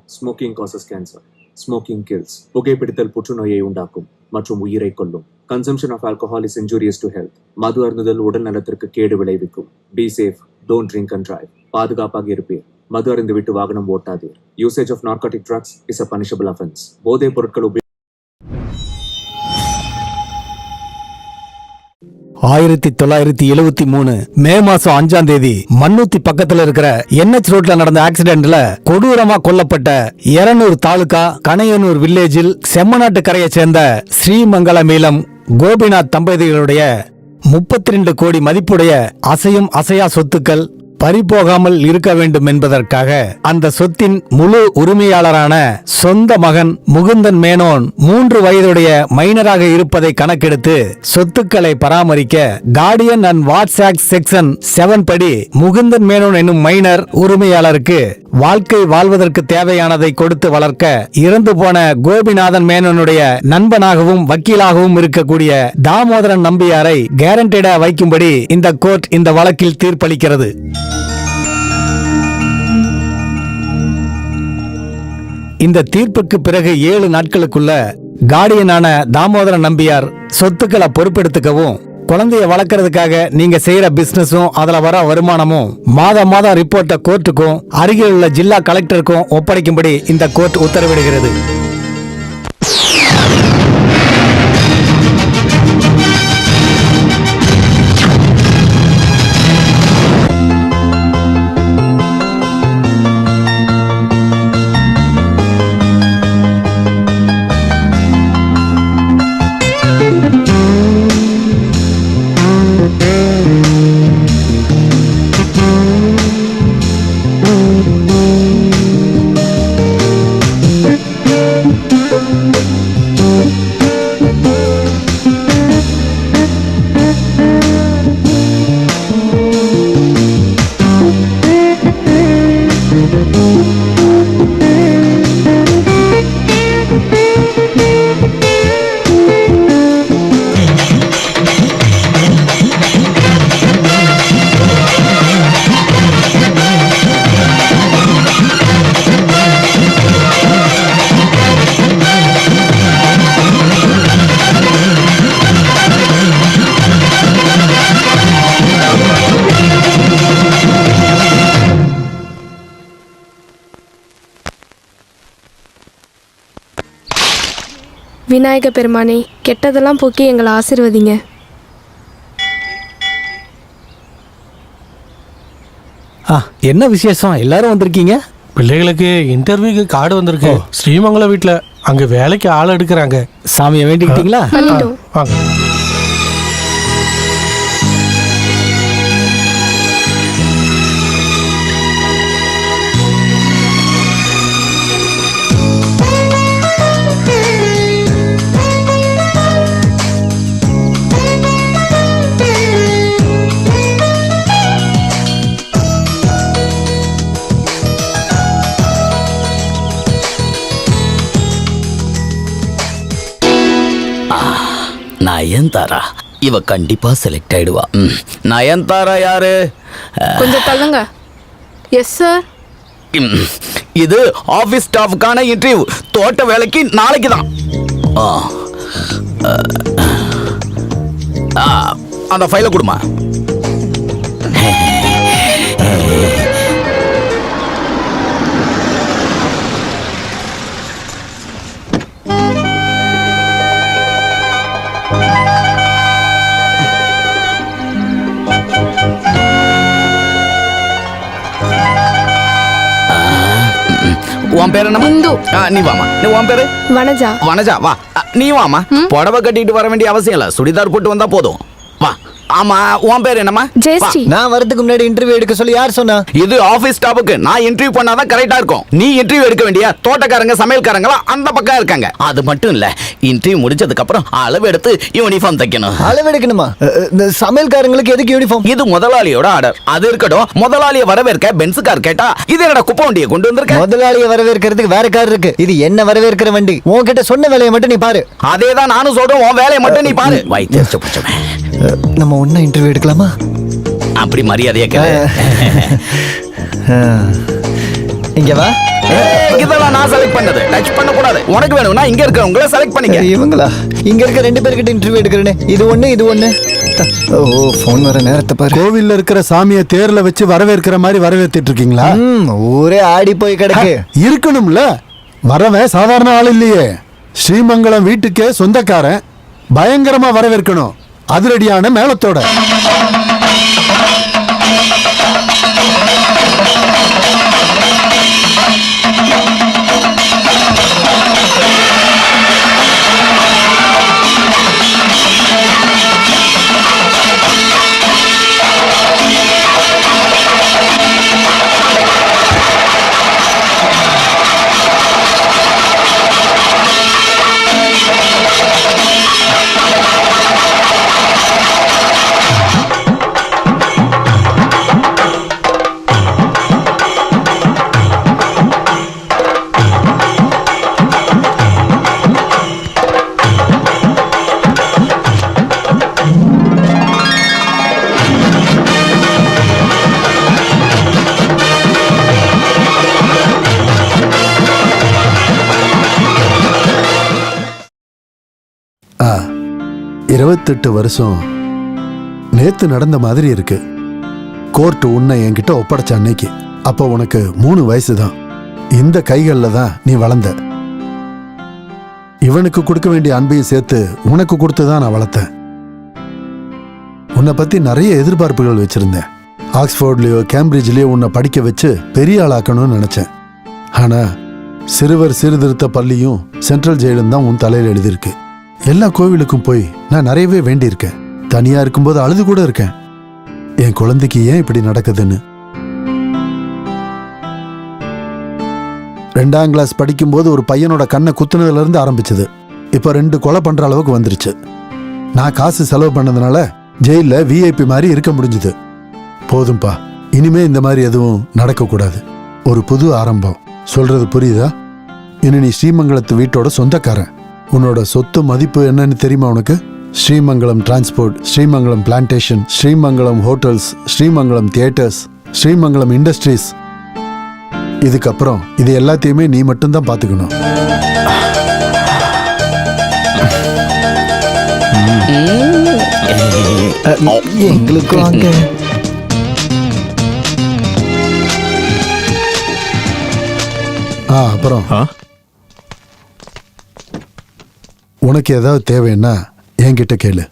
Smoking causes cancer, smoking kills. புகைப்பிடித்தல் புற்றுநோயை உண்டாக்கும் மற்றும் உயிரை கொல்லும். Consumption of alcohol is injurious to health. மது அருந்துதல் உடல் நலத்திற்கு கேடு விளைவிக்கும். Be safe, don't drink and drive. பாதுகாப்பாக இருப்பீர். மது அருந்துவிட்டு வாகனம் ஓட்டாதீர். Usage of narcotic drugs is a punishable offence. போதைப் பொருட்கள் 1973 மே மாசம் 5ஆம் தேதி மண்ணூத்தி பக்கத்துல இருக்கிற NH ரோட்ல நடந்த ஆக்சிடென்ட்ல கொடூரமா கொல்லப்பட்ட 200 தாலுகா கணையனூர் வில்லேஜில் செம்மநாட்டு கரையை சேர்ந்த ஸ்ரீமங்கலமீலம் கோபிநாத் தம்பதிகளுடைய 32 கோடி மதிப்புடைய அசையும் அசையா சொத்துக்கள் பறிபோகாமல் இருக்க வேண்டும் என்பதற்காக அந்த சொத்தின் முழு உரிமையாளரான சொந்த மகன் முகுந்தன் மேனோன் 3 வயதுடைய மைனராக இருப்பதை கணக்கெடுத்து சொத்துக்களை பராமரிக்க கார்டியன் அண்ட் வாட்ஸ் செக்ஷன் 7 படி முகுந்தன் மேனோன் என்னும் மைனர் உரிமையாளருக்கு வாழ்க்கை வாழ்வதற்கு தேவையானதை கொடுத்து வளர்க்க இறந்து போன கோபிநாதன் மேனோனுடைய நண்பனாகவும் வக்கீலாகவும் இருக்கக்கூடிய தாமோதரன் நம்பியாரை கேரண்டடா வைக்கும்படி இந்த கோர்ட் இந்த வழக்கில் தீர்ப்பளிக்கிறது. இந்த தீர்ப்புக்கு பிறகு 7 நாட்களுக்குள்ள கார்டியனான தாமோதரன் நம்பியார் சொத்துக்களை பொறுப்பெடுத்துக்கவும் குழந்தைய வளர்க்கறதுக்காக நீங்க செய்யற பிசினஸும் அதுல வர வருமானமும் மாதம் ரிப்போர்ட்டை கோர்ட்டுக்கும் அருகில் உள்ள ஜில்லா கலெக்டருக்கும் ஒப்படைக்கும்படி இந்த கோர்ட் உத்தரவிடுகிறது. விநாயக பெருமானே, கெட்டதெல்லாம் போக்கி எங்களை ஆசீர்வதிங்க. என்ன விசேஷம்? எல்லாரும் வந்திருக்கீங்க? பிள்ளைகளுக்கு இன்டர்வியூக்கு கார்டு வந்திருக்கு. ஸ்ரீமங்கலம் வீட்டில் அங்கே வேலைக்கு ஆள் எடுக்கிறாங்க. சாமியை வேண்டிக்கிட்டீங்களா? வாங்க. நயன்தாரா, இவ கண்டிப்பா செலக்ட் ஆயிடுவா. நயன்தாரா யாரு? கொஞ்சம் தள்ளுங்க. Yes sir. இது ஆபீஸ் ஸ்டாஃப்கான இன்டர்வியூ. தோட்ட வேலைக்கு நாளைக்கு தான். அந்த ஃபைலை கொடுமா. உன் பேரு என்ன? இந்து. நீ வாமா. உன் பேரு? வனஜா. வனஜா வா. நீ வாமா. புடவை கட்டிட்டு வர வேண்டிய அவசியம் இல்ல, சுடிதார் போட்டு வந்தா போதும். வா. ஆமா, உன் பேர் என்னம்மா? ஜெயஸ்ரீ. நான் வரதுக்கு முன்னாடி இன்டர்வியூ எடுக்க சொல்லி யார் சொன்னா? இது ஆபீஸ் ஸ்டாஃப்க்கு. நான் இன்டர்வியூ பண்ணாதான் கரெக்டா இருக்கும். நீ இன்டர்வியூ எடுக்க வேண்டிய தோட்டக்காரங்க சமையல்காரங்களா அந்த பக்கம் இருக்காங்க. அது மட்டும் இல்ல, இன்டர்வியூ முடிச்சதுக்கு அப்புறம் அளவு எடுத்து யூனிஃபார்ம் தைக்கணும். அளவு எடுக்கணுமா? இந்த சமையல்காரங்களுக்கு எதுக்கு யூனிஃபார்ம்? இது முதலாளியோட ஆர்டர். அது இருக்கட்டும். முதலாளியை வரவேற்க பென்ஸ் கார் கேட்டா இது என்னடா குப்பை வண்டியை கொண்டு வந்திருக்க? முதலாளியை வரவேற்கிறதுக்கு வேற கார் இருக்கு. இது என்ன வரவேற்கிற வண்டி. உன்கிட்ட சொன்ன வேலையை மட்டும் நீ பாரு. அதேதான் நானும் சொல்றேன். உன் வேலையை மட்டும் நீ பாரு. வைத்தியர் பிடிச்சவன். நம்ம ஒண்ணா இன்டர்வியூ எடுக்கலாமா? அப்படி மரியாதையா கேளு. இங்க வா. இதெல்லாம் நான் செலக்ட் பண்ணது, டச் பண்ண கூடாது. உனக்கு வேணும்னா இங்க இருக்கவங்கள செலக்ட் பண்ணிக்க. இவங்களா? இங்க இருக்க 2 பேர்கிட்ட இன்டர்வியூ எடுக்கிறேனே. இது ஒண்ணு. ஓ, போன் வர நேரத்தை பாரு. கோவில்ல இருக்கிற சாமியை தேர்ல வச்சு வரவேற்கிற மாதிரி வரவேற்றிட்டு இருக்கீங்களா? ஊரே ஆடி போய் கிடக்கு. இருக்கணும்ல, வரவன் சாதாரண ஆள் இல்லையே. ஸ்ரீமங்கலம் வீட்டுக்கே சொந்தக்காரன், பயங்கரமா வரவேற்கணும், அதிரடியான மேளத்தோட. ஆ, 28 வருஷம் நேத்து நடந்த மாதிரி இருக்கு. கோர்ட் உன்னை என்கிட்ட ஒப்படைச்ச அன்னைக்கு, அப்போ உனக்கு 3 வயசு தான். இந்த கைகள்ல தான் நீ வளர்ந்த. இவனுக்கு கொடுக்க வேண்டிய அன்பையும் சேர்த்து உனக்கு கொடுத்து தான் நான் வளர்த்தேன். உன்னை பத்தி நிறைய எதிர்பார்ப்புகள் வச்சிருந்தேன். ஆக்ஸ்போர்ட்லயோ கேம்பிரிட்ஜ்லயோ உன்னை படிக்க வச்சு பெரிய ஆளாக்கணும்னு நினைச்சேன். ஆனா சிறுவர் சீர்திருத்த பள்ளியும் சென்ட்ரல் ஜெயிலும் தான் உன் தலையில் எழுதியிருக்கு. எல்லா கோவிலுக்கும் போய் நான் நிறையவே வேண்டியிருக்கேன். தனியா இருக்கும்போது அழுது கூட இருக்கேன், என் குழந்தைக்கு ஏன் இப்படி நடக்குதுன்னு. 2ஆம் கிளாஸ் படிக்கும்போது ஒரு பையனோட கண்ணை குத்துனதுல இருந்து ஆரம்பிச்சது. இப்ப 2 கொலை பண்ற அளவுக்கு வந்துருச்சு. நான் காசு செலவு பண்ணதுனால ஜெயில விஐபி மாதிரி இருக்க முடிஞ்சுது. போதும்பா, இனிமே இந்த மாதிரி எதுவும் நடக்க கூடாது. ஒரு புது ஆரம்பம். சொல்றது புரியுதா? இனி நீ ஸ்ரீமங்கலத்து வீட்டோட சொந்தக்காரன். உன்னோட சொத்து மதிப்பு என்னன்னு தெரியுமா உனக்கு? Srimangalam transport, Srimangalam plantation, Srimangalam hotels, Srimangalam theatres, Srimangalam industries. இதுக்கப்புறம் இது எல்லாத்தையுமே நீ மட்டும்தான் பாத்துக்கணும். எங்களுக்கும் அங்க அப்புறம் உனக்கு ஏதாவது தேவைன்னா என்கிட்ட கேளு.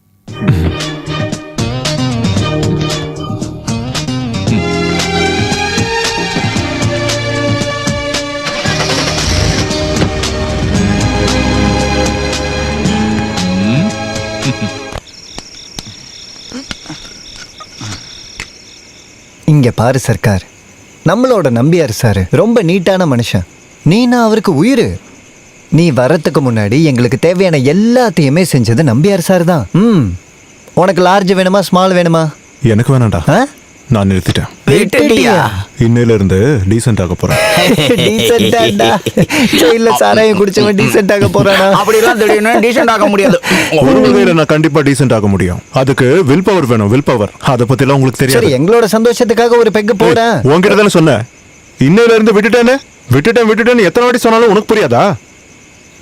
இங்க பாரு சர்க்கார், நம்மளோட நம்பியார் சார் ரொம்ப நீட்டான மனுஷன். நீனா அவருக்கு உயிர். நீ வரத்துக்கு முன்னாடி எங்களுக்கு தேவையான எல்லாத்தையுமே செஞ்சது நம்பியார் சார் தான். உனக்கு லார்ஜ் வேணுமா ஸ்மால் வேணுமா? எனக்கு வேணாம்டா, நான் நிறுத்திட்டேன். இன்னையில இருந்து டீசென்ட் ஆக போறேன். இல்ல சாராயம் குடிச்சவன் டீசென்ட் ஆக போறானா? அப்படிலாம் திடீர்னு டீசென்ட் ஆக முடியாது. ஒரு வகையில நான் கண்டிப்பா டீசென்ட் ஆக முடியும். அதுக்கு வில் பவர் வேணும், வில் பவர். அத பத்தி எல்லாம் உங்களுக்கு தெரியாது. சரி, எங்களோட சந்தோஷத்துக்காக ஒரு பெக்கு போறேன். உன்கிட்ட தானே சொன்னேன், இன்னையில இருந்து விட்டுட்டேன்னு எத்தனை வாட்டி சொன்னாலும் உனக்கு புரியாதா?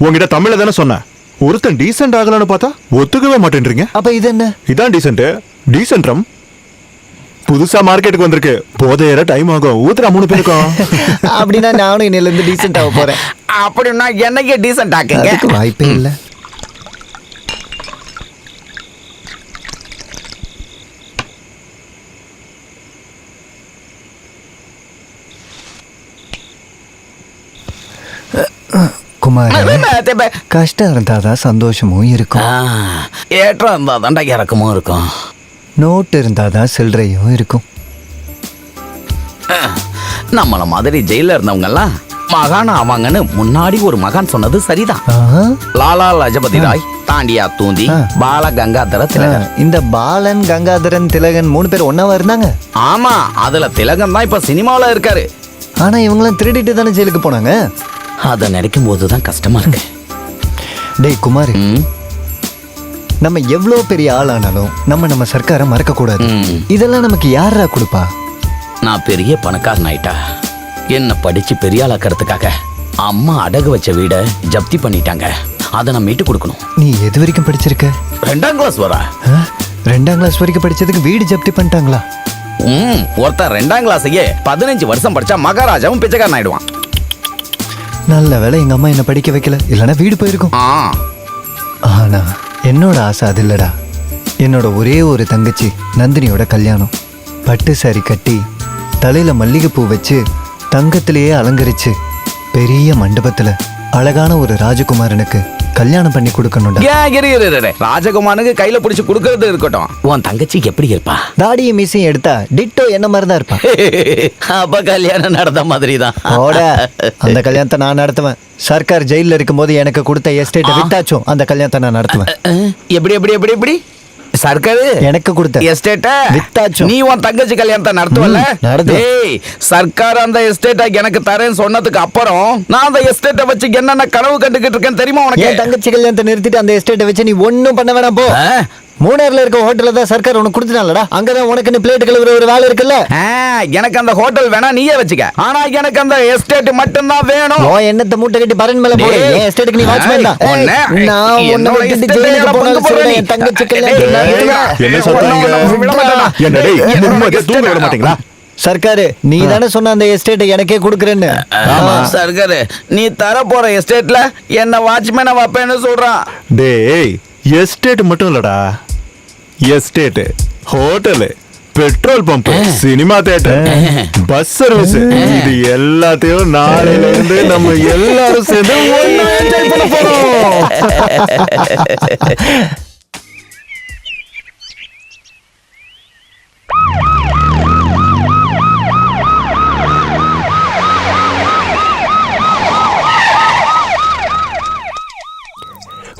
உங்ககிட்ட தமிழ்ல தானே சொன்னேன். ஒருத்தன் டீசென்ட் ஆகலான்னு பார்த்தா ஒத்துக்கவே மாட்டேன்றீங்க. அப்ப இது என்ன? இதான் டீசென்ட். டீசென்ட்ரம் புதுசா மார்க்கெட்டுக்கு வந்திருக்கு. போதையற டைம் ஆகும். ஊத்துறா 3 பேருக்கும். அப்படின்னா நானும் இன்னையில இருந்து டீசென்ட் ஆக போறேன். அப்படின்னா என்னைக்கு டீசென்ட் ஆக்குங்க? வாய்ப்பே இல்லை. குமார், கஷ்டம் இருந்தாதான் சந்தோஷமும் இருக்கும். ஏற்றம் இருந்தாதான் இறக்கமும் இருக்கும். நோட்டு இருந்தாதான் சில்லறையும் இருக்கும். நம்மள மாதிரி ஜெயில இருந்தவங்க எல்லாம் மகான் ஆவாங்கன்னு முன்னாடி ஒரு மகான் சொன்னது சரிதான். லாலா லஜபதி ராய், தாண்டியா தூந்தி, பால கங்காதர திலகன். இந்த பாலன் கங்காதரன் திலகன் 3 பேர் ஒன்னாவா இருந்தாங்க. ஆமா, அதுல திலகன் தான் இப்ப சினிமாவில் இருக்காரு. ஆனா இவங்களாம் திருடிட்டு தானே ஜெயிலுக்கு போனாங்க. அதை நினைக்கும் போதுதான் கஷ்டமா இருக்கு. டேய் குமார், நம்ம எவ்வளவு பெரிய ஆளானாலும் நம்ம சர்க்காரை மறக்க கூடாது. இதெல்லாம் நமக்கு யாரா கொடுப்பா? நான் பெரிய பணக்காரன் ஆயிட்டா என்ன படிச்சு பெரிய ஆளாக்கிறதுக்காக அம்மா அடகு வச்ச வீட ஜப்தி பண்ணிட்டாங்க. அதை நான் மீட்டு கொடுக்கணும். நீ எது வரைக்கும் படிச்சிருக்க? 2ஆம் கிளாஸ் வரா. 2ஆம் கிளாஸ் வரைக்கும் படிச்சதுக்கு வீடு ஜப்தி பண்ணிட்டாங்களா? ஒருத்தர் 2ஆம் கிளாஸையே 15 வருஷம் படிச்சா மகாராஜாவும் பிச்சைக்காரன் ஆயிடுவான். நல்ல வேளை எங்க அம்மா என்ன படிக்க வைக்கல, இல்லைன்னா வீடு போயிருக்கும். ஆனா என்னோட ஆசை அது இல்லடா. என்னோட ஒரே ஒரு தங்கச்சி நந்தினியோட கல்யாணம். பட்டு சாரி கட்டி தலையில மல்லிகைப்பூ வச்சு தங்கத்திலேயே அலங்கரிச்சு பெரிய மண்டபத்துல அழகான ஒரு ராஜகுமாரனுக்கு கல்யாணம் பண்ணி கொடுக்கணும்டா. ராஜகுமாரனுக்கு கையில பிடிச்சு கொடுக்கறது இருக்கட்டும், உன் தங்கச்சி எப்படி இருப்பா? தாடியும் மீசையும் எடுத்தா டிட்டோ என்ன மாதிரி தான் இருப்பா. அப்ப கல்யாணம் நடந்த மாதிரி தான். அந்த கல்யாணத்தை நான் நடத்துவேன். சர்க்கார் ஜெயில இருக்கும் போது எனக்கு கொடுத்த எஸ்டேட்டை வித்தாச்சும் அந்த கல்யாணத்தை நான் நடத்துவேன். எப்படி எப்படி எப்படி எப்படி சர்க்காரு எனக்கு கொடுத்த எஸ்டேட்ட வித்தாச்சும் நீ உன் தங்கச்சி கல்யாணத்தை நடத்துவல? டேய், சர்க்கார் அந்த எஸ்டேட்டை எனக்கு தரேன்னு சொன்னதுக்கு அப்புறம் நான் அந்த எஸ்டேட்டை வச்சு என்னென்ன கனவு கண்டுகிட்டு இருக்கேன் தெரியுமா உனக்கு? என் தங்கச்சி கல்யாணத்தை நிறுத்திட்டு அந்த எஸ்டேட்டை வச்சு நீ ஒன்னும் பண்ண வேணாம் போ. மூணாறுல இருக்க ஹோட்டல்ல தான் சர்க்கார் உனக்கு கொடுத்துட்டாங்கடா. அங்கதான் உனக்கு பிளேட் கழுவுற ஒரு வேலை இருக்குல்ல. எனக்கு அந்த ஹோட்டல் வேணா நீயே வச்சுக்க. ஆனா எனக்கு அந்த எஸ்டேட் மட்டும் தான் வேணும். ஓ என்னத்த மூட்டை கட்டி பரன் மேல போடு. என் எஸ்டேட்டுக்கு நீ வாட்ச்மேன் தான். நான் உன்னை விட்டுட்டு ஜெயிலுக்கு போனாலும் சரி என் தங்கச்சி கல்யாணத்தை என்ன சொல்றீங்க? என்ன டேய், நிம்மதியா தூங்க விட மாட்டீங்களா? சர்க்காரு நீ தானே சொன்ன அந்த எஸ்டேட்டை எனக்கே கொடுக்குறேன்னு. சர்க்காரு நீ தர போற எஸ்டேட்ல என்ன வாட்ச்மேனை வைப்பேன்னு சொல்றான். டேய், எஸ்டேட் மட்டும் இல்லடா, estate, hotel, petrol pump, cinema theatre, bus service, இது எல்லாத்தையும் நாளையில இருந்து நம்ம எல்லாரும் சேர்ந்து ஒண்ணா என்ஜாய் பண்ண போறோம்.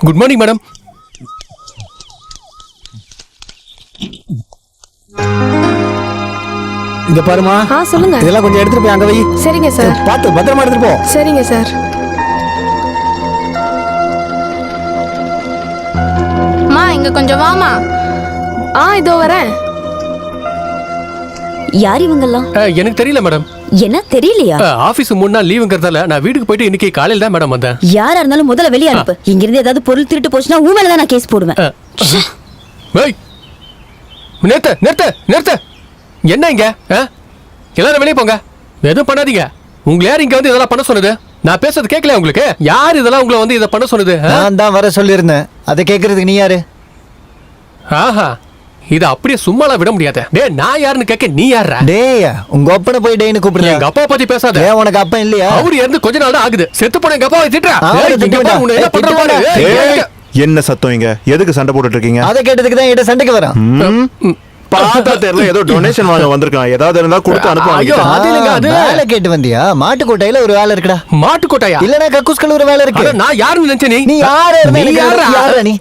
Good morning madam. இங்க பாருமா. சொல்லுங்க. இதெல்லாம் கொஞ்சம் எடுத்துட்டு போய் அங்க வை. சரிங்க சார். பார்த்து பத்திரமா எடுத்துட்டு போ. சரிங்க சார். மா இங்க கொஞ்சம் வாமா. இதோ வரேன். யார் இவங்கெல்லாம்? எனக்கு தெரியல மேடம். என்ன தெரியலையா? ஆபீஸ் 3 நாள் லீவுங்கிறதால நான் வீட்டுக்கு போயிட்டு இன்னைக்கு காலையில தான் மேடம் வந்தேன். யாரா இருந்தாலும் முதல்ல வெளிய அனுப்பு. இங்க இருந்து ஏதாவது பொருள் திருட்டு போச்சுன்னா உன் மேல தான் நான் கேஸ் போடுவேன். ஏய், நிறுத்து நிறுத்து நிறுத்து. என்ன இங்க? எல்லாரும் வெளியே போங்க. எதுவும் பண்ணாதீங்க. உங்களை யார் இங்க வந்து இதெல்லாம் பண்ண சொன்னது? நான் பேசுறது கேட்கல உங்களுக்கு? யார் இதெல்லாம் உங்களை வந்து இதை பண்ண சொன்னது? நான் தான் வர சொல்லியிருந்தேன். அதை கேட்கறதுக்கு நீ யாரு? ஆஹா, இத அப்படியே சும்மாலாம் விட முடியாது. டேய், நான் யாருன்னு கேட்க நீ யாரா? டேய், உங்க அப்பனை போய் டேய்னு கூப்பிடுங்க. எங்க அப்பா பத்தி பேசாத. ஏன் உனக்கு அப்பா இல்லையா? அவரு இருந்து கொஞ்ச நாள் தான் ஆகுது. செத்து போன எங்க அப்பாவை திட்டுறா. என்ன பண்ற பாரு. என்ன சத்தம் இங்க? எதுக்கு சண்டை போட்டுட்டு இருக்கீங்க? அதை கேட்டதுக்கு தான் என்கிட்ட சண்டைக்கு வரான். பார்த்தா தெரியல, ஏதோ டொனேஷன் வாங்க வந்திருக்கான். ஏதாவது இருந்தா கொடுத்து அனுப்புவாங்க. வேலை கேட்டு வந்தியா? மாட்டுக்கோட்டையில ஒரு வேலை இருக்குடா. மாட்டுக்கோட்டையா? இல்லனா கக்கூஸ்கல் ஒரு வேலை இருக்கு. நான் யாருன்னு நினைச்ச நீ யாரா நீ?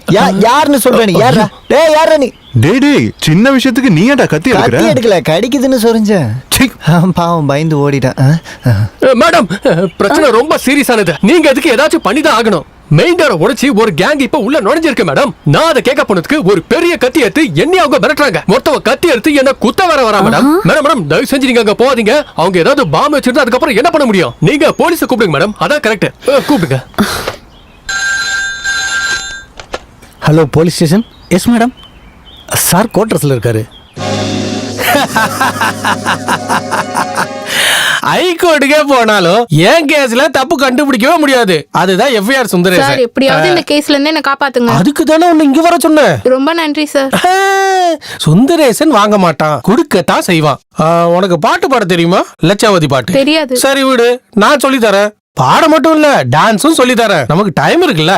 யாருன்னு சொல்ற நீ? யாரா? டேய், யாரா நீ? டேய், சின்ன விஷயத்துக்கு நீ ஏன்டா கத்தி எடுக்கற? கத்தி எடுக்கல, கடிக்குதுன்னு சொரிஞ்சேன். பாவம் பயந்து ஓடிட்டான். மேடம், பிரச்சனை ரொம்ப சீரியஸானது. நீங்க அதுக்கு ஏதாச்சும் பண்ணி தான் ஆகணும். மெயின் டோரை உடைச்சி ஒரு கேங் இப்ப உள்ள நுழைஞ்சிருக்கு மேடம். நான் அதை கேட்க போனதுக்கு ஒரு பெரிய கத்தி எடுத்து என்னைய அவங்க மிரட்டுறாங்க. மொத்தவ கத்தி எடுத்து என்ன குத்த வரா மேடம். மேடம், தயவு செஞ்சு நீங்க அங்க போகாதீங்க. அவங்க ஏதாவது பாம்பு வச்சிருந்தா அதுக்கப்புறம் என்ன பண்ண முடியும்? நீங்க போலீஸை கூப்பிடுங்க மேடம். அதான் கரெக்ட். கூப்பிடுங்க. Hello, police station. Yes madam. Sir கோட்ரஸ்ல இருக்காரு. ஹைகோர்ட்டுக்கே போனாலும் என் கேஸ்ல தப்பு கண்டுபிடிக்கவே முடியாது. அதுதான் எஃப்ஐஆர் சுந்தரேசன். சார் எப்படியாவது இந்த கேஸ்ல இருந்து என்ன காப்பாத்துங்க. அதுக்கு தானே உன்னை இங்க வர சொன்னேன். ரொம்ப நன்றி சார். சுந்தரேசன் வாங்க மாட்டான், கொடுக்கத்தான் செய்வான். உனக்கு பாட்டு பாட தெரியுமா? லட்சாவதி பாட்டு தெரியாது. சரி விடு, நான் சொல்லி தரேன். பாட மட்டும் இல்ல, டான்ஸும் சொல்லி தரேன். நமக்கு டைம் இருக்குல்ல.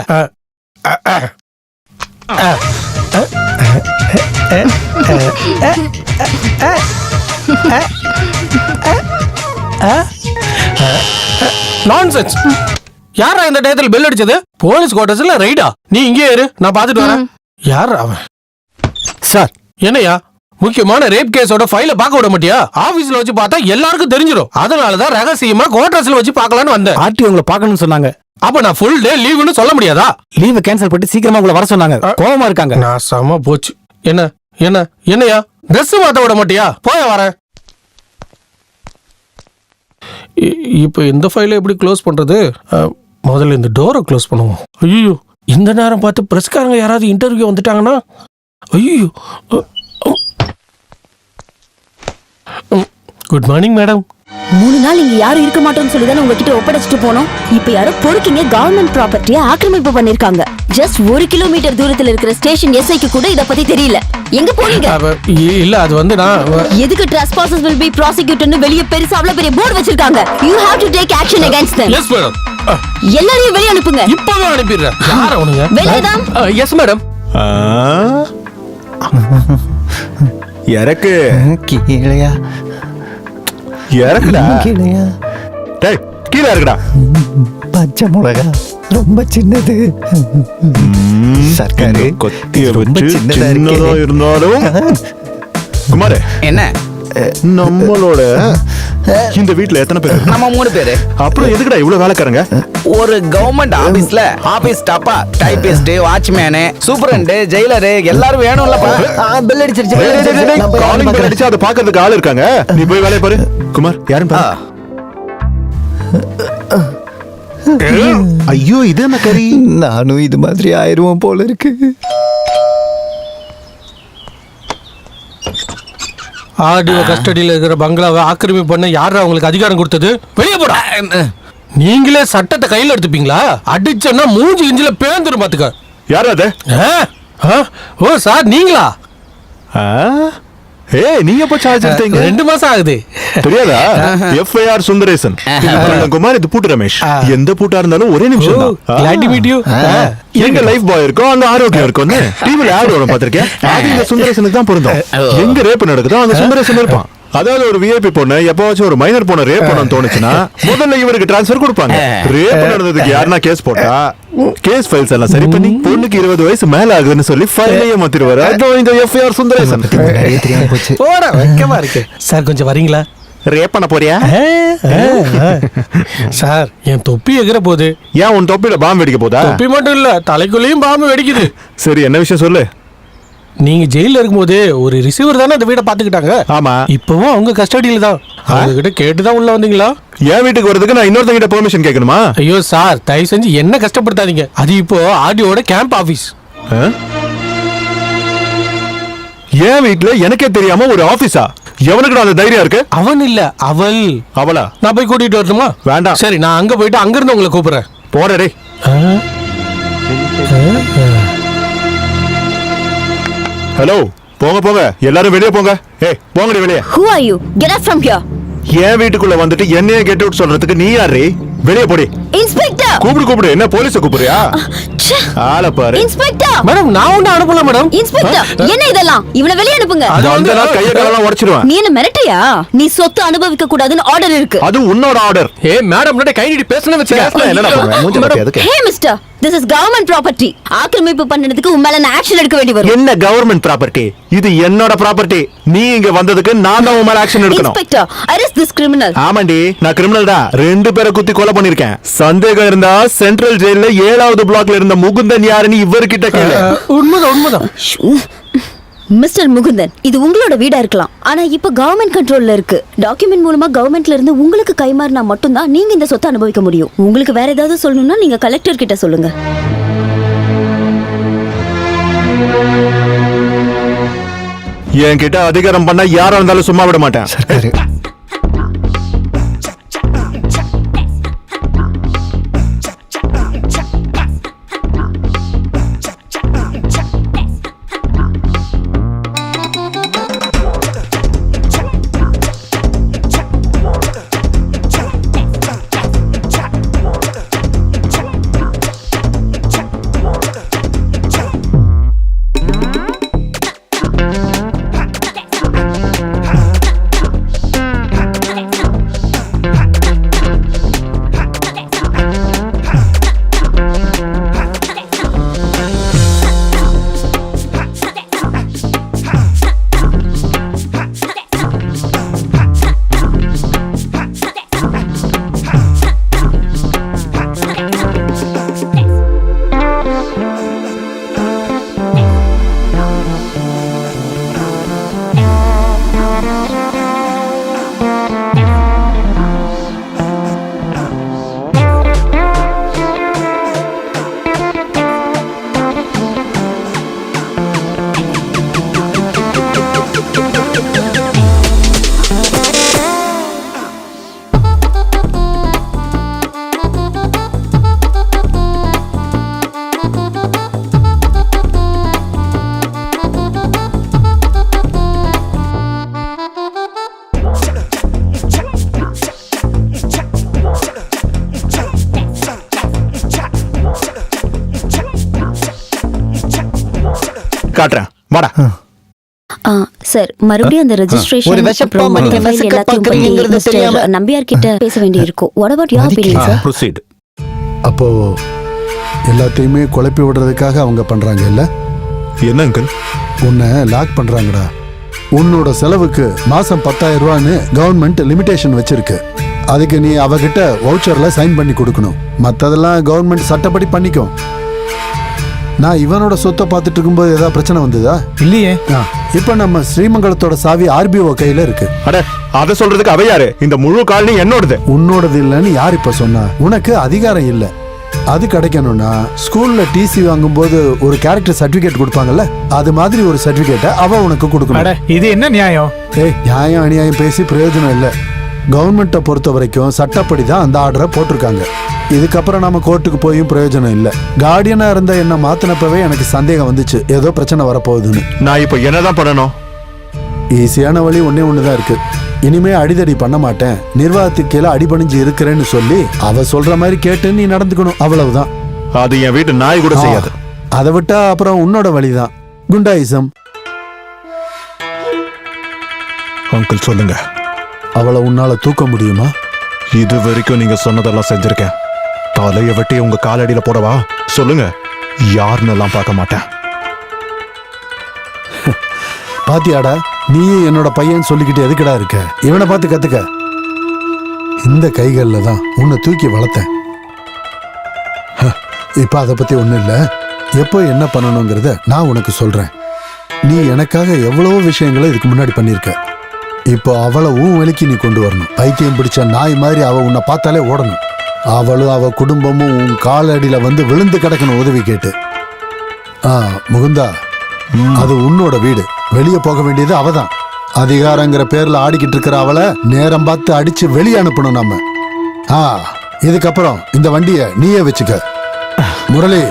நான்சென்ஸ். யாரா இந்த டயத்துல பெல் அடிச்சது? போலீஸ் குவார்டர்ஸ்ல ரைடா? நீ இங்கே இரு, நான் பாத்துட்டு வரேன். யார் அவன்? சார், என்னையா முக்கியமான ரேப் கேஸோட ஃபைல பார்க்க விட மாட்டியா? ஆபீஸ்ல வச்சு பார்த்தா எல்லாருக்கும் தெரிஞ்சிடும். அதனாலதான் ரகசியமா குவார்டர்ஸ்ல வச்சு பார்க்கலான்னு வந்தேன். ஆர்டி உங்களை பார்க்கணும்னு சொன்னாங்க. அப்ப நான் ஃபுல் டே லீவுன்னு சொல்ல முடியாதா? லீவை கேன்சல் பண்ணிட்டு சீக்கிரமா உங்களை வர சொன்னாங்க. கோவமா இருக்காங்க. நான் சம போச்சு. என்ன என்ன என்னையா ட்ரெஸ் மாத்த விட மாட்டியா? போய வரேன். இப்போ இந்த ஃபைலை எப்படி க்ளோஸ் பண்றது? முதல்ல இந்த டோரை க்ளோஸ் பண்ணுவோம். ஐயோ, இந்த நேரம் பார்த்து பிரஸ்காரங்க யாராவது இன்டர்வியூ வந்துட்டாங்கன்னா, ஐயோ. Good morning madam. 3 நாள் இங்க யாரும் இருக்க மாட்டோம்னு சொல்லி தானே உங்ககிட்ட ஒப்படைச்சிட்டு போனோம். இப்ப யாரோ பொறுக்கிங்க கவர்மெண்ட் ப்ராப்பர்ட்டியை ஆக்கிரமிப்பு பண்ணிருக்காங்க. ஜஸ்ட் 1 கிலோமீட்டர் தூரத்துல இருக்கிற ஸ்டேஷன் எஸ்ஐக்கு கூட இத பத்தி தெரியல. எங்க போனீங்க? இல்ல, அது வந்து நான் எதுக்கு trespassers will be prosecuted வெளிய பெருசா அவ்வளவு பெரிய போர்டு வச்சிருக்காங்க. You have to take action against them. Yes madam. எல்லாரையும் வெளிய அனுப்புங்க. இப்பவே அனுப்பிடுறேன். யார் அவனுங்க? வெளியதான். Yes madam. இறக்கு கீழையா இறக்குடா. கீழையா டேய், கீழே இருக்குடா. பச்சை மிளகா ரொம்ப சின்னது. சர்க்காரு கொத்திய ரொம்ப வச்சு சின்னதா சின்னதா இருக்கே. இருந்தாலும் குமாரே, என்ன நம்மளோட இந்த வீட்ல எத்தனை பேர்? நம்ம 3 பேரு. அப்புறம் எதுக்குடா இவ்வளவு வேலைக்காரங்க? ஒரு கவர்மெண்ட் ஆபீஸ்ல ஆபீஸ் ஸ்டாப்பா டைபிஸ்ட், வாட்ச்மேனு, சூப்பரண்ட், ஜெயிலர் எல்லாரும் வேணும்லப்பா. பெல் அடிச்சிருச்சு. டேய், டேய், டேய், டேய், calling bell அடிச்சா அதை பார்க்கறதுக்கு ஆள் இருக்காங்க. நீ போய் வேலையை பாரு. குமார், யாருன்னு பாரு. ஐயோ, இது என்ன கறி? நானும் இது மாதிரி ஆயிருவோம் போல இருக்கு. ஆர்டிஓ கஸ்டடியில் இருக்கிற பங்களாவை ஆக்கிரமிப்பு பண்ண யாரா உங்களுக்கு அதிகாரம் கொடுத்தது? வெளியே போடா. நீங்களே சட்டத்தை கையில் எடுத்துப்பீங்களா? அடிச்சோன்னா மூஞ்சி இஞ்சில பேந்துரும் பாத்துக்க. யார் அது? ஓ சார், நீங்களா? ஏய், நீ எப்ப சார்ஜ் எடுத்தீங்க? 2 மாசம் ஆகுது. தெரியாதா? FIR சுந்தரேசன். குமார், இது பூட்டு ரமேஷ். எந்த பூட்டா இருந்தாலும் ஒரே நிமிஷம் தான். Glad to meet you. எங்க லைஃப் பாய் இருக்கும் அங்க ஆரோக்கியம் இருக்கும்னு டிவில ஆட் வரும் பாத்திருக்கேன். அது இந்த சுந்தரேசனுக்கு தான் பொருந்தும். எங்க ரேப் நடக்குதோ அங்க சுந்தரேசன் இருப்பான். அதாவது ஒரு விஐபி பொண்ணு எப்பவாச்சும் ஒரு மைனர் பொண்ணு ரேப் பண்ணணும்னு தோணுச்சுன்னா முதல்ல இவருக்கு டிரான்ஸ்ஃபர் கொடுப்பாங்க. ரேப் நடந்ததுக்கு யாருன்னா கேஸ் போட்டா கேஸ் ஃபைல்ஸ் எல்லாம் சரி பண்ணி பொண்ணுக்கு 20 வயசு மேல ஆகுதுன்னு சொல்லி ஃபைலையே மாத்திடுவாரு. அதுவும் இந்த FIR சுந்தரேசன். தெரியாம போச்சு. போடா, வெக்கமா இருக்கு. சார், கொஞ்சம் வரீங்களா? ரேப் பண்ண போறியா? சார், என் தொப்பி எகிற போகுது. ஏன் உன் தொப்பில பாம்பு வெடிக்க போதா? தொப்பி மட்டும் இல்ல, தலைக்குள்ளேயும் பாம்பு வெடிக்குது. சரி, என்ன விஷயம் சொல்லு. நீங்க ஜெயில இருக்கும்போது ஒரு ரிசீவர் தானே இந்த வீட்டை பாத்துக்கிட்டாங்க. ஆமா. இப்பவும் அவங்க கஸ்டடியில தான். அவங்க கிட்ட கேட்டுதான் உள்ள வந்தீங்களா? என் வீட்டுக்கு வரதுக்கு நான் இன்னொருத்தங்கிட்ட பெர்மிஷன் கேட்கணுமா? ஐயோ சார், தயவு செஞ்சு என்ன கஷ்டப்படுத்தாதீங்க. அது இப்போ ஆர்டிஓட கேம்ப் ஆபீஸ். என் வீட்டுல எனக்கே தெரியாம ஒரு ஆபீஸா? எவனுக்கு அந்த தைரியம் இருக்கு? அவன் இல்ல, அவள். அவளா? நான் போய் கூட்டிட்டு வரட்டுமா? வேண்டாம். சரி, நான் அங்க போயிட்டு அங்க இருந்து உங்களை கூப்பிடுறேன். போறே. ஹலோ, போங்க போங்க, எல்லாரும் வெளியே போங்க. ஏய், போங்கடி வெளியே. Who are you? Get out from here. என் வீட்டுக்குள்ள வந்துட்டு என்னைய கெட் அவுட் சொல்றதுக்கு நீ யாரு? வெளியே போடி. இன்ஸ்பெக்டர். கூப்பிடு. என்ன போலீஸ கூப்பிடுறியா? ஆள பாரு. இன்ஸ்பெக்டர். மேடம், நான் ஒண்ணு அனுப்பல மேடம். இன்ஸ்பெக்டர், என்ன இதெல்லாம்? இவனை வெளிய அனுப்புங்க. அது வந்து நான் கைய காலெல்லாம் உடைச்சிடுவேன். நீ என்ன மிரட்டியா? நீ சொத்து அனுபவிக்க கூடாதுன்னு ஆர்டர் இருக்கு. அது உன்னோட ஆர்டர். மேடம் முன்னாடி கை நீட்டி பேசணும் வச்சுக்க. என்னடா பண்ணுவ? மூஞ்ச பாத்தியா அதுக்கு? ஹே mister, this is government property. ஆக்கிரமிப்பு பண்ணதுக்கு உன் மேல நான் ஆக்ஷன் எடுக்க வேண்டி வரும். என்ன கவர்மெண்ட் ப்ராப்பர்ட்டி? இது என்னோட ப்ராப்பர்ட்டி. நீ இங்க வந்ததுக்கு நான் தான் உன் மேல ஆக்ஷன் எடுக்கணும். Inspector, arrest this criminal. ஆமாண்டி, நான் கிரிமினல் தான். 2 பேரை குத்தி கொலை பண்ணிருக்கேன். சந்தேகம் இருந்தா சென்ட்ரல் ஜெயில்ல 7வது பிளாக்ல இருந்த முகுந்தன் யாருன்னு இவர்கிட்ட கேளு. உண்மைதான். மிஸ்டர் முகுந்தன், இது உங்களோட வீடா இருக்கலாம். ஆனா இப்ப கவர்மெண்ட் கண்ட்ரோல்ல இருக்கு. டாக்குமெண்ட் மூலமா கவர்மெண்ட்ல இருந்து உங்களுக்கு கைமாறினா மட்டும்தான் நீங்க இந்த சொத்தை அனுபவிக்க முடியும். உங்களுக்கு வேற ஏதாவது சொல்லணும்னா நீங்க கலெக்டர் கிட்ட சொல்லுங்க. என்கிட்ட அதிகாரம் பண்ணா யாரா இருந்தாலும் சும்மா விட மாட்டேன். சர்க்காரு காட்டுறேன் வாடா. சார் மறுபடியும் அந்த ஒரு ரெஜிஸ்ட்ரேஷன் விஷப்பாம்பு நீங்க விசக்க பார்க்கறீங்கிறது தெரியாம நம்பியார் கிட்ட பேச வேண்டியிருக்கும். What about your opinion sir? Proceed. அப்போ எல்லாத்தையுமே குழப்பி விடுறதுக்காக அவங்க பண்றாங்க இல்ல? என்ன அங்கிள்? உன்னை லாக் பண்றாங்கடா. உன்னோட செலவுக்கு மாசம் 10,000 ரூபான்னு கவர்மெண்ட் லிமிடேஷன் வச்சிருக்கு. அதுக்கு நீ அவகிட்ட வவுச்சர்ல சைன் பண்ணி கொடுக்கணும். மத்ததெல்லாம் கவர்மெண்ட் சட்டப்படி பண்ணிக்கும். நான் இவனோட சொத்தை பார்த்துட்டு இருக்கும்போது ஏதாவது பிரச்சனை வந்ததா? இல்லையே. இப்ப நம்ம ஸ்ரீமங்கலத்தோட சாவி RBO கையில இருக்கு. அட அத சொல்றதுக்கு அவ யாரு? இந்த முழு காலனி என்னோடது. உன்னோடது இல்லைன்னு யார் இப்ப சொன்னா? உனக்கு அதிகாரம் இல்ல. அது கிடைக்கணும்னா ஸ்கூல்ல டிசி வாங்கும்போது ஒரு கேரக்டர் சர்டிபிகேட் கொடுப்பாங்கல்ல, அது மாதிரி ஒரு சர்டிபிகேட்டை அவ உனக்கு கொடுக்கணும். இது என்ன நியாயம்? நியாயம் அநியாயம் பேசி பிரயோஜனம் இல்ல. கவர்மெண்ட்டை பொறுத்த வரைக்கும் சட்டப்படி தான் அந்த ஆர்டரை போட்டிருக்காங்க. இதுக்கப்புறம் நாம கோர்ட்டுக்கு போயும் பிரயோஜனம் இல்ல. கார்டியனா இருந்த என்ன மாத்தினப்பவே எனக்கு சந்தேகம் வந்துச்சு, ஏதோ பிரச்சனை வரப்போகுதுன்னு. நான் இப்ப என்னதான் பண்ணணும்? ஈஸியான வழி ஒன்னே ஒண்ணுதான் இருக்கு. இனிமே அடிதடி பண்ண மாட்டேன், நிர்வாகத்துக்கு கீழே அடிபணிஞ்சு இருக்கிறேன்னு சொல்லி அவ சொல்ற மாதிரி கேட்டு நீ நடந்துக்கணும், அவ்வளவுதான். அது என் வீட்டு நாய் கூட செய்யாது. அதை விட்டா அப்புறம் உன்னோட வழிதான் குண்டாயிசம். அங்கிள் சொல்லுங்க, அவளை உன்னால தூக்க முடியுமா? இது வரைக்கும் நீங்க சொன்னதெல்லாம் செஞ்சிருக்கேன். தலையை வெட்டி உங்க காலடியில போடவா? சொல்லுங்க, யாருன்னெல்லாம் பார்க்க மாட்டேன். பாத்தியாடா, நீயும் என்னோட பையன் சொல்லிக்கிட்டு எதுக்கடா இருக்க? இவனை பார்த்து கத்துக்க. இந்த கைகள்ல தான் உன்னை தூக்கி வளர்த்தேன். இப்ப அதை பத்தி ஒண்ணும் இல்ல. எப்போ என்ன பண்ணணுங்கிறத நான் உனக்கு சொல்றேன். நீ எனக்காக எவ்வளவோ விஷயங்களை இதுக்கு முன்னாடி பண்ணிருக்க. இப்போ அவளை உன் வழிக்கு நீ கொண்டு வரணும். பைத்தியம் பிடிச்ச நாய் மாதிரி அவ உன்னை பார்த்தாலே ஓடணும். அவளும் அவ குடும்பமும் உன் காலடியில வந்து விழுந்து கிடக்கணும் உதவி கேட்டு. முகுந்தா, அது உன்னோட வீடு. வெளியே போக வேண்டியது அவதான். அதிகாரங்கிற பேர்ல ஆடிக்கிட்டு இருக்கிற அவளை நேரம் பார்த்து அடிச்சு வெளியே அனுப்பணும் நம்ம. இதுக்கப்புறம் இந்த வண்டிய நீயே வச்சுக்க. முரளி,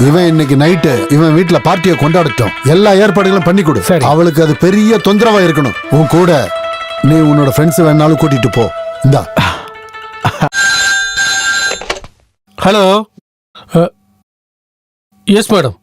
இவன் இன்னைக்கு நைட்டு இவன் வீட்டுல பார்ட்டியை கொண்டாடட்டும். எல்லா ஏற்பாடுகளும் பண்ணி கொடு. அவளுக்கு அது பெரிய தொந்தரவா இருக்கணும். உன் கூட நீ உன்னோட ஃப்ரெண்ட்ஸ் வேணாலும் கூட்டிட்டு போ. இந்தா. Hello. Yes madam.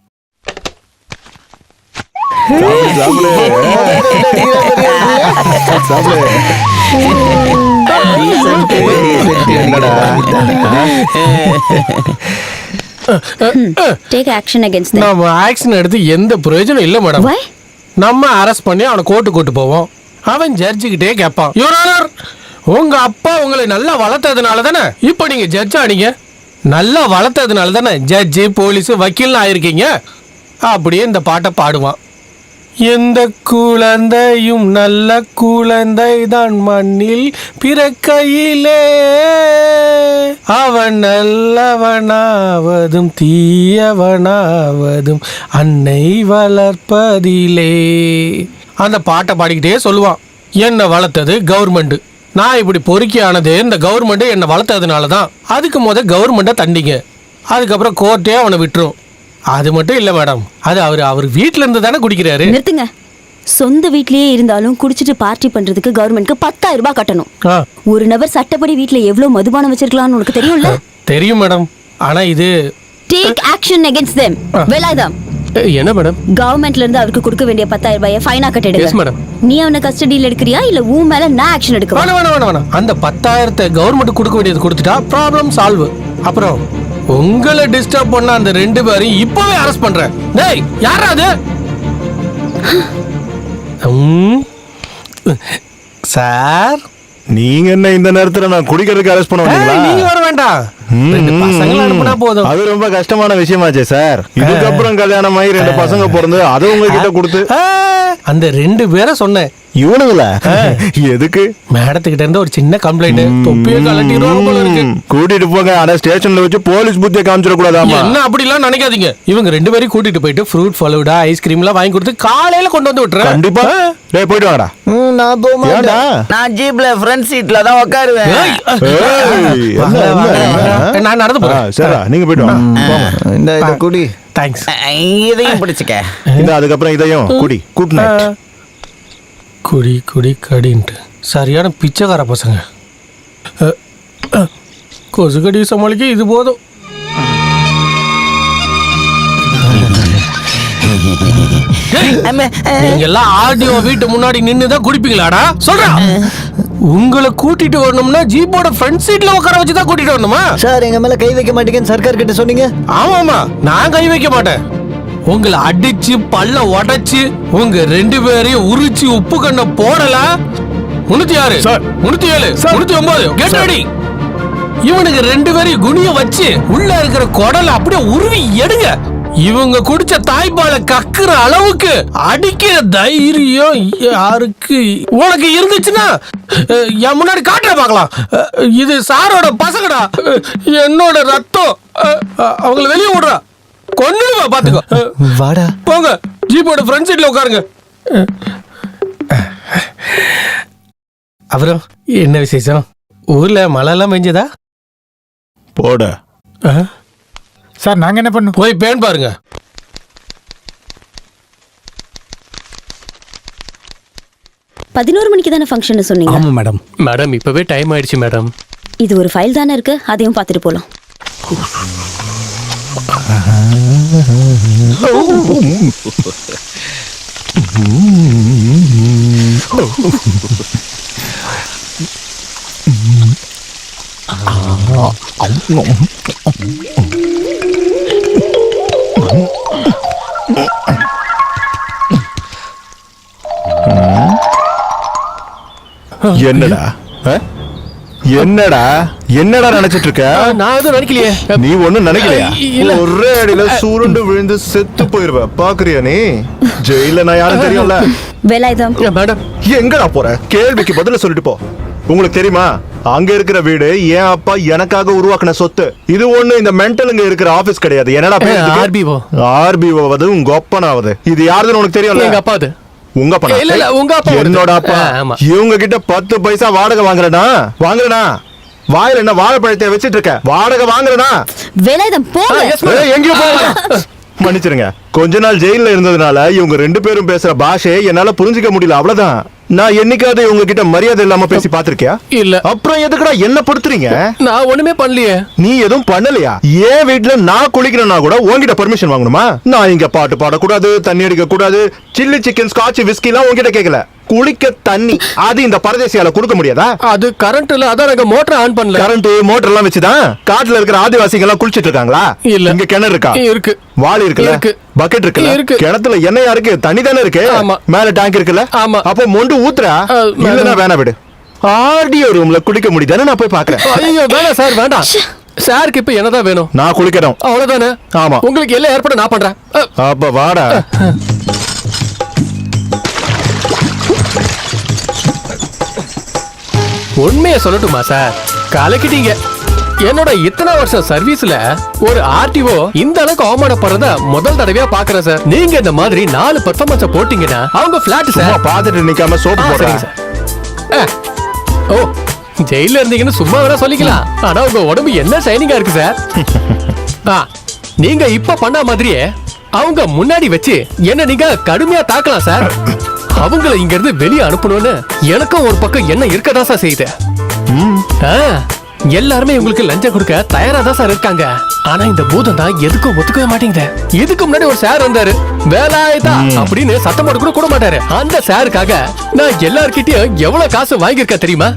Take action against them. நம்ம ஆக்ஷன் எடுத்து எந்த பிரயோஜனம் இல்ல மேடம். Why? நம்ம அரெஸ்ட் பண்ணி அவனை கோர்ட்டு கூட்டு போவோம். அவன் ஜட்ஜுக்கிட்டே கேட்பான், யுவர் ஆனர், உங்க அப்பா உங்களை நல்லா வளர்த்ததுனால தானே இப்போ நீங்க ஜட்ஜ் ஆனீங்க. நல்லா வளர்த்ததுனால தானே ஜட்ஜு போலீஸ் வக்கீல்னு ஆயிருக்கீங்க. அப்படியே இந்த பாட்டை பாடுவான். எந்த குழந்தையும் நல்ல குழந்தை தான் மண்ணில் பிறக்கையிலே, அவன் நல்லவனாவதும் தீயவனாவதும் அன்னை வளர்ப்பதிலே. அந்த பாட்டை பாடிக்கிட்டே சொல்லுவான். என்னை வளர்த்தது கவர்மெண்ட். நான் இப்படி பொறுக்கி ஆனது இந்த கவர்மெண்ட் என்னை வளர்த்ததுனால தான். அதுக்கு கவர்மெண்ட்டை தண்டிங்க, அதுக்கப்புறம் கோர்ட்டே அவனை விட்டுரும். அது மட்டும் இல்ல மேடம், அது அவர் வீட்ல இருந்து தானே குடிக்கிறாரு. நிறுத்துங்க. சொந்த வீட்லயே இருந்தாலும் குடிச்சிட்டு பார்ட்டி பண்றதுக்கு கவர்மெண்ட்க்கு 10,000 ரூபாய் கட்டணும். ஒரு நபர் சட்டப்படி வீட்ல எவ்வளவு மதுபானம் வச்சிருக்கலாம்னு உனக்கு தெரியும்ல? தெரியும் மேடம். ஆனா இது take action against them. Velayudham, என்ன மேடம்? கவர்மெண்ட்ல இருந்து அவருக்கு கொடுக்க வேண்டிய 10,000 ரூபாயை ஃபைனா கட்டிடுங்க. Yes madam. நீ அவனை கஸ்டடியில எடுக்கறியா இல்ல உன் மேல நான் ஆக்ஷன் எடுக்கவா? வேணாம். அந்த 10,000 கவர்மெண்ட் கொடுக்க வேண்டியது கொடுத்துட்டா ப்ராப்ளம் சால்வ். அப்புறம் உங்களை டிஸ்டர்ப் பண்ண அந்த 2 பேரையும் இப்பவே அரெஸ்ட் பண்றேன். டேய், யாரா அது? சார், நீங்க என்ன இந்த நேரத்துல நான் குடிக்கிறதுக்கு அரெஸ்ட் பண்ண வந்தீங்களா? நீங்க வர வேண்டாம். 2 பசங்களை அனுப்புனா போதும். அது ரொம்ப கஷ்டமான விஷயமாச்சே சார். இதுக்கப்புறம் கல்யாணம் ஆகி 2 பசங்க பிறந்து அதை உங்ககிட்ட கொடுத்து அந்த 2 பேரை சொன்னேன். இவனுங்களா? எதுக்கு? மேடத்துக்கிட்ட இருந்து ஒரு சின்ன கம்ப்ளைண்ட். தொப்பியை கலட்டிடுவாங்க போல இருக்கு. கூட்டிட்டு போங்க. ஆனா ஸ்டேஷன்ல வச்சு போலீஸ் புத்தியை காமிச்சிட கூடாதாமா? என்ன அப்படிலாம் நினைக்காதீங்க. இவங்க 2 பேரையும் கூட்டிட்டு போயிட்டு ஃப்ரூட் ஃபலூடா ஐஸ்கிரீம் எல்லாம் வாங்கி கொடுத்து காலையில கொண்டு வந்து விட்டுறேன். கண்டிப்பா. டேய், போயிட்டு வாடா. நான் போக மாட்டேன். நான் ஜீப்ல ஃப்ரண்ட் சீட்ல தான் உட்காருவேன். நான் நடந்து போறேன். சரிடா, நீங்க போயிட்டு வாங்க. இந்த குடி. தேங்க்ஸ். இதையும் பிடிச்சுக்க. இந்த அதுக்கப்புறம் இதையும் குடி. Good night. குடி கடின்ட்டு சரியான பிச்சைக்கார பசங்க. கொசுக்கடி சமாளிக்க இது போதும். நீங்க எல்லாம் ஆடியோ வீட்டு முன்னாடி நின்னுதான் குடிப்பீங்களாடா? சொல்றா. உங்களை கூட்டிட்டு வரணும்னா ஜீப்போட ஃப்ரண்ட் சீட்ல உட்கார வச்சு தான் கூட்டிட்டு வரணுமா? சார் எங்க மேல கை வைக்க மாட்டீங்கன்னு சர்க்கார் கிட்ட சொன்னீங்க. ஆமாமா, நான் கை வைக்க மாட்டேன். உங்களை அடிச்சு பல்ல உடைச்சு உங்க 2 பேரையும் உரிச்சு உப்பு கண்ண போடல. 96 97 99 கெட் ரெடி. இவனுக்கு 2 பேரையும் குனிய வச்சு உள்ள இருக்கிற குடல அப்படியே உருவி எடுங்க. இவங்க குடிச்ச தாய்ப்பாலை கக்குற அளவுக்கு அடிக்கிற தைரியம் யாருக்கு உனக்கு இருந்துச்சுன்னா என் முன்னாடி காட்டுற பார்க்கலாம். இது சாரோட பசங்கடா, என்னோட ரத்தம். அவங்கள வெளியே விடுறா, கொன்னுடுவா பாத்துக்கோ. வாடா போங்க, ஜீப்போட ஃப்ரண்ட் சீட்ல உட்காருங்க. அப்புறம் என்ன விசேஷம்? ஊர்ல மழை எல்லாம் பெஞ்சதா? போட சார் நாங்க என்ன பண்ணோம்? போய் பேன் பாருங்க. மணிக்கு தானே ஃபங்க்ஷன் சொன்னீங்க? ஆமா மேடம். மேடம் இப்பவே டைம் ஆயிடுச்சு மேடம். இது ஒரு ஃபைல் தானே இருக்கு, அதையும் பார்த்துட்டு போலாம். என்னடா என்னடா என்னடா நினைச்சிட்டு இருக்க? நான் எதுவும் நினைக்கலையே. நீ ஒண்ணும் நினைக்கலையா? இல்ல. ஒரே அடியில சுருண்டு விழுந்து செத்து போயிருவ. பாக்குறியா நீ? ஜெயில நான் யாரும் தெரியும்ல. வேலாயுதம் மேடம் எங்கடா போற? கேள்விக்கு பதில சொல்லிட்டு போ. உங்களுக்கு தெரியுமா, அங்க இருக்கிற வீடு என் அப்பா எனக்காக உருவாக்குன சொத்து. இது ஒண்ணு இந்த மென்டலுங்க இருக்கிற ஆபீஸ் கிடையாது. என்னடா RBO. ஆர்பிஓ வது உங்க அப்பனாவது. இது யாருன்னு உனக்கு தெரியும்ல? எங்க அப்பா அது. உங்க அப்பா? இல்ல இல்ல, உங்க அப்பா. என்னோட அப்பா. ஆமா. இவங்க கிட்ட 10 பைசா வாடகை வாங்குறனா? வாயில என்ன வாழைப்பழத்தை வச்சிட்டு இருக்க? வாடகை வாங்குறனா? வேலாயுதம் போங்க. எங்கேயும் போக. மன்னிச்சிருங்க, கொஞ்ச நாள் ஜெயில இருந்ததுனால இவங்க 2 பேரும் பேசுற பாஷை என்னால புரிஞ்சுக்க முடியல, அவ்வளவுதான். நான் என்னைக்காவது இவங்க கிட்ட மரியாதை இல்லாம பேசி பாத்திருக்கியா? இல்ல. அப்புறம் எதுக்குடா என்ன படுத்துறீங்க? நான் ஒண்ணுமே பண்ணலையே. நீ எதுவும் பண்ணலையா? ஏன் வீட்டுல நான் குளிக்கிறேன்னா கூட உன்கிட்ட பெர்மிஷன் வாங்கணுமா? நான் இங்க பாட்டு பாடக்கூடாது, தண்ணி அடிக்க கூடாது, சில்லி சிக்கன் ஸ்காட்ச் விஸ்கி எல்லாம் உன்கிட்ட கேட்கல. குளிக்க தண்ணி அது இந்த பரதேசியால கொடுக்க முடியாதா? அது கரண்ட்ல, அதான் நாங்க மோட்டர் ஆன் பண்ணல. கரண்ட் மோட்டர் எல்லாம் வச்சுதான் காட்டுல இருக்கிற ஆதிவாசிகள் எல்லாம் குளிச்சிட்டு இருக்காங்களா? இல்ல. இங்க கிணறு இருக்கா? இருக்கு. வாளி இருக்குல்ல? இருக்கு. பக்கெட் இருக்குல்ல? இருக்கு. கிணத்துல எண்ணெயா இருக்கு, தண்ணி தானே இருக்கு. ஆமா. மேல டேங்க் இருக்குல்ல? ஆமா. அப்போ மொண்டு ஊத்துறா? இல்லனா வேணா விடு. ஆர்டிஓ ரூம்ல குளிக்க முடியுதானே? நான் போய் பாக்குறேன். ஐயோ வேணாம் சார், வேண்டாம். சாருக்கு இப்ப என்னதான் வேணும்? நான் குளிக்கிறோம், அவ்வளவுதானே? ஆமா. உங்களுக்கு எல்லாம் ஏற்பாடு நான் பண்றேன். அப்ப வாடா. உண்மையை சொல்லட்டுமா சார், கலக்கிட்டீங்க. என்னோட இத்தனை வருஷம் சர்வீஸ்ல ஒரு ஆர்டிஓ இந்த அளவுக்கு அவமானப்படுறத முதல் தடவையா பாக்குறேன் சார். நீங்க இந்த மாதிரி 4 பெர்ஃபார்மன்ஸ் போட்டீங்கன்னா அவங்க பிளாட் சார். பாத்துட்டு நிக்காம சோப்பு போடுறீங்க சார். ஓ, ஜெயில இருந்தீங்கன்னு சும்மா வேணா சொல்லிக்கலாம். ஆனா உங்க உடம்பு என்ன ஷைனிங்கா இருக்கு சார். நீங்க இப்ப பண்ண மாதிரியே அவங்க முன்னாடி வச்சு என்ன நீங்க கடுமையா தாக்கலாம் சார். அவங்கள இங்க இருந்து வெளியே அனுப்பணும்னு எனக்கும் ஒரு பக்கம் என்ன இருக்கதான் சார் செய்யுது. எல்லாருமே உங்களுக்கு லஞ்சம் கொடுக்க தயாரா தான் சார் இருக்காங்க. ஆனா இந்த பூதம் தான் எதுக்கும் ஒத்துக்கவே மாட்டேங்குது. இதுக்கு முன்னாடி ஒரு சார் வந்தாரு, வேலாயுதா அப்படின்னு சத்தம் போட்டு கூட மாட்டாரு. அந்த சாருக்காக நான் எல்லார்கிட்டயும் எவ்வளவு காசு வாங்கியிருக்கேன் தெரியுமா?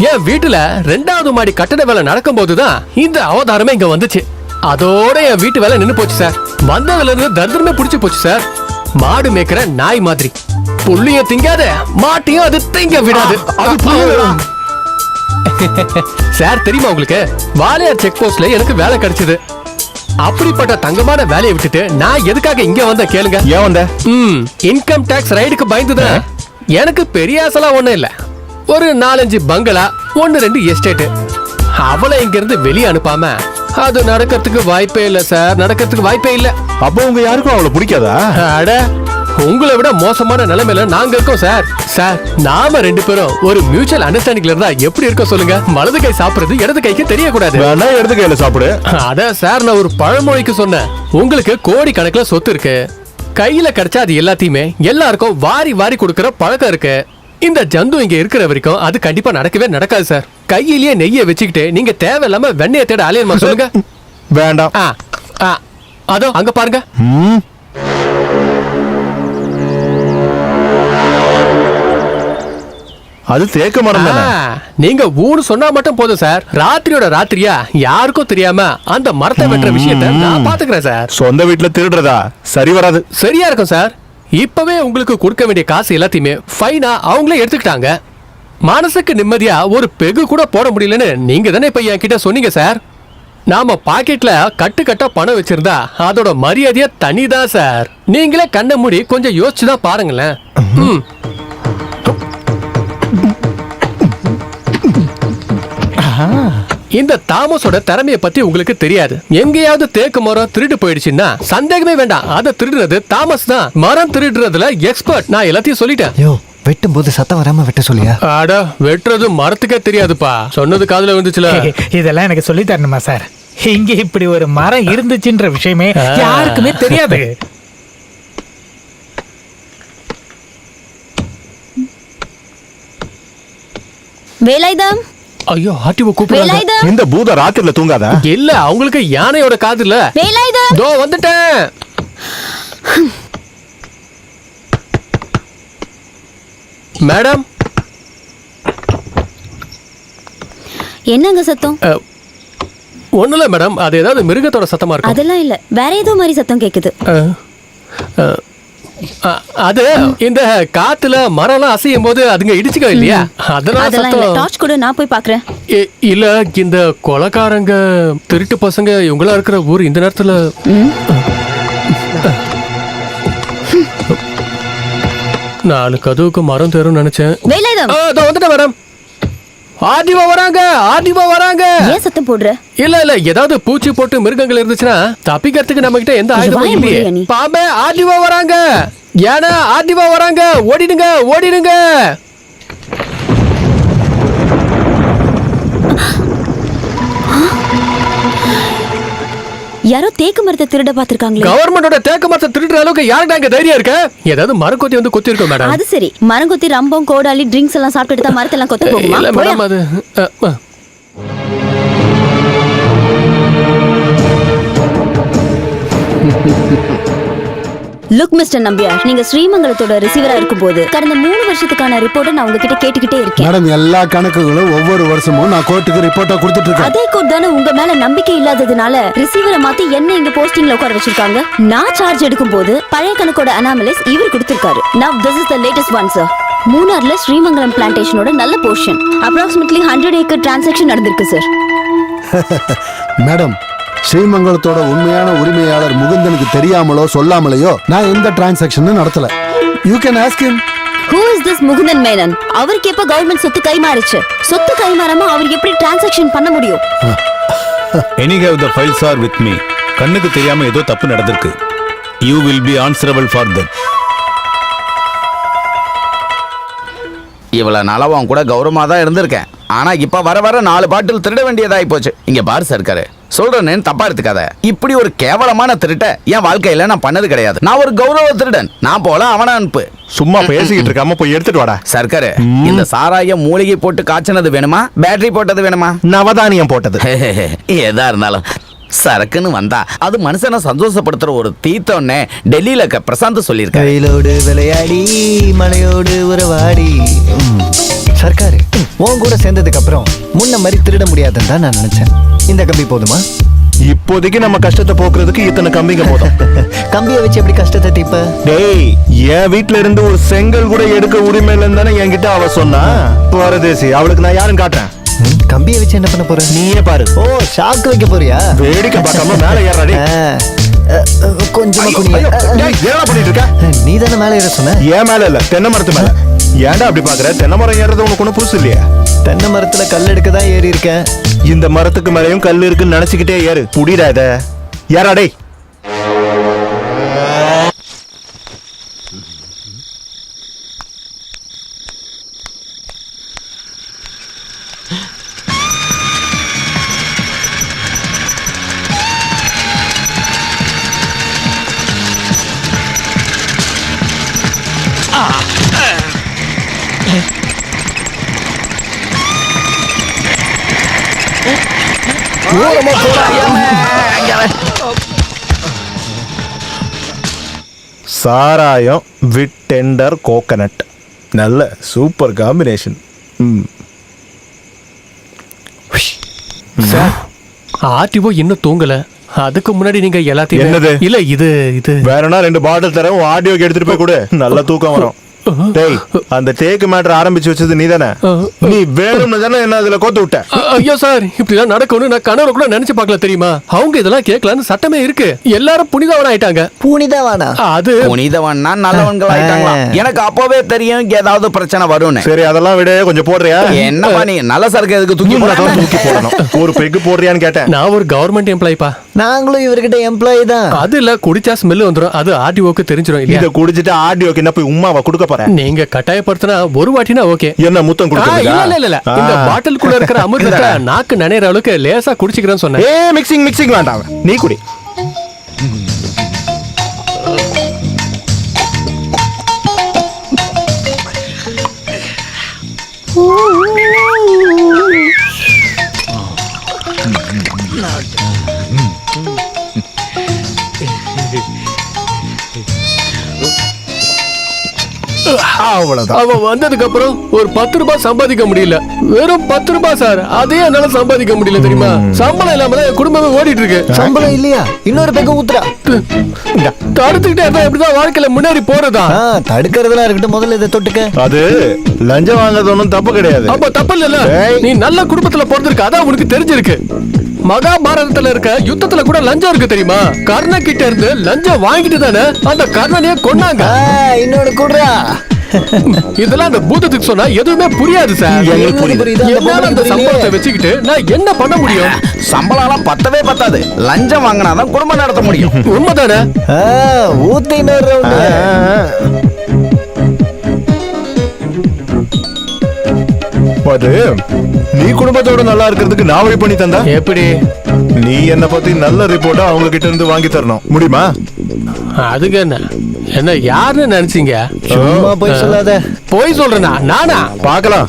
என் வீட்டுல 2வது மாடி கட்டட வேலை நடக்கும் போதுதான் இந்த அவதாரமே இங்க வந்துச்சு. அதோட என் வீட்டு வேலை நின்னு போச்சு சார். வந்ததுல இருந்து தரித்திரமே புடிச்சு போச்சு சார். மாடு மேய்க்கிற நாய் மாதிரி புள்ளிய திங்காத, மாட்டியும் அது திங்க விடாது. சார் தெரியுமா உங்களுக்கு, வாளையார் செக் போஸ்ட்ல எனக்கு வேலை கிடைச்சது. அப்படிப்பட்ட தங்கமான வேலையை விட்டுட்டு நான் எதுக்காக இங்க வந்த கேளுங்க. ஏன் வந்த? இன்கம் டாக்ஸ் ரைடுக்கு பயந்துதான். எனக்கு பெரிய ஆசைலாம் ஒண்ணும் இல்ல. ஒரு 4-5 பங்களா, 1-2 எஸ்டேட். அவளை இங்க இருந்து வெளியே அனுப்பாம அது நடக்கிறதுக்கு வாய்ப்பே இல்ல சார், நடக்கிறதுக்கு வாய்ப்பே இல்ல. அப்போ உங்க யாருக்கும் அவளை பிடிக்காதா? அட, உங்களை விட மோசமான நிலைமையில நாங்க இருக்கோம் சார். சார், நாம 2 பேரும் ஒரு மியூச்சுவல் அண்டர்ஸ்டாண்டிங்ல இருந்தா எப்படி இருக்கோம் சொல்லுங்க? வலது கை சாப்பிடுறது இடது கைக்கு தெரியக்கூடாது. வேணா இடது கையில சாப்பிடு. அதான் சார், நான் ஒரு பழமொழிக்கு சொன்னேன். உங்களுக்கு கோடி கணக்குல சொத்து இருக்கு, கையில கிடைச்சா அது எல்லாத்தையுமே எல்லாருக்கும் வாரி வாரி கொடுக்கற பழக்கம் இருக்கு. இந்த ஜந்து இங்க இருக்கிற வரைக்கும் அது கண்டிப்பா நடக்கவே நடக்காது சார். கையிலேயே நெய்ய வச்சுக்கிட்டு நீங்க தேவையில்லாம வெண்ணைய தேட அலையணுமா சொல்லுங்க? வேண்டாம். அதோ அங்க பாருங்க. அது தேக்க மரம் தானே. நீங்க ஊன்னு சொன்னா மட்டும் போதும் சார். ராத்திரியோட ராத்திரியா யாருக்கும் தெரியாம அந்த மரத்தை வெட்டுற விஷயத்தை நான் பாத்துக்கிறேன் சார். சொந்த வீட்டுல திருடுறதா சரி வராது. சரியா இருக்கும் சார். இப்பவே உங்களுக்கு கொடுக்க வேண்டிய காசு எல்லாத்தையுமே ஃபைனா அவங்களே எடுத்துக்கிட்டாங்க. மனசுக்கு நிம்மதியா ஒரு பெகு கூட போட முடியலன்னு நீங்க தானே இப்ப என்கிட்ட சொன்னீங்க சார். நாம பாக்கெட்ல கட்டு கட்டா பணம் வச்சிருந்தா அதோட மரியாதையா தனிதான் சார். நீங்களே கண்ண மூடி கொஞ்சம் யோசிச்சுதான் பாருங்களேன். இந்த தாமஸோட திறமைய பத்தி உங்களுக்கு தெரியாது. எங்கேயாவது தேக்கு மரம் திருடு போயிடுச்சுன்னா சந்தேகமே வேண்டாம், அதை திருடுறது தாமஸ் தான். மரம் திருடுறதுல எக்ஸ்பர்ட். நான் எல்லாத்தையும் சொல்லிட்டேன். யோ, வெட்டும் போது சத்தம் வராம வெட்ட சொல்லியா? ஆடா, வெட்டுறது மரத்துக்கே தெரியாதுப்பா. சொன்னது காதுல வந்துச்சுல. இதெல்லாம் எனக்கு சொல்லி தரணுமா சார்? இங்க இப்படி ஒரு மரம் இருந்துச்சுன்ற விஷயமே யாருக்குமே தெரியாது. வேலாயுதம். ஐயோ, ஆர்டிஓ கூப்பிடுறாங்க. வேலாயுதம். இந்த பூத ராத்திரில தூங்காதா? இல்ல, அவங்களுக்கு யானையோட காது இல்ல. வேலாயுதம். தோ வந்துட்டேன். மேடம். என்னங்க சத்தம்? ஒண்ணுல மேடம், அது ஏதாவது மிருகத்தோட சத்தமா இருக்கும். அதெல்லாம் இல்ல, வேற ஏதோ மாதிரி சத்தம் கேக்குது. அது இந்த காத்துல மரம்லாம் அசையும் போது அதுங்க இடிச்சுக்க இல்லையா, அதெல்லாம் சத்தம். டார்ச் கூட நான் போய் பாக்குறேன். இல்ல, இந்த கொலைக்காரங்க திருட்டு பசங்க இவங்களா இருக்கிற ஊர் இந்த நேரத்துல. நாலு கதவுக்கு மரம் தேரும் நினைச்சேன். வேலாயுதம். வந்துட்டேன் மேடம். ஆதிவா வராங்க, ஆதிவா வராங்க. ஏன் சத்தம் போடுற? இல்ல ஏதாவது பூச்சி போட்டு மிருகங்கள் இருந்துச்சுன்னா தப்பிக்கிறதுக்கு நம்ம கிட்ட எந்த ஆயுதமும் இல்லையே. பாம்பே, ஆதிவா வராங்க. ஏன்னா ஆதிவா வராங்க. ஓடிடுங்க, ஓடிடுங்க. யாரோ தேக்கு மரத்தை திருட பாத்திருக்காங்களே. கவர்மெண்டோட தேக்கு மரத்தை திருடுற அளவுக்கு யாருடா இங்க தைரியம் இருக்கு? ஏதாவது மரங்கொத்தி வந்து கொத்தி இருக்கோம் மேடம். அது சரி, மரங்கொத்தி ரம்பம் கோடாலி ட்ரிங்க்ஸ் எல்லாம் சாப்பிட்டுட்டு தான் மரத்தெல்லாம் கொத்த போகுமா? இல்ல மேடம், அது லுக் மிஸ்டர் நம்பியார், நீங்க ஸ்ரீமங்கலத்தோட ரிசீவரா இருக்கும்போது கடந்த 3 வருஷத்துக்கான ரிப்போர்ட்டை நான் உங்ககிட்ட கேட்டுக்கிட்டே இருக்கேன். மேடம், எல்லா கணக்குகளும் ஒவ்வொரு வருஷமும் நான் கோர்ட்டுக்கு ரிப்போர்ட்டா கொடுத்துட்டு இருக்கேன். அதே கோர்ட் தானே உங்க மேல நம்பிக்கை இல்லாததுனால ரிசீவரை மாத்தி என்ன இங்க போஸ்டிங்ல உட்கார வச்சிருக்காங்க. நான் சார்ஜ் எடுக்கும்போது பழைய கணக்கோட அனாமலிஸ் இவர் கொடுத்திருக்காரு. Now this is the latest one sir. மூணார்ல Srimangalam பிளான்டேஷனோட நல்ல போர்ஷன் approximately 100 ஏக்கர் டிரான்சாக்ஷன் நடந்திருக்கு சார். மேடம், ஸ்ரீமங்கலத்தோட உண்மையான உரிமையாளர் முகுந்தனுக்கு தெரியாமலோ சொல்லாமலையோ நான் எந்த டிரான்சாக்ஷனும் நடத்தல. You can ask him. Who is this Mukundan Menon? அவருக்கு எப்ப கவர்மெண்ட் சொத்து கைமாறுச்சு? சொத்து கைமாறாம அவர் எப்படி டிரான்சாக்ஷன் பண்ண முடியும்? Anyhow, the files are with me. கண்ணுக்கு தெரியாம ஏதோ தப்பு நடந்திருக்கு. You will be answerable for that. இவ்வளவு நாளாவும் அவன் கூட கௌரவமா தான் இருந்திருக்கேன். ஆனா இப்ப வர வர 4 பாட்டில் திருட வேண்டியதாகி போச்சு. இங்க பாரு சர்க்காரு, சொல்றேன்னு தப்பா எடுத்துக்காத. இப்படி ஒரு கேவலமான திருட்ட என் வாழ்க்கையில நான் பண்ணது கிடையாது. நான் ஒரு கௌரவ திருடன். நான் போல அவன அனுப்பு. சும்மா பேசிக்கிட்டு இருக்காம போய் எடுத்துட்டு வாடா. சர்க்காரு, இந்த சாராயம் மூலிகை போட்டு காய்ச்சினது வேணுமா, பேட்டரி போட்டது வேணுமா, நவதானியம் போட்டது? ஏதா இருந்தாலும் சரக்குன்னு வந்தா அது மனுஷனை சந்தோஷப்படுத்துற ஒரு தீத்தோன்னே டெல்லியில பிரசாந்த் சொல்லியிருக்காரு. கையிலோடு விளையாடி மலையோடு உறவாடி. சர்க்காரு, உன் கூட சேர்ந்ததுக்கு அப்புறம் முன்ன மாதிரி திருட முடியாதுன்னு தான் நான் நினைச்சேன். இந்த கம்பி போதுமா? இப்போதைக்கு நம்ம கஷ்டத்தை போக்குறதுக்கு இத்தனை கம்பிங்க போதும். கம்பியை வச்சு எப்படி கஷ்டத்தை தீப்ப? டேய், என் வீட்ல இருந்து ஒரு செங்கல் கூட எடுக்க உரிமை இல்லைன்னு தானே என்கிட்ட அவ சொன்னா. பரதேசி, அவளுக்கு நான் யாருன்னு காட்டுறேன். கம்பியை வச்சு என்ன பண்ண போற? நீயே பாரு. ஓ, ஷாக்கு வைக்க போறியா? வேடிக்கை பார்க்காம மேல ஏறாடி. கொஞ்சமா குனிய. என்ன பண்ணிட்டு இருக்க? நீ தானே மேல ஏற சொன்ன. ஏன் மேல இல்ல, தென்னை மரத்து மேல. ஏன்டா அப்படி பாக்குற? தென்னை மரம் ஏறது உனக்கு ஒன்னும் புதுசு இல்லையா? தென்னை மரத்துல கல் எடுக்க தான் ஏறி இருக்கேன். இந்த மரத்துக்கு மேலயும் கல் இருக்குன்னு நினைச்சுக்கிட்டே ஏறு. புடிடா இத. ஏறாடே. சாராயம் வித் டெண்டர் கோகனட், நல்ல சூப்பர் காம்பினேஷன். சார் ஆர்டிஓ இன்னும் தூங்கல. அதுக்கு முன்னாடி நீங்க எல்லாத்தையும் என்னது? இல்ல இது இது வேறனா 2 பாட்டில் தரேன், ஆடியோக்கு எடுத்துட்டு போய் கொடு, நல்லா தூக்கம் வரும். டேய், அந்த டேக் மேட்டர் ஆரம்பிச்சு வச்சது நீதானே? நீ வேணும்னு தானே என்ன அதுல கோத்து விட்ட? ஐயோ சார், இப்படிலாம் நடக்கும்னு நான் கனவுல கூட நினைச்சு பார்க்கல தெரியுமா? அவங்க இதெல்லாம் கேட்கலான்னு சட்டமே இருக்கு. எல்லாரும் புனிதவன் ஆயிட்டாங்க. புனிதவானா? அது புனிதவன்னா நல்லவன்கள் ஆயிட்டாங்களா? எனக்கு அப்பவே தெரியும் ஏதாவது பிரச்சனை வரும்னு. சரி, அதெல்லாம் விட கொஞ்சம் போடுறியா? என்னப்பா நீ நல்ல சரக்கு எதுக்கு தூக்கி போடணும்? ஒரு பெக்கு போடுறியான்னு கேட்டேன். நான் ஒரு கவர்மெண்ட் எம்ப்ளாயிப்பா. நாங்களும் இவர்கிட்ட எம்ப்ளாயி தான். அது இல்ல, குடிச்சா ஸ்மெல் வந்துரும். அது ஆர்டிஓக்கு தெரிஞ்சிரும் இல்லையா? இத குடிச்சிட்டு ஆடியோக்கு என்ன போய் உம்மாவை கொடுக்க போறேன்? நீங்க கட்டாயப்படுத்தினா ஒரு வாட்டினா ஓகே. என்ன முத்தம் கொடுக்கறதா? இல்ல இந்த பாட்டிலுக்குள்ள இருக்கிற அமிர்தத்தை நாக்கு நனையற அளவுக்கு லேசா குடிச்சிக்கிறேன்னு சொன்னேன். மிக்சிங் வேண்டாம், நீ குடி. அவ்வளவுதான். அவன் வந்ததுக்கு அப்புறம் ஒரு 10 ரூபாய் சம்பாதிக்க முடியல. வெறும் 10 ரூபாய் சார், அதே என்னால சம்பாதிக்க முடியல தெரியுமா? சம்பளம் இல்லாம என் குடும்பமே ஓடிட்டு இருக்கு. சம்பளம் இல்லையா? இன்னொரு பெக்க ஊத்துறா. தடுத்துக்கிட்டே இருந்தா எப்படிதான் வாழ்க்கையில முன்னேறி போறதா? தடுக்கிறதுலாம் இருக்கட்டும், முதல்ல இதை தொட்டுக்க. அது லஞ்சம் வாங்குறது ஒன்றும் தப்பு கிடையாது. அப்ப தப்பு இல்ல. நீ நல்ல குடும்பத்துல பிறந்திருக்க, அதான் உனக்கு தெரிஞ்சிருக்கு. மகாபாரதத்துல இருக்க யுத்தத்துல கூட லஞ்சம் இருக்கு தெரியுமா? கர்ண கிட்ட இருந்து லஞ்சம் வாங்கிட்டு தானே அந்த கர்ணனையே கொன்னாங்க. இன்னொன்னு கூடுறா. இதெல்லாம் அந்த பூதத்துக்கு சொன்னா எதுவுமே புரியாது சார். என்னால அந்த சம்பளத்தை வச்சுக்கிட்டு நான் என்ன பண்ண முடியும்? சம்பளம் பத்தவே பத்தாது. லஞ்சம் வாங்கினாதான் குடும்பம் நடத்த முடியும். உண்மைதானே? ஊத்தி இன்னொரு நீ குடும்பத்தோட நல்லா இருக்கிறதுக்கு நான் வழி பண்ணி தந்தா எப்படி? நீ என்ன பத்தி நல்ல ரிப்போர்ட்டா அவங்க கிட்ட இருந்து வாங்கி தரணும். முடியுமா? அதுக்கு என்ன யாருன்னு நினைச்சீங்க? சும்மா போய் சொல்லாத. போய் சொல்றேனா? நானா? பாக்கலாம்.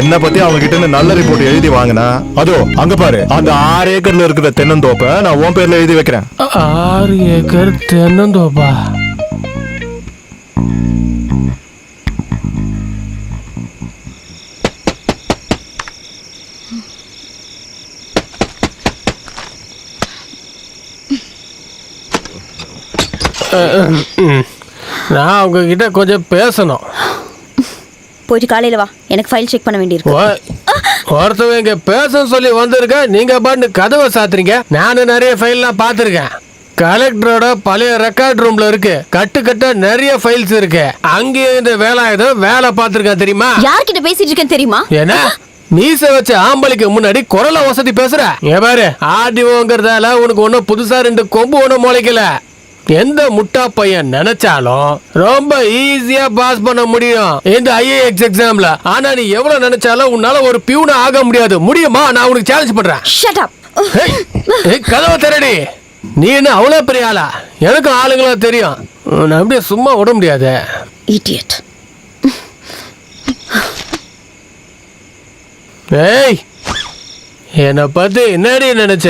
என்ன பத்தி அவங்க கிட்ட இருந்து நல்ல ரிப்போர்ட் எழுதி வாங்கினா, அதோ அங்க பாரு, அந்த 6 ஏக்கர்ல இருக்கிற தென்னந்தோப்பை நான் உன் பேர்ல எழுதி வைக்கிறேன். 6 ஏக்கர் தென்னந்தோப்பா? நான் உங்ககிட்ட கொஞ்சம் பேசணும். போயிட்டு காலையில வா, எனக்கு ஃபைல் செக் பண்ண வேண்டியிருக்கு. ஒருத்தவங்க இங்க பேச சொல்லி வந்திருக்க, நீங்க பாட்டு கதவை சாத்துறீங்க. நானும் நிறைய ஃபைல்லாம் பார்த்துருக்கேன். கலெக்டரோட பழைய ரெக்கார்ட் ரூம்ல இருக்கு. கட்டு நிறைய ஃபைல்ஸ் இருக்கு. அங்கே இந்த வேலை பார்த்திருக்கேன் தெரியுமா? யார்கிட்ட பேசிட்டு இருக்கேன் தெரியுமா? என்ன மீச வச்ச ஆம்பளைக்கு முன்னாடி குரல வசதி பேசுற? பாரு, ஆர்டிஓங்கிறதால உனக்கு ஒன்னும் புதுசா 2 கொம்பு ஒன்னும் முளைக்கல. எந்த முட்டா பையன் நினைச்சாலும் ரொம்ப ஈஸியா பாஸ் பண்ண முடியும் இந்த ஐஏஎஸ் எக்ஸாம்ல. ஆனா நீ எவ்வளவு நினைச்சாலும் உன்னால ஒரு பியூனா ஆக முடியாது. முடியுமா? நான் உனக்கு சேலஞ்ச் பண்றேன். Shut up. கதவை திறடி. நீ என்ன அவ்வளவு பெரிய ஆளா? எனக்கு ஆளுங்களா தெரியும். நான் அப்படியே சும்மா விட முடியாது. இடியட். ஏய், என்னை பத்தி என்னடி நினைச்ச?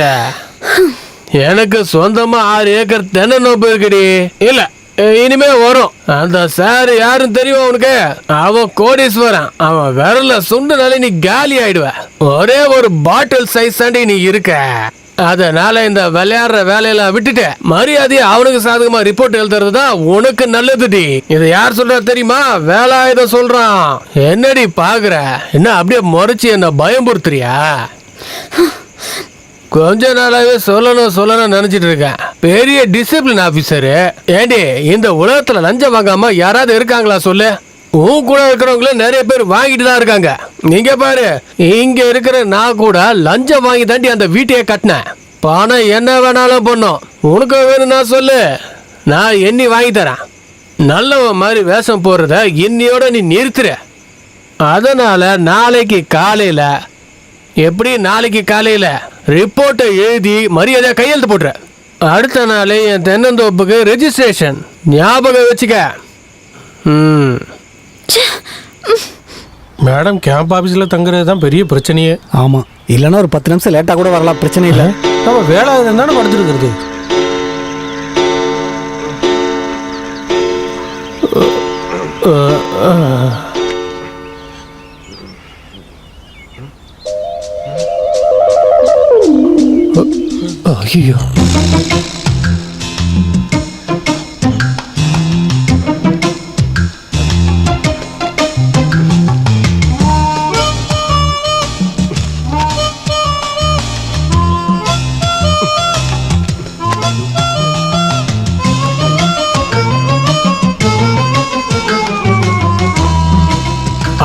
எனக்கு சொந்தமா 6 ஏக்கர் தென்னந்தோப்பு இருக்குடி. இல்ல, இனிமே வரும். அந்த சார் யாரும் தெரியும் உனக்கு? அவன் கோடீஸ்வரன். அவன் விரல சுண்டுனாலே நீ காலி ஆயிடுவ. ஒரே ஒரு பாட்டில் சைஸ் தாண்டி நீ இருக்க. அதனால இந்த விளையாடுற வேலையெல்லாம் விட்டுட்டு மரியாதையை அவனுக்கு சாதகமா ரிப்போர்ட் எழுதுறதுதான் உனக்கு நல்லதுடி. இதை யார் சொல்றா தெரியுமா? வேலாயுத சொல்றான். என்னடி பாக்குற? என்ன அப்படியே முறைச்சு என்ன பயம்புறுத்துறியா? கொஞ்ச நாளாவே சொல்லணும் நினைச்சிட்டு இருக்கேன். பெரிய டிசிப்ளின் ஆபீசரு. ஏண்டி, இந்த உலகத்துல லஞ்சம் வாங்காம யாராவது இருக்காங்களா சொல்லு? உன் கூட இருக்கிறவங்கள நிறைய பேர் வாங்கிட்டு தான் இருக்காங்க. நீங்க பாரு, இங்க இருக்கிற நான் கூட லஞ்சம் வாங்கி தாண்டி அந்த வீட்டையே கட்டினேன். பணம் என்ன வேணாலும் பண்ணும். உனக்கு வேணும்னா சொல்லு, நான் எண்ணி வாங்கி தரேன். நல்லவன் மாதிரி வேஷம் போடுறத இன்னையோட நீ நிறுத்துற. அதனால நாளைக்கு காலையில ரிப்போர்ட்டை எழுதி மரியாதை கையெழுத்து போட்டுற. அடுத்த நாளே என் தென்னந்தோப்புக்கு ரெஜிஸ்ட்ரேஷன். ஞாபகம் வச்சுக்க. மேடம், கேம்ப் ஆபீஸ்ல தங்குறது தான் பெரிய பிரச்சனையே. ஆமா, இல்லைன்னா ஒரு 10 நிமிஷம் லேட்டா கூட வரலாம், பிரச்சனை இல்லை. நம்ம வேலை தானே படுத்துருக்கிறது. ஐயோ,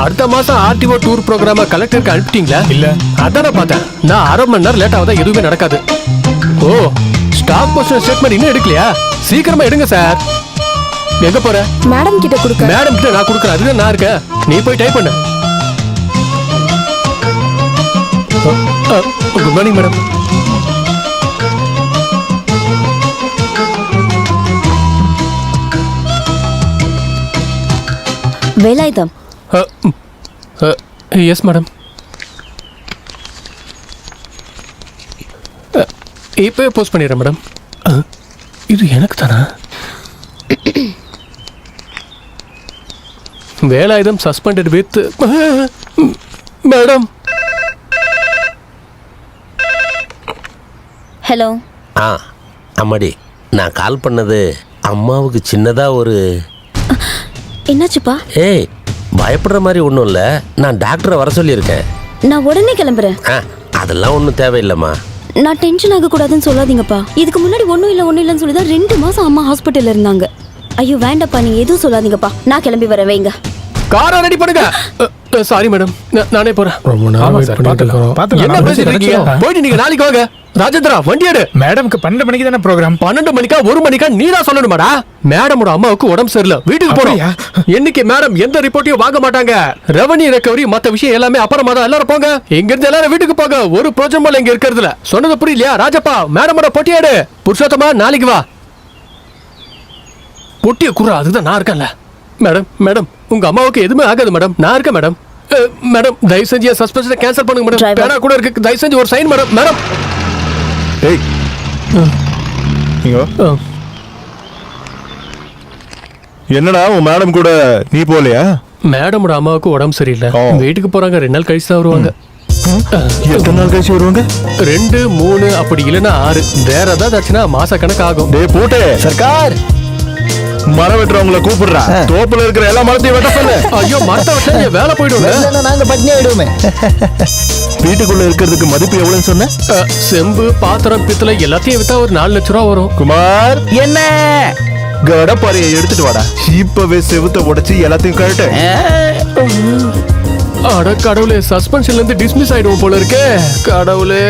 அடுத்த மாசம் ஆர்டிஓ டூர் ப்ரோக்ராம கலெக்டருக்கு அனுப்பிட்டீங்களா? இல்ல. அதான பார்த்தேன். நான் அரை மணி நேரம் லேட் ஆகுதா எதுவுமே நடக்காது. ஓ, ஸ்டாக் போஸ்ட் ஸ்டேட்மெண்ட் இன்னும் எடுக்கலையா? சீக்கிரமா எடுங்க சார். எங்க போற? மேடம் கிட்ட கொடுக்க. மேடம் கிட்ட நான் கொடுக்குறேன். அதுக்கு நான் இருக்கேன். நீ போய் டைப் பண்ணு. Good morning madam. Velayudham. Yes madam. இப்போ போஸ்ட் பண்ணிடுறேன் மேடம். இது எனக்கு தானா? Velayudham suspended with madam. Hello. அம்மாடி, நான் கால் பண்ணது அம்மாவுக்கு சின்னதா ஒரு... என்னாச்சுப்பா? ஏய், பயப்படுற மாதிரி ஒன்றும் இல்லை. நான் டாக்டரை வர சொல்லியிருக்கேன். நான் உடனே கிளம்புறேன். அதெல்லாம் ஒன்றும் தேவையில்லைம்மா. நான் டென்ஷன் ஆக கூடாதுன்னு சொல்லாதீங்கப்பா. இதுக்கு முன்னாடி ஒன்றும் இல்லைன்னு சொல்லி தான் 2 மாசம் அம்மா ஹாஸ்பிட்டல்ல இருந்தாங்க. ஐயோ வேண்டாப்பா, நீங்க எதுவும் சொல்லாதீங்கப்பா. நான் கிளம்பி வரேன், வைங்க. காரை ரெடி பண்ணுங்க. சாரி மேடம், நானே போறேன். என்ன பேசிட்டு இருக்கீங்க? போயிட்டு நீங்க நாளைக்கு வாங்க. ராஜேந்திரா, வண்டி எடு. மேடம்க்கு 12 மணிக்கு தானே ப்ரோக்ராம். 12 மணிக்கா 1 மணிக்கா நீதான் சொல்லணுமாடா? மேடமோட அம்மாவுக்கு உடம்பு சரியில்லை, வீட்டுக்கு போறோம். இன்னைக்கு மேடம் எந்த ரிப்போர்ட்டையும் வாங்க மாட்டாங்க. ரெவன்யூ ரெக்கவரி மத்த விஷயம் எல்லாமே அப்புறமா தான். எல்லாரும் போங்க, இங்க இருந்து எல்லாரும் வீட்டுக்கு போங்க. ஒரு ப்ரோஜனம் இங்க இருக்கிறதுல. சொன்னது புரியலையா? ராஜப்பா, மேடமோட பொட்டியாடு. புருஷோத்தமா, நாளைக்கு வா. பொட்டிய குறா, அதுதான் நான் இருக்கேன்ல. மேடம் மேடம், உங்க அம்மாவுக்கு எதுவுமே ஆகாது மேடம். நான் இருக்கேன் மேடம். மேடம், தயவு செஞ்சு சஸ்பென்ஷனை கேன்சல் பண்ணுங்க மேடம். பேனா கூட இருக்கு, தயவு செஞ்சு ஒரு சைன் மேடம். மேடம், ஏய், என்னடா உன் மேடம் கூட நீ போலையா? மேடமோட அம்மாவுக்கு உடம்பு சரியில்லை, வீட்டுக்கு போறாங்க. 2 நாள் கழிச்சு தான் வருவாங்க. எத்தனை நாள் கழிச்சு வருவாங்க? 2, 3 அப்படி இல்லைன்னா 6. வேற ஏதாவது ஆச்சுன்னா மாச கணக்கு ஆகும். டேய் போட்டே சர்க்கார், மரம் வெட்டுறவங்களை கூப்பிடுறா. தோப்புல இருக்கிற எல்லா மரத்தையும் வெட்ட சொல்லு. ஐயோ, மரத்தை வெட்ட வேலை போயிடும். நாங்க பட்னி ஆயிடுவோமே. வீட்டுக்குள்ள இருக்கிறதுக்கு மதிப்பு எவ்வளவுன்னு சொன்ன? செம்பு, பாத்திரம், பித்தளை எல்லாத்தையும் வித்தா ஒரு 4 லட்சம் ரூபா வரும். குமார், என்ன கடப்பாறையை எடுத்துட்டு வாடா. இப்பவே செவுத்த உடைச்சு எல்லாத்தையும் கழட்டு. அட கடவுளே, சஸ்பென்ஷன்ல இருந்து டிஸ்மிஸ் ஆயிடுவோம் போல இருக்கே. கடவுளே.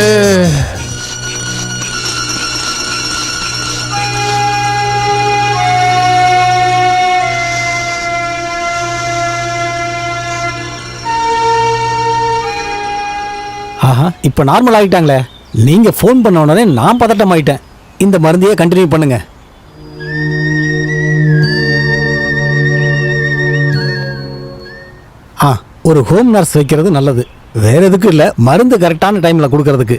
ஆஹா, இப்போ நார்மல் ஆகிட்டாங்களே. நீங்கள் ஃபோன் பண்ண உடனே நான் பதட்டம் ஆகிட்டேன். இந்த மருந்தையே கண்டினியூ பண்ணுங்க. ஒரு ஹோம் நர்ஸ் வைக்கிறது நல்லது. வேற எதுக்கும் இல்லை, மருந்து கரெக்டான டைமில் கொடுக்கறதுக்கு.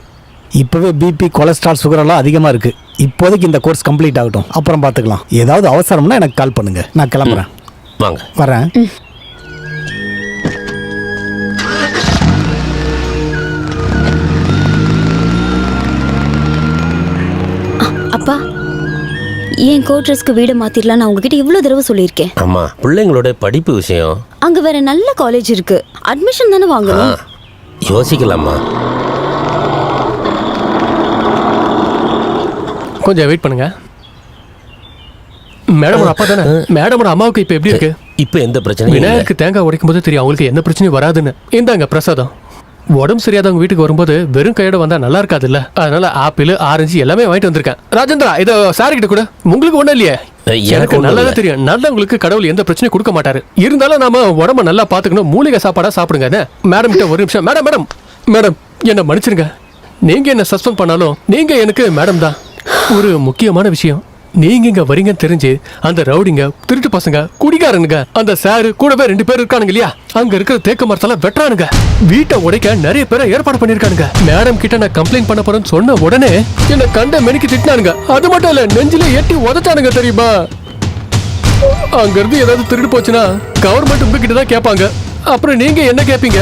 இப்போவே பிபி, கொலஸ்ட்ரால், சுகரெல்லாம் அதிகமாக இருக்குது. இப்போதைக்கு இந்த கோர்ஸ் கம்ப்ளீட் ஆகட்டும், அப்புறம் பார்த்துக்கலாம். ஏதாவது அவசரம்னா எனக்கு கால் பண்ணுங்க. நான் கிளம்புறேன். வாங்க, வரேன். அப்பா, என் கோட்ரஸ்க்கு வீடு மாத்திரலாம் நான் உங்ககிட்ட இவ்வளவு தடவை சொல்லியிருக்கேன். அம்மா, பிள்ளைங்களோட படிப்பு விஷயம். அங்க வேற நல்ல காலேஜ் இருக்கு, அட்மிஷன் தானே வாங்கணும். யோசிக்கலாமா? கொஞ்சம் வெயிட் பண்ணுங்க. மேடமோட அப்பா தானே? மேடமோட அம்மாவுக்கு இப்ப எப்படி இருக்கு? இப்ப எந்த பிரச்சனையும் இல்ல. விநாயகருக்கு தேங்காய் உடைக்கும் போது தெரியும் அவங்களுக்கு எந்த பிரச்சனையும் வராதுன்னு. இந்தாங்க பிரசாதம். உடம்பு சரியாதவங்க வீட்டுக்கு வரும்போது வெறும் கையோட வந்தா நல்லா இருக்காது இல்ல. அதனால ஆப்பிள், ஆரஞ்சு எல்லாமே வாங்கிட்டு வந்திருக்கேன். ராஜேந்திரா, இதை சார் கிட்ட கூட. உங்களுக்கு ஒண்ணும் இல்லையே? எனக்கு நல்லா தெரியும், நல்லவங்களுக்கு கடவுள் எந்த பிரச்சனையும் கொடுக்க மாட்டாரு. இருந்தாலும் நாம உடம்ப நல்லா பாத்துக்கணும். மூலிகை சாப்பாடா சாப்பிடுங்க. மேடம் கிட்ட ஒரு நிமிஷம். மேடம் மேடம் மேடம், என்ன மன்னிச்சிருங்க. நீங்க என்ன சஸ்பெண்ட் பண்ணாலும் நீங்க எனக்கு மேடம் தான். ஒரு முக்கியமான விஷயம், நீங்க இங்க வரீங்கன்னு தெரிஞ்சு அந்த ரவுடிங்க, திருட்டு பசங்க, குடிகாரனுங்க, அந்த சாரு கூடவே 2 பேர் இருக்கானுங்க இல்லையா, அங்க இருக்கிற தேக்க மரத்தெல்லாம் வெட்டுறானுங்க. வீட்டை உடைக்க நிறைய பேரை ஏற்பாடு பண்ணிருக்கானுங்க. மேடம் கிட்ட நான் கம்ப்ளைண்ட் பண்ண போறேன்னு சொன்ன உடனே என்ன கண்ட மெனிக்கு திட்டினானுங்க. அது மட்டும் இல்ல, நெஞ்சில எட்டி உதச்சானுங்க தெரியுமா. அங்க இருந்து ஏதாவது திருடு போச்சுன்னா கவர்மெண்ட் உங்ககிட்ட தான் கேட்பாங்க. அப்புறம் நீங்க என்ன கேட்பீங்க?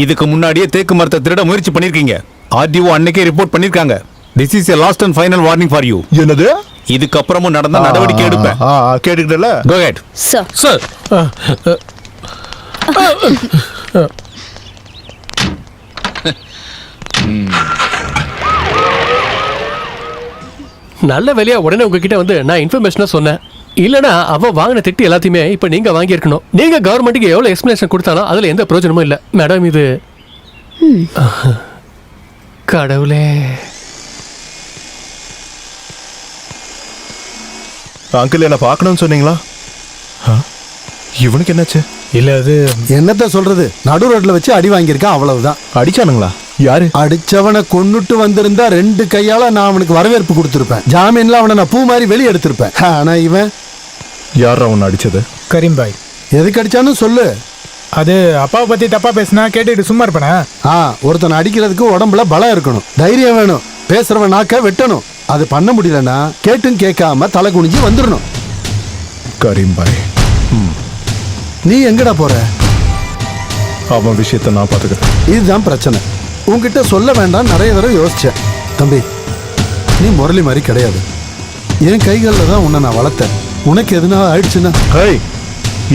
இதுக்கு முன்னாடியே தேக்கு மரத்தை திருட முயற்சி பண்ணிருக்கீங்க. ஆர்டிஓ அன்னைக்கே ரிப்போர்ட் பண்ணிருக்காங்க. This is a last and final warning for you. என்னது? இதுக்கப்புறமும் நடந்த நடவடிக்கை எடுப்பேன். கேட்டுக்கிட்டல. கோ ஹெட். சார் சார் நல்ல வேலையா உடனே உங்ககிட்ட வந்து நான் இன்ஃபர்மேஷனா சொன்னேன். இல்லனா அவ வாங்கின திட்டு எல்லாத்தையுமே இப்ப நீங்க வாங்கி இருக்கணும். நீங்க கவர்மெண்ட்டுக்கு எவ்வளவு எக்ஸ்பிளேஷன் கொடுத்தாலும் அதுல எந்த பிரயோஜனமும் இல்ல. மேடம் இது கடவுளே. அங்கிள் என்ன பார்க்கணும்னு சொன்னீங்களா? இவனுக்கு என்னாச்சு? இல்ல அது என்னத்த சொல்றது, நடு ரோட்ல வச்சு அடி வாங்கியிருக்கான், அவ்வளவுதான். அடிச்சானுங்களா? யாரு? அடிச்சவனை கொன்னுட்டு வந்திருந்தா 2 கையால நான் அவனுக்கு வரவேற்பு கொடுத்திருப்பேன். ஜாமீன்ல அவனை நான் பூ மாதிரி வெளியே எடுத்திருப்பேன். ஆனா இவன் யாரா உன்னை அடிச்சது? கரீம்பாய். எதுக்கு அடிச்சான்னு சொல்லு. அது அப்பாவை பத்தி தப்பா பேசினா கேட்டுட்டு சும்மா இருப்பேனா? ஒருத்தனை அடிக்கிறதுக்கு உடம்புல பலம் இருக்கணும், தைரியம் வேணும், பேசுறவன் நாக்க வெட்டணும். அது பண்ண முடியலன்னா கேட்டும் கேட்காம தலை குனிஞ்சு வந்துடணும். கரீம்பாய், நீ எங்கடா போற? அவன் விஷயத்தை நான் பாத்துக்கிறேன். இதுதான் பிரச்சனை. உன்கிட்ட சொல்ல வேண்டாம் நிறைய தடவை யோசிச்சேன். தம்பி, நீ முரளி மாதிரி கிடையாது. என் கைகளில் தான் உன்னை நான் வளர்த்தேன். உனக்கு எதுனா ஆயிடுச்சுன்னா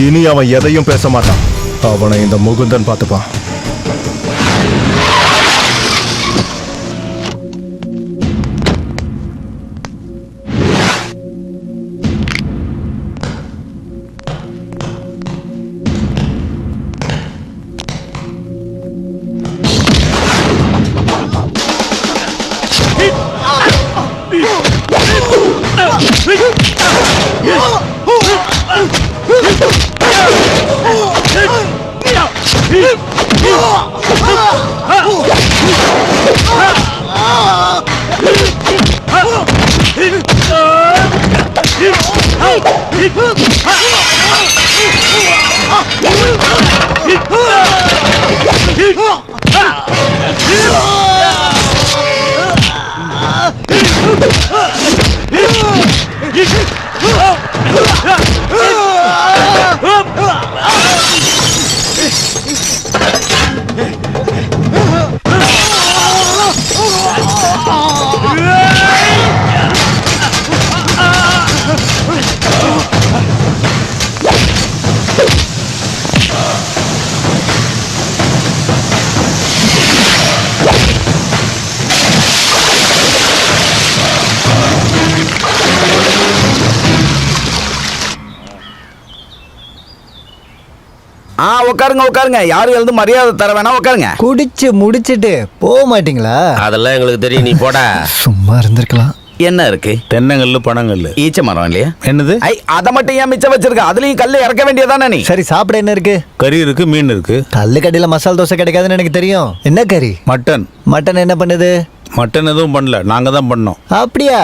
இனி அவன் எதையும் பேச மாட்டான். அவனை இந்த முகுந்தன் பார்த்துப்பான். உட்காருங்க உட்காருங்க. யாரும் எழுந்து மரியாதை தர வேணா உட்காருங்க. குடிச்சு முடிச்சிட்டு போக மாட்டீங்களா? அதெல்லாம் எங்களுக்கு தெரியும், நீ போடா. சும்மா இருந்திருக்கலாம். என்ன இருக்கு? தென்னங்கல்லு பனங்கல்லு ஈச்ச மரம் இல்லையா? என்னது? அதை மட்டும் ஏன் மிச்சம் வச்சிருக்க? அதுலயும் கல்லு இறக்க வேண்டியதானே நீ? சரி, சாப்பிட என்ன இருக்கு? கறி இருக்கு, மீன் இருக்கு. கல்லு கடையில மசால் தோசை கிடைக்காதுன்னு எனக்கு தெரியும். என்ன கறி? மட்டன். மட்டன் என்ன பண்ணுது? மட்டன் எதுவும் பண்ணல, நாங்க தான் பண்ணோம். அப்படியா?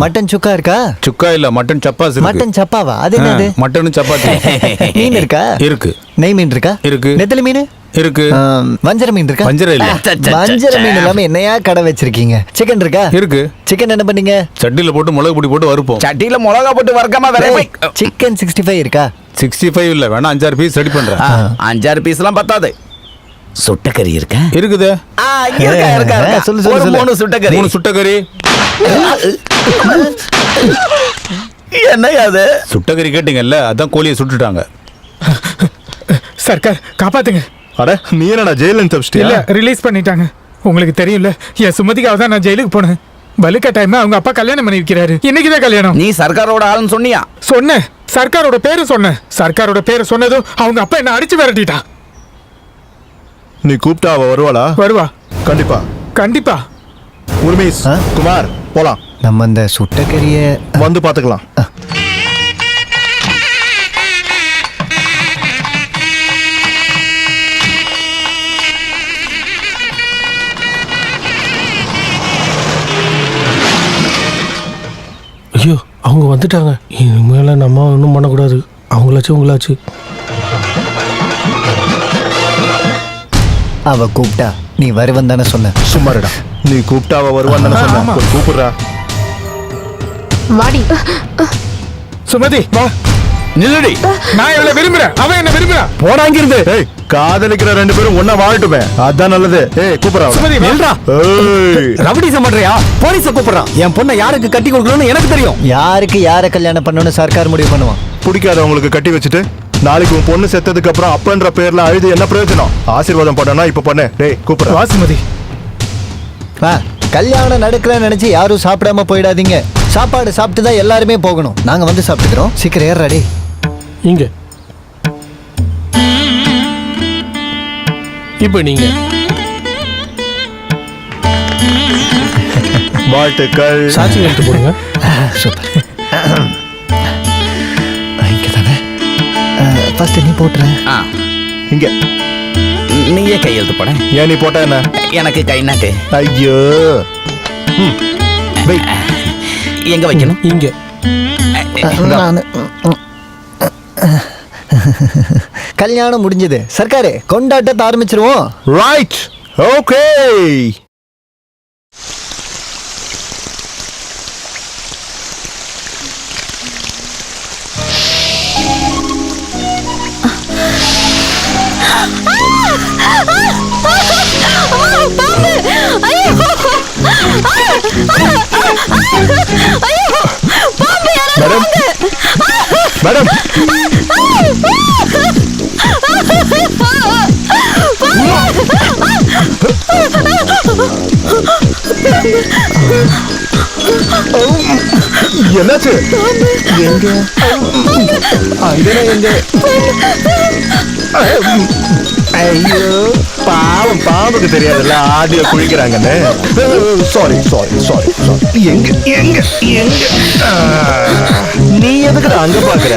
மட்டன் சுக்கா இருக்கா? சுக்கா இல்ல, மட்டன் சப்பாஸ் இருக்கு. மட்டன் சப்பாவா? அது என்னது? மட்டன் சப்பாத்தி. மீன் இருக்கா? இருக்கு. நெய் மீன் இருக்கா? இருக்கு. நெத்தலி மீன் இருக்கு. வஞ்சர மீன் இருக்கா? வஞ்சர இல்ல. வஞ்சர மீன் இல்லாம என்னையா கடை வச்சிருக்கீங்க? சிக்கன் இருக்கா? இருக்கு. சிக்கன் என்ன பண்ணீங்க? சட்டியில போட்டு மிளகு பொடி போட்டு வறுப்போம். சட்டியில மிளகா போட்டு வறுக்காம வேற சிக்கன் 65 இருக்கா? 65 இல்ல, வேணா 5-6 பீஸ் ரெடி பண்றேன். 5-6 பீஸ் எல்லாம் பத்தாது. சுட்டக்கறி இருக்கா? இருக்குது. சொல்லு சொல்லு. 3 சுட்டக்கறி. 3 சுட்டக்கறி. என்னையா அது? சுட்டக்கறி கேட்டீங்கல்ல, அதான் கோழியை சுட்டுட்டாங்க. சர்க்கார் காப்பாத்துங்க. அட, நீ என்னடா ஜெயில தப்பிச்சிட்டியா? இல்ல, ரிலீஸ் பண்ணிட்டாங்க. உங்களுக்கு தெரியும்ல, என் சுமதிக்காக தான் நான் ஜெயிலுக்கு போனேன். பலுக்கா டைம் அவங்க அப்பா கல்யாணம் பண்ணி வைக்கிறாரு. இன்னைக்குதான் கல்யாணம். நீ சர்க்காரோட ஆளுன்னு சொன்னியா? சொன்னேன். சர்க்காரோட பேரு சொன்னேன். சர்க்காரோட பேரு சொன்னதும் அவங்க அப்பா என்ன அடிச்சு விரட்டிட்டான். நீ கூப்பிட்டா அவ வருவாளா? வருவா. கண்டிப்பா கண்டிப்பா. உர்மீஸ், குமார், போலாம். நம்ம அந்த சுட்டக்கறிய வந்து பாத்துக்கலாம். ஐயோ, அவங்க வந்துட்டாங்க. இனிமேல நம்ம ஒன்றும் பண்ணக்கூடாது. அவங்களாச்சும் உங்களாச்சு. அவ கூப்பிட்டா நீ வருவன் தானே சொன்ன. சும்மாருடா. நீ கூப்பிட்டா அவ வருவான்னு தானே சொன்ன. கூப்பிடுறா. வாடி. சுமதி வா. நில்லுடி. நான் இவளை விரும்புறேன், அவன் என்ன விரும்புறான். போடாங்கிருந்து. ஏய் காதலிக்கிற 2 பேரும் ஒண்ணா வாழட்டுமே, அதான் நல்லது. ஏய் கூப்பிடா. சுமதி வா. நில்றா. ஏய் ரவுடிசம் பண்றியா? போலீஸ கூப்பிடுறான். என் பொண்ணை யாருக்கு கட்டி கொடுக்கணும்னு எனக்கு தெரியும். யாருக்கு யாரை கல்யாணம் பண்ணணும்னு சர்க்கார் முடிவு பண்ணுவான். பிடிக்காதவங்களுக்கு கட்டி வச்சுட்டு நாளைக்கு உன் பொண்ணு செத்ததுக்கு அப்புறம் அப்பன்ற பேர்ல அழுது என்ன பிரயோஜனம்? ஆசீர்வாதம் பண்ணனா இப்ப பண்ணு. டேய் கூப்பிடா. வா சுமதி. கல்யாணம் நடக்கலன்னு நினைச்சு யாரும் சாப்பிடாம போயிடாதீங்க. சாப்பாடு சாப்பிட்டு தான் எல்லாருமே போகணும். நாங்க வந்து சாப்பிட்டுக்கிறோம். சீக்கிரம் ஏறாடி. இங்க இப்ப நீங்க வாழ்த்துக்கள். சாட்சி எடுத்து போடுங்க. சூப்பர். இங்க தானே. ஃபர்ஸ்ட் நீ போட்டுற. இங்க நீயே கையெழுத்து போட. ஏன் நீ போட்டா என்ன? எனக்கு கை நாட்டு. ஐயோ எங்க வைக்கணும்? இங்க. கல்யாணம் முடிஞ்சது. சர்க்காரு கொண்டாட்டத்தை ஆரம்பிச்சிருவோம். ரைட். ஓகே. மேடம் மேடம் என்னாச்சு? எங்க அங்கே எங்க? ஐயோ பாவம், பாம்புக்கு தெரியாதுல்ல ஆதிய குளிக்கிறாங்கன்னு. Sorry sorry sorry. எங்க எங்க எங்க? நீ எதுக்கு அங்க பாக்குற?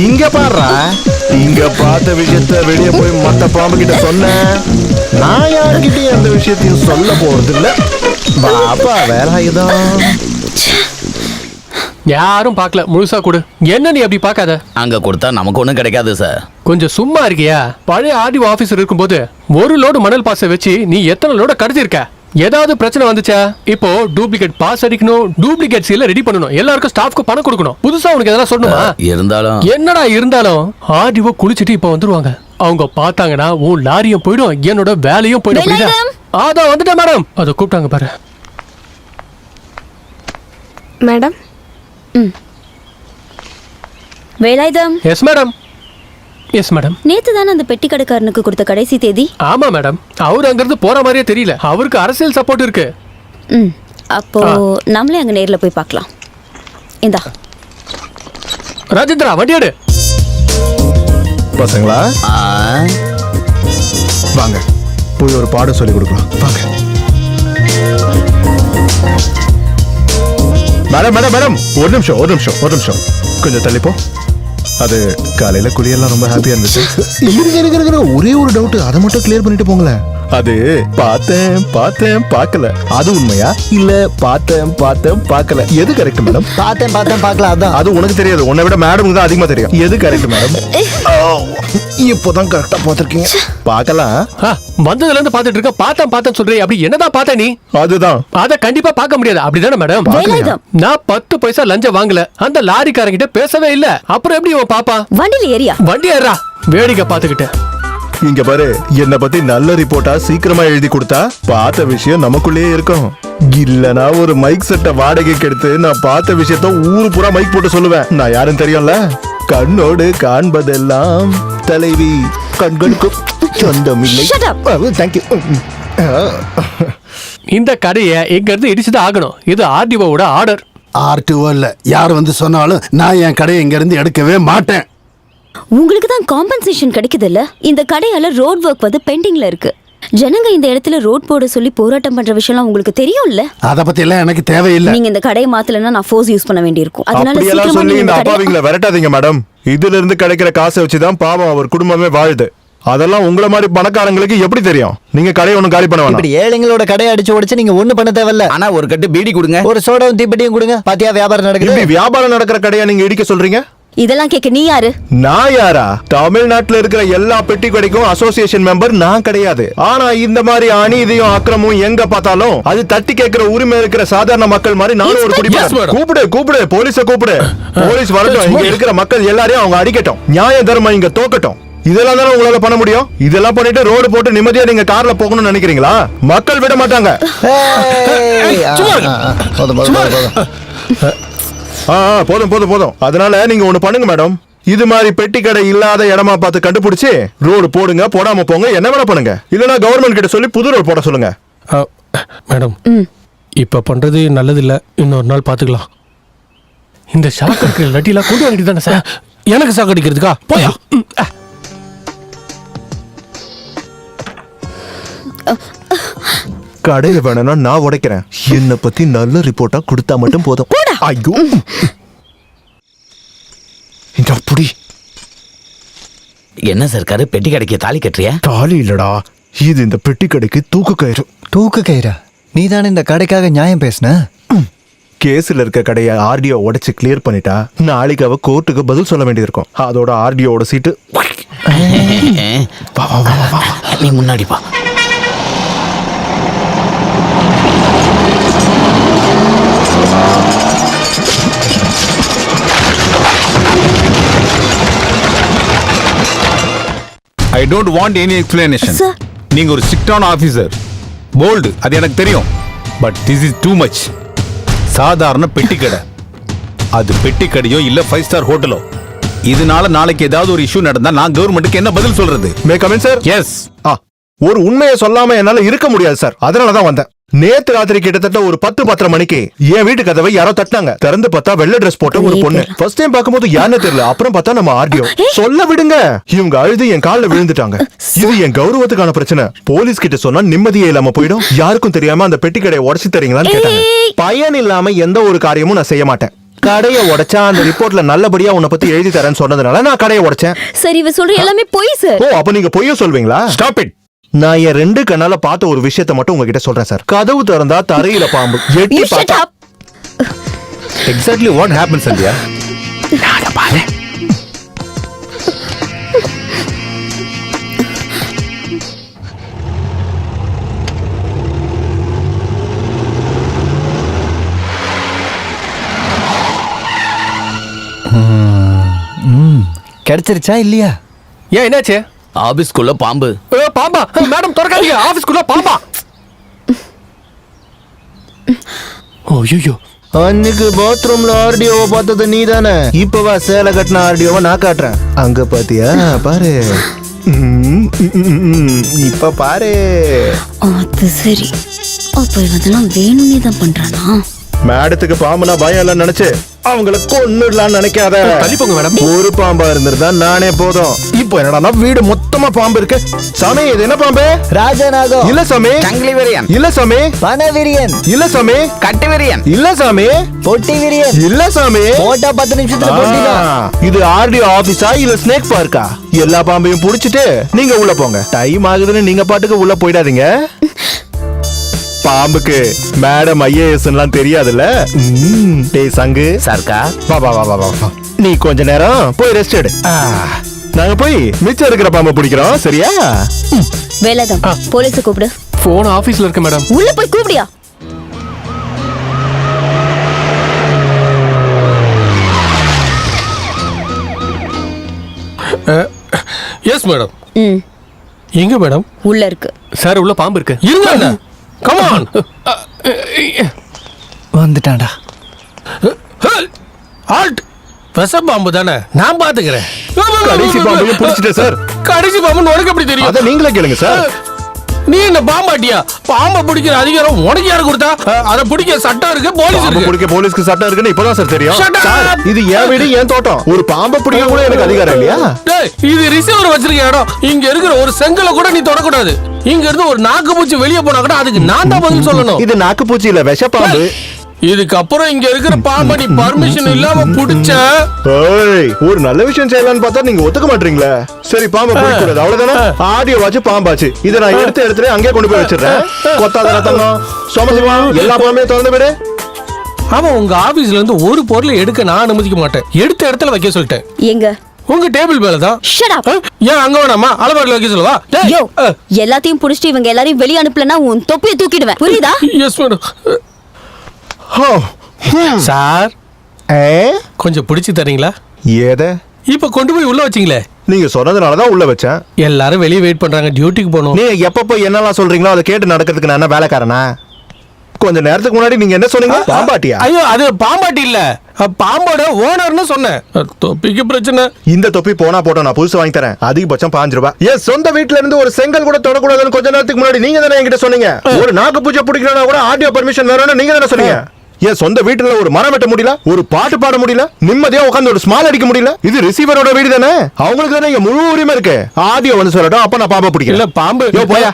இங்க பாடுறா. இங்க பார்த்த விஷயத்த வெளியே போய் மத்த பாம்பு கிட்ட சொன்ன. நான் யாருக்கிட்டையும் அந்த விஷயத்தையும் சொல்ல போறது இல்ல. பாப்பா வேற ஆயுதம். யாரும் பார்க்கல, முழுசா கொடு. என்ன நீ அப்படி பார்க்காத. அங்க கொடுத்தா நமக்கு ஒண்ணும் கிடைக்காது சார். கொஞ்சம் சும்மா இருக்கியா? பழைய ஆர்டிஓ ஆபீசர் இருக்கும்போது ஒரு லோடு மணல் பாஸை வச்சு நீ எத்தனை லோட கடத்திருக்க? ஏதாவது பிரச்சனை வந்துச்சா? இப்போ டூப்ளிகேட் பாஸ் அடிக்கணும், டூப்ளிகேட் சீல ரெடி பண்ணணும், எல்லாருக்கும் ஸ்டாஃப்க்கு பணம் கொடுக்கணும். புதுசா உனக்கு எதனா சொல்லணுமா? இருந்தாலும் என்னடா இருந்தாலும் ஆர்டிஓ குளிச்சிட்டு இப்ப வந்துருவாங்க. அவங்க பார்த்தாங்கன்னா உன் லாரியும் போயிடும், என்னோட வேலையும் போயிடும். புரியுதா? அதான் வந்துட்டேன் மேடம். அதை கூப்பிட்டாங்க பாரு. Madam. Velayudham. Yes madam. Yes madam. நேத்து தானே அந்த பெட்டி கடைக்காரனுக்கு கொடுத்த கடைசி தேதி? ஆமா மேடம். அவர் அங்கிருந்து போற மாதிரியே தெரியல. அவருக்கு அரசியல் சப்போர்ட் இருக்கு. அப்போ நம்மளே அங்க நேர்ல போய் பார்க்கலாம். இந்தா ராஜேந்திரா, வண்டி எடு. பசங்களா வாங்க போய் ஒரு பாடம் சொல்லி கொடுக்கலாம். வாங்க. மேடம் மேடம் மேடம் ஒரு நிமிஷம் ஒரு நிமிஷம் ஒரு நிமிஷம். கொஞ்சம் தள்ளிப்போ. அது காலையில குளியெல்லாம் ரொம்ப ஹாப்பியா இருந்துச்சு. இருக்கிற ஒரே ஒரு டவுட், அதை மட்டும் கிளியர் பண்ணிட்டு போங்களேன். அது பார்த்தேன் பார்த்தேன் பார்க்கல, அது உண்மையா இல்ல பார்த்தேன் பார்த்தேன் பார்க்கல? எது கரெக்ட் மேடம்? பார்த்தேன் பார்த்தேன் பார்க்கல, அதான். அது உனக்கு தெரியாது, உன்னை விட மேடம் தான் அதிகமா தெரியும். எது கரெக்ட் மேடம்? இப்போதான் கரெக்டா பார்த்திருக்கீங்க. பார்க்கலாம். வந்ததுல இருந்து பார்த்துட்டு இருக்க. பார்த்தேன் பார்த்தேன் சொல்றேன். அப்படி என்னதான் பார்த்த நீ? அதுதான். அத கண்டிப்பா பார்க்க முடியாது. அப்படிதானே மேடம்? நான் 10 பைசா லஞ்சம் வாங்கல. அந்த லாரிக்காரங்கிட்ட பேசவே இல்ல. அப்புறம் எப்படி இவன் பாப்பா? வண்டியில ஏறியா? வண்டி ஏறா. வேடிக்கை பார்த்துக்கிட்டு. இங்க பாரு, என்ன பத்தி நல்ல ரிப்போர்ட்டா சீக்கிரமா எழுதி கொடுத்தா பார்த்த விஷயம் நமக்குள்ளேயே இருக்கும். இல்லனா ஒரு மைக் செட்டை வாடகைக்கு எடுத்து நான் பார்த்த விஷயத்த ஊரு பூரா மைக் போட்டு சொல்லுவேன். நான் யாரும் தெரியும்ல. கண்ணோடு காண்பதெல்லாம் தலைவி, கண்களுக்கு சொந்தம் இல்லை. தேங்க்யூ. இந்த கடையை எங்க இருந்து இடிச்சுதான் ஆகணும். இது ஆர்டிஓவோட ஆர்டர். ஆர்டிஓ இல்ல, யார் வந்து சொன்னாலும் நான் என் கடையை இங்க இருந்து எடுக்கவே மாட்டேன். உங்களுக்கு தான் காம்பன்சேஷன் கிடைக்குது இல்ல? இந்த கடையால ரோட் ஒர்க் வந்து பெண்டிங்ல இருக்கு. ஜனங்க இந்த இடத்துல ரோட் போட சொல்லி போராட்டம் பண்ற விஷயம்லாம் உங்களுக்கு தெரியும்ல. அத பத்தி எல்லாம் எனக்கு தேவையில்லை. நீங்க இந்த கடையை மாத்தலன்னா நான் ஃபோர்ஸ் யூஸ் பண்ண வேண்டியிருக்கும். அதனால அப்படியெல்லாம் சொல்லி இந்த அப்பாவிங்களை விரட்டாதீங்க மேடம். இதுல இருந்து கிடைக்கிற காசை வச்சுதான் பாவம் அவர் குடும்பமே வாழுது. அதெல்லாம் உங்கள மாதிரி பணக்காரங்களுக்கு எப்படி தெரியும்? நீங்க கடையை ஒண்ணு காலி பண்ண வேணாம். இப்படி ஏழைங்களோட கடையை அடிச்சு உடைச்சு நீங்க ஒண்ணு பண்ண தேவையில்ல. ஆனா ஒரு கட்டு பீடி கொடுங்க, ஒரு சோடாவும் தீப்பெட்டியும் கொடுங்க. பாத்தியா வியாபாரம் நடக்குது. இப்படி வியாபாரம் நடக்கிற கடையா நீங்க இடிக்க சொல்றீங்க? இதெல்லாம் கேட்க நீ யாரு? நான் யாரா? தமிழ்நாட்டுல இருக்கிற எல்லா பெட்டி கடைக்கும் அசோசியேஷன் மெம்பர் நான் கிடையாது. ஆனா இந்த மாதிரி அநீதியும் அக்கிரமும் எங்க பார்த்தாலும் அது தட்டி கேட்கிற உரிமை இருக்கிற சாதாரண மக்கள் மாதிரி நானும் ஒரு குடிமகன். கூப்பிடு போலீஸ கூப்பிடு. போலீஸ் வரட்டும், இங்க இருக்கிற மக்கள் எல்லாரையும் அவங்க அடிக்கட்டும். நியாய தர்மம் இங்க தோக்கட்டும். இதெல்லாம் தானே உங்களால பண்ண முடியும். இதெல்லாம் பண்ணிட்டு ரோடு போட்டு நிம்மதியா நீங்க கார்ல போகணும்னு நினைக்கிறீங்களா? மக்கள் விட மாட்டாங்க. போதும். அதனால நீங்க ஒண்ணு பண்ணுங்க மேடம். இது மாதிரி பெட்டி கடை இல்லாத இடமா பார்த்து கண்டுபிடிச்சு ரோடு போடுங்க. போடாம போங்க, என்ன வேணா பண்ணுங்க. இல்லனா கவர்மெண்ட் கிட்ட சொல்லி புது ரோடு போட சொல்லுங்க. மேடம், இப்ப பண்றது நல்லது இல்ல. இன்னொரு நாள் பாத்துக்கலாம். இந்த ஷாக் அடிக்கிற லட்டிலாம் கொண்டு வாங்கிட்டு தானே சார். எனக்கு ஷாக் அடிக்கிறதுக்கா? போயா. கடையில வேணும்னா நான் உடைக்கிறேன். என்ன பத்தி நல்ல ரிப்போர்ட்டா கொடுத்தா மட்டும் போதும். ஐயோ, இந்த புடி. என்ன சர்க்காரு, பெட்டி கடைக்கு தாலி கட்டுறியா? தாலி இல்லடா, இது இந்த பெட்டி கடைக்கு தூக்கு கயிறு. தூக்கு கயிறா? நீ தானே இந்த கடைக்காக நியாயம் பேசுன? கேஸ்ல இருக்க கடையை ஆர்டிஓ உடைச்சு கிளியர் பண்ணிட்டா நாளைக்கு அவ கோர்ட்டுக்கு பதில் சொல்ல வேண்டியது இருக்கும். அதோட ஆர்டிஓட சீட்டு. நீ முன்னாடி பா. I don't want any explanation. நீங்க ஒரு ஸ்ட்ரிக்டான ஆபீசர், போல்டு, அது எனக்கு தெரியும். But this is too much. சாதாரண பெட்டி கடை, அது பெட்டி கடையோ இல்ல 5 ஸ்டார் ஹோட்டலோ, இதனால நாளைக்கு ஏதாவது ஒரு இஷ்யூ நடந்தா நான் கவர்மெண்ட்டுக்கு என்ன பதில் சொல்றது? May come in sir? Yes. ஒரு உண்மையை சொல்லாம என்னால இருக்க முடியாது சார். அதனாலதான் வந்தேன். நேத்து ராத்திரி கிட்டத்தட்ட ஒரு 10-10:30 மணிக்கு என் வீட்டு கதவை யாரோ தட்டினாங்க. திறந்து பார்த்தா வெள்ளை ட்ரெஸ் போட்ட ஒரு பொண்ணு. ஃபர்ஸ்ட் டைம் பார்க்கும்போது யாருன்னு தெரியல. அப்புறம் பார்த்தா நம்ம ஆர்டிஓ. சொல்ல விடுங்க, இவங்க அழுது என் கால்ல விழுந்துட்டாங்க. இது என் கௌரவத்துக்கான பிரச்சனை. போலீஸ் கிட்ட சொன்னா நிம்மதியே இல்லாம போயிடும். யாருக்கும் தெரியாம அந்த பெட்டி கடையை உடைச்சு தரீங்களான்னு கேட்டாங்க. பயன் இல்லாம எந்த ஒரு காரியமும் நான் செய்ய மாட்டேன். கடையை உடைச்சா அந்த ரிப்போர்ட்ல நல்லபடியா உன்னை பத்தி எழுதி தரேன்னு சொன்னதுனால நான் கடையை உடைச்சேன். சரி, இவ சொல்ற எல்லாமே பொய் சார். ஓ, அப்ப நீங்க பொய்ய சொல்வீங்களா? Stop it. நான் என் 2 கண்ணால பார்த்த ஒரு விஷயத்தை மட்டும் உங்ககிட்ட சொல்றேன் சார். கதவு திறந்தா தரையில பாம்பு. எட்டி பார்த்தா எக்ஸாக்ட்லி வாட் ஹேப்பன்ஸ் சந்தியா? நான் பாரு. கிடைச்சிருச்சா இல்லையா? ஏன் என்னாச்சு? ஆபீஸ்க்குள்ள பாம்பு. பாம்பா? மேடம் திறக்காதீங்க, ஆபீஸ்க்குள்ள பாம்பா. ஐயோ, அன்னைக்கு பாத்ரூம்ல ஆர்டிஓவை பார்த்தது நீ தானே? இப்பவா சேலை கட்டின ஆர்டிஓவை நான் காட்டுறேன். அங்க பாத்தியா? பாரு. இப்ப பாரு. அது சரி, அப்ப இவதெல்லாம் வேணும்னே தான் பண்றானா? மேடத்துக்கு பாம்புனா பயம் இல்ல நினைச்சு அவங்கள கொன்னுடலாம்னு நினைக்காத. தள்ளிப்போங்க மேடம். ஒரு பாம்பா இருந்திருந்தா நானே போதும். இப்போ என்னடா வீடு மொத்தமா பாம்பு இருக்கு. சாமி, இது என்ன பாம்பு? ராஜநாகம். இல்ல சாமி. சங்கிலி விரியன். இல்ல சாமி. பனவிரியன். இல்ல சாமி. கட்டு விரியன். இல்ல சாமி. பொட்டி விரியன். இல்ல சாமி. போட்டா 10 நிமிஷத்துல பொட்டிதான். இது ஆர்டிஓ ஆபீஸா இல்ல ஸ்னேக் பார்க்கா? எல்லா பாம்பையும் புடிச்சிட்டு நீங்க உள்ள போங்க. டைம் ஆகுதுன்னு நீங்க பாட்டுக்கு உள்ள போயிடாதீங்க. பாம்புக்கு மேடம் ஐஏஎஸ் எல்லாம் தெரியாதுல்ல. டேய் சங்கு. சர்க்கா. வா வா வா வா வா. நீ கொஞ்ச நேரம் போய் ரெஸ்ட் எடு. நாங்க போய் மிச்சம் இருக்கிற பாம்பை பிடிக்கிறோம். சரியா? வேலைதான். போலீஸை கூப்பிடு. போன் ஆபீஸ்ல இருக்கு மேடம். உள்ள போய் கூப்பிடியா? Yes madam. எங்க மேடம்? உள்ள இருக்கு சார். உள்ள பாம்பு இருக்கு. இருங்க. Come on. வந்துட்டான்டா. ஆல்ட். விஷ பாம்பு தானே, நான் பாத்துக்கிறேன். கடைசி பாம்பையும் பிடிச்சிட்டேன் சார். கடைசி பாம்பு உனக்கு எப்படி தெரியும்? அதை நீங்களே கேளுங்க சார். நீ என்ன பாம்பாட்டியா? பாம்பை பிடிக்கிற அதிகாரம் உனக்கு யாரு கொடுத்தா? அதை பிடிக்க சட்டம் இருக்கு, போலீஸ் இருக்கு. பிடிக்க போலீஸ்க்கு சட்டம் இருக்குன்னு இப்பதான் சார் தெரியும். சார், இது என் வீடு, என் தோட்டம். ஒரு பாம்பை பிடிக்க கூட எனக்கு அதிகாரம் இல்லையா? இது ரிசீவர் வச்சிருக்க இடம். இங்க இருக்கிற ஒரு செங்கலை கூட நீ தொடக்கூடாது. இங்க இருந்து ஒரு நாக்கு பூச்சி வெளியே போனா கூட அதுக்கு நான் தான் பதில் சொல்லணும். இது நாக்கு பூச்சி இல்ல, விஷ பாம்பு. இதுக்கப்புறம் இங்க இருக்கிற பாம்பை நீ பர்மிஷன் இல்லாம புடிச்ச. ஒரு நல்ல விஷயம் செய்யலாம்னு பார்த்தா நீங்க ஒத்துக்க மாட்டீங்களா? சரி, பாம்பை பிடிக்கூடாது, அவ்வளவுதானே? ஆடியோ வாச்சு பாம்பாச்சு. இதை நான் எடுத்து அங்கேயே கொண்டு போய் வச்சிடுறேன். கொத்தாத ரத்தம் சோமசிவா, எல்லா பாம்பையும் திறந்து விடு. அவன் உங்க ஆபீஸ்ல இருந்து ஒரு பொருளை எடுக்க நான் அனுமதிக்க மாட்டேன். எடுத்த இடத்துல வைக்க சொல்லிட்டேன். எங்க? உங்க டேபிள் மேல தான். Shut up. ஏன் அங்க வேணாமா? அலமாரில வைக்க சொல்லவா? யோ, எல்லாத்தையும் புடிச்சிட்டு இவங்க எல்லாரையும் வெளிய அனுப்பலனா உன் தொப்பியை தூக்கிடுவேன். புரியுதா? S madam. சார் கொஞ்சம் பிடிச்சி தரீங்களா? ஏத இப்ப கொண்டு போய் உள்ள வச்சீங்களே. நீங்க சொன்னதுனாலதான் உள்ள வச்சேன். எல்லாரும் வெளியே வெயிட் பண்றாங்க, டியூட்டிக்கு போகணும். நீங்க எப்பப்போ என்னெல்லாம் சொல்றீங்களோ அதை கேட்டு நடக்கிறதுக்கு நான் என்ன வேலைக்காரனா? கொஞ்ச நேரத்துக்கு முன்னாடி நீங்க என்ன சொன்னீங்க? பாம்பாட்டியா? ஐயோ, அது பாம்பாட்டி இல்ல, பாம்போட ஓனர்னு சொன்னேன். தொப்பிக்கு பிரச்சனை. இந்த தொப்பி போனா போட்டோம், நான் புதுசு வாங்கி தரேன். அதிகபட்சம் 5 ரூபாய். என் சொந்த வீட்டுல இருந்து ஒரு செங்கல் கூட தொடக்கூடாதுன்னு கொஞ்ச நேரத்துக்கு முன்னாடி நீங்க தானே என்கிட்ட சொன்னீங்க. ஒரு நாக்கு பூஜை பிடிக்கணும்னா கூட ஆடியோ பர்மிஷன் வேணும்னு நீங்க தானே சொன்னீங்க. என் சொந்த வீட்டுல ஒரு மரம் வெட்ட முடியல, ஒரு பாட்டு பாட முடியல, நிம்மதியா உட்காந்து ஒரு ஸ்மால் அடிக்க முடியல. இது ரிசீவரோட வீடு தானே, அவங்களுக்கு தானே இங்க முழு உரிமை இருக்கு. ஆடியோ வந்து சொல்லட்டும், அப்ப நான் பாம்பை பிடிக்கல. பாம்பு போயா.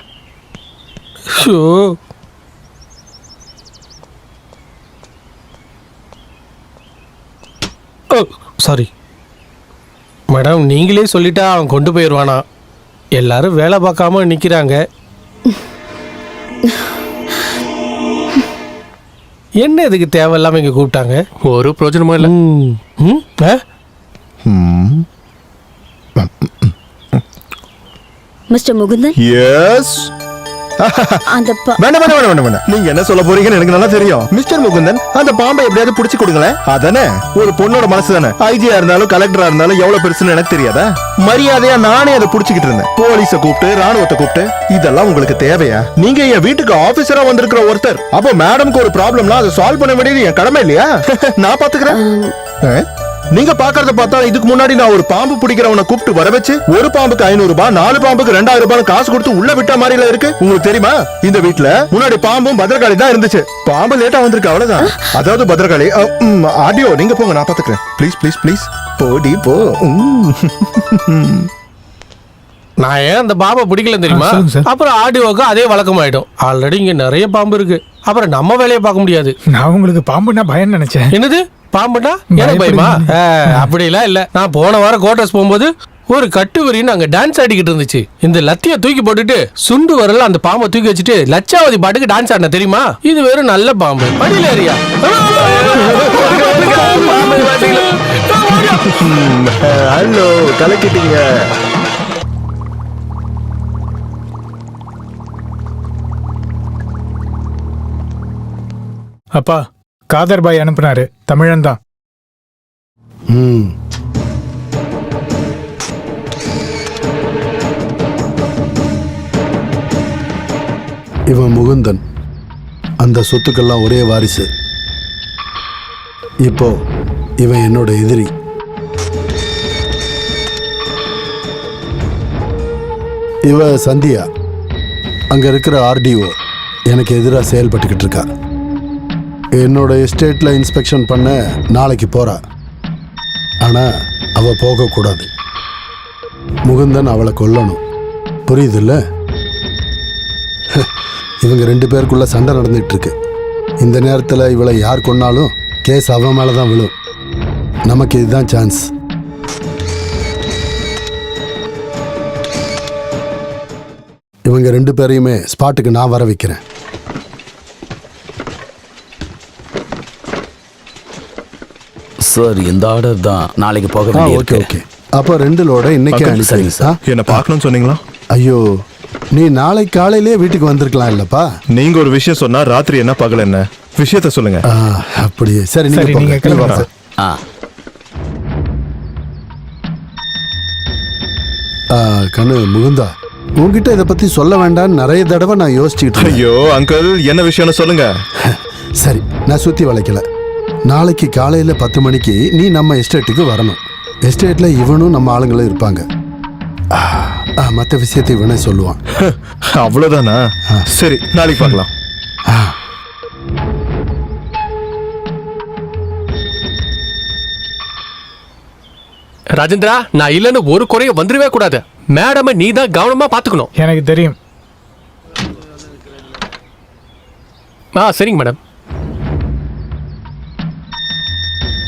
சாரி மேடம், நீங்களே சொல்லிட்டா அவன் கொண்டு போயிடுவானா? எல்லாரும் வேலை பார்க்காம நிக்கிறாங்க. என்ன இதுக்கு தேவையில்லாம இங்க கூப்பிட்டாங்க? ஒரு பிரயோஜனமும் இல்லை. மிஸ்டர் முகுந்தன். எஸ். அந்த வேண்டாம். நீங்க என்ன சொல்ல போறீங்கன்னு எனக்கு நல்லா தெரியும். மிஸ்டர் முகுந்தன், அந்த பாம்பை எப்படியாவது புடிச்சு கொடுங்களேன். அதானே ஒரு பொண்ணோட மனசு தானே. ஐஜியா இருந்தாலும் கலெக்டரா இருந்தாலும் எவ்வளவு பெருசுன்னு எனக்கு தெரியாதா? மரியாதையா நானே அதை புடிச்சுக்கிட்டு இருந்தேன். போலீஸ கூப்பிட்டு ராணுவத்தை கூப்பிட்டு. இதெல்லாம் உங்களுக்கு தேவையா? நீங்க என் வீட்டுக்கு ஆபீசரா வந்திருக்கிற ஒருத்தர். அப்போ மேடம்க்கு ஒரு ப்ராப்ளம்னா அதை சால்வ் பண்ண வேண்டியது என் கடமை இல்லையா? நான் பாத்துக்கிறேன். நீங்க பாக்குறத பார்த்தா இதுக்கு முன்னாடி நான் ஒரு பாம்பு பிடிக்கிறவனை கூப்பிட்டு வர வச்சு ஒரு பாம்புக்கு 500 ரூபாய், 4 பாம்புக்கு 2000 ரூபாய் காசு கொடுத்து உள்ள விட்ட மாதிரில இருக்கு. உங்களுக்கு தெரியுமா, இந்த வீட்டுல முன்னாடி பாம்பும் பத்திரகாளி தான் இருந்துச்சு. பாம்பு லேட்டா வந்திருக்கு, அவ்வளவுதான். அதாவது பத்திரகாளி. ஆடியோ நீங்க போங்க, நான் பாத்துக்கிறேன். ப்ளீஸ் ப்ளீஸ் ப்ளீஸ் போடி போ. நான் ஏன் அந்த பாம்பை பிடிக்கல தெரியுமா? அப்புறம் ஆடியோக்கு அதே வழக்கமாயிடும். ஆல்ரெடி இங்க நிறைய பாம்பு இருக்கு, அப்புறம் நம்ம வேலையை பார்க்க முடியாது. நான் உங்களுக்கு பாம்புனா பயம் நினைச்சேன். என்னது பாம்புனா எனக்கு பயமா? அப்படிலாம் இல்ல. நான் போன வாரம் கோட்டர்ஸ் போகும்போது ஒரு கட்டுவரின்னு அங்க டான்ஸ் ஆடிக்கிட்டு இருந்துச்சு. இந்த லத்திய தூக்கி போட்டுட்டு சுண்டு வரல அந்த பாம்பை தூக்கி வச்சுட்டு லட்சாவதி பாட்டுக்கு டான்ஸ் ஆடின தெரியுமா? இது வெறும் நல்ல பாம்பு. படியில ஏரியா. ஹலோ, கலக்கிட்டீங்க. அப்பா, காதர் பாய் அனுப்புனாரு. தமிழன் தான். இவன் முகுந்தன். அந்த சொத்துக்கெல்லாம் ஒரே வாரிசு. இப்போ இவன் என்னோட எதிரி. இவ சந்தியா, அங்க இருக்கிற ஆர்டிஓ. எனக்கு எதிராக செயல்பட்டுக்கிட்டு இருக்கா. என்னோட எஸ்டேட்ல இன்ஸ்பெக்ஷன் பண்ண நாளைக்கு போறா. ஆனா அவ போகக்கூடாது. முகுந்தன் அவளை கொல்லணும். புரியுதுல்ல? இவங்க 2 பேருக்குள்ள சண்டை நடந்துட்டு இருக்கு. இந்த நேரத்தில் இவளை யார் கொன்னாலும் கேஸ் அவன் மேலே தான் விழும். நமக்கு இதுதான் சான்ஸ். இவங்க 2 பேரையுமே ஸ்பாட்டுக்கு நான் வர வைக்கிறேன். சார், இந்த ஆர்டர் தான் நாளைக்கு போக வேண்டியது. ஓகே. அப்போ 2 லோட இன்னைக்கு அனுப்பிடுங்க சார். என்ன பார்க்கணும்னு சொன்னீங்களா? ஐயோ, நீ நாளை காலையிலேயே வீட்டுக்கு வந்திருக்கலாம் இல்லப்பா. நீங்க ஒரு விஷயம் சொன்னா ராத்திரி என்ன பகல் என்ன விஷயத்த சொல்லுங்க. அப்படியே சரி, நீங்க கிளம்புங்க. கண்ணு முகுந்தா, உங்ககிட்ட இதை பத்தி சொல்ல வேண்டாம்னு நிறைய தடவை நான் யோசிச்சுக்கிட்டு. ஐயோ அங்கிள், என்ன விஷயம்னு சொல்லுங்க. சரி, நான் சுத்தி வளைக்கல. நாளைக்கு காலையில 10 மணிக்கு நீ நம்ம எஸ்டேட்டுக்கு வரணும். எஸ்டேட்ல இவனும் நம்ம ஆளுங்களும் இருப்பாங்க. மற்ற விஷயத்தை இவனே சொல்லுவான். அவ்வளவுதானா? சரி, நாளைக்கு பார்க்கலாம். ராஜேந்திரா, நான் இல்லன்னு ஒரு குறைய வந்துடவே கூடாது. மேடம் நீ தான் கவனமா பாத்துக்கணும். எனக்கு தெரியும். சரிங்க மேடம்.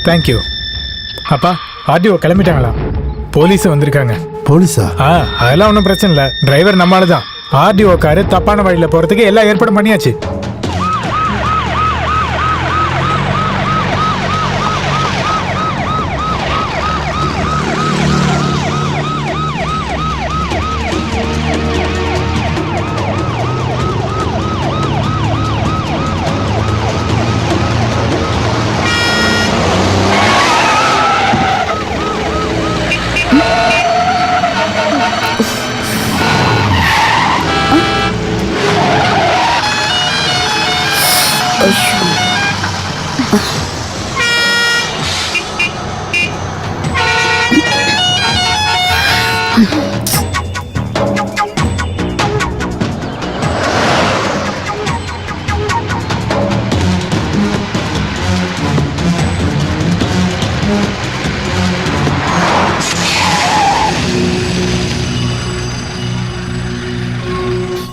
தேங்க்யூ. அப்பா, ஆர்டிஓ கிளம்பிட்டாங்களா? போலீஸ் வந்திருக்காங்க. போலீஸா? அதெல்லாம் ஒன்றும் பிரச்சனை இல்லை. டிரைவர் நம்மளால தான். ஆர்டிஓ காரு தப்பான வழியில் போறதுக்கு எல்லா ஏற்பாடும் பண்ணியாச்சு.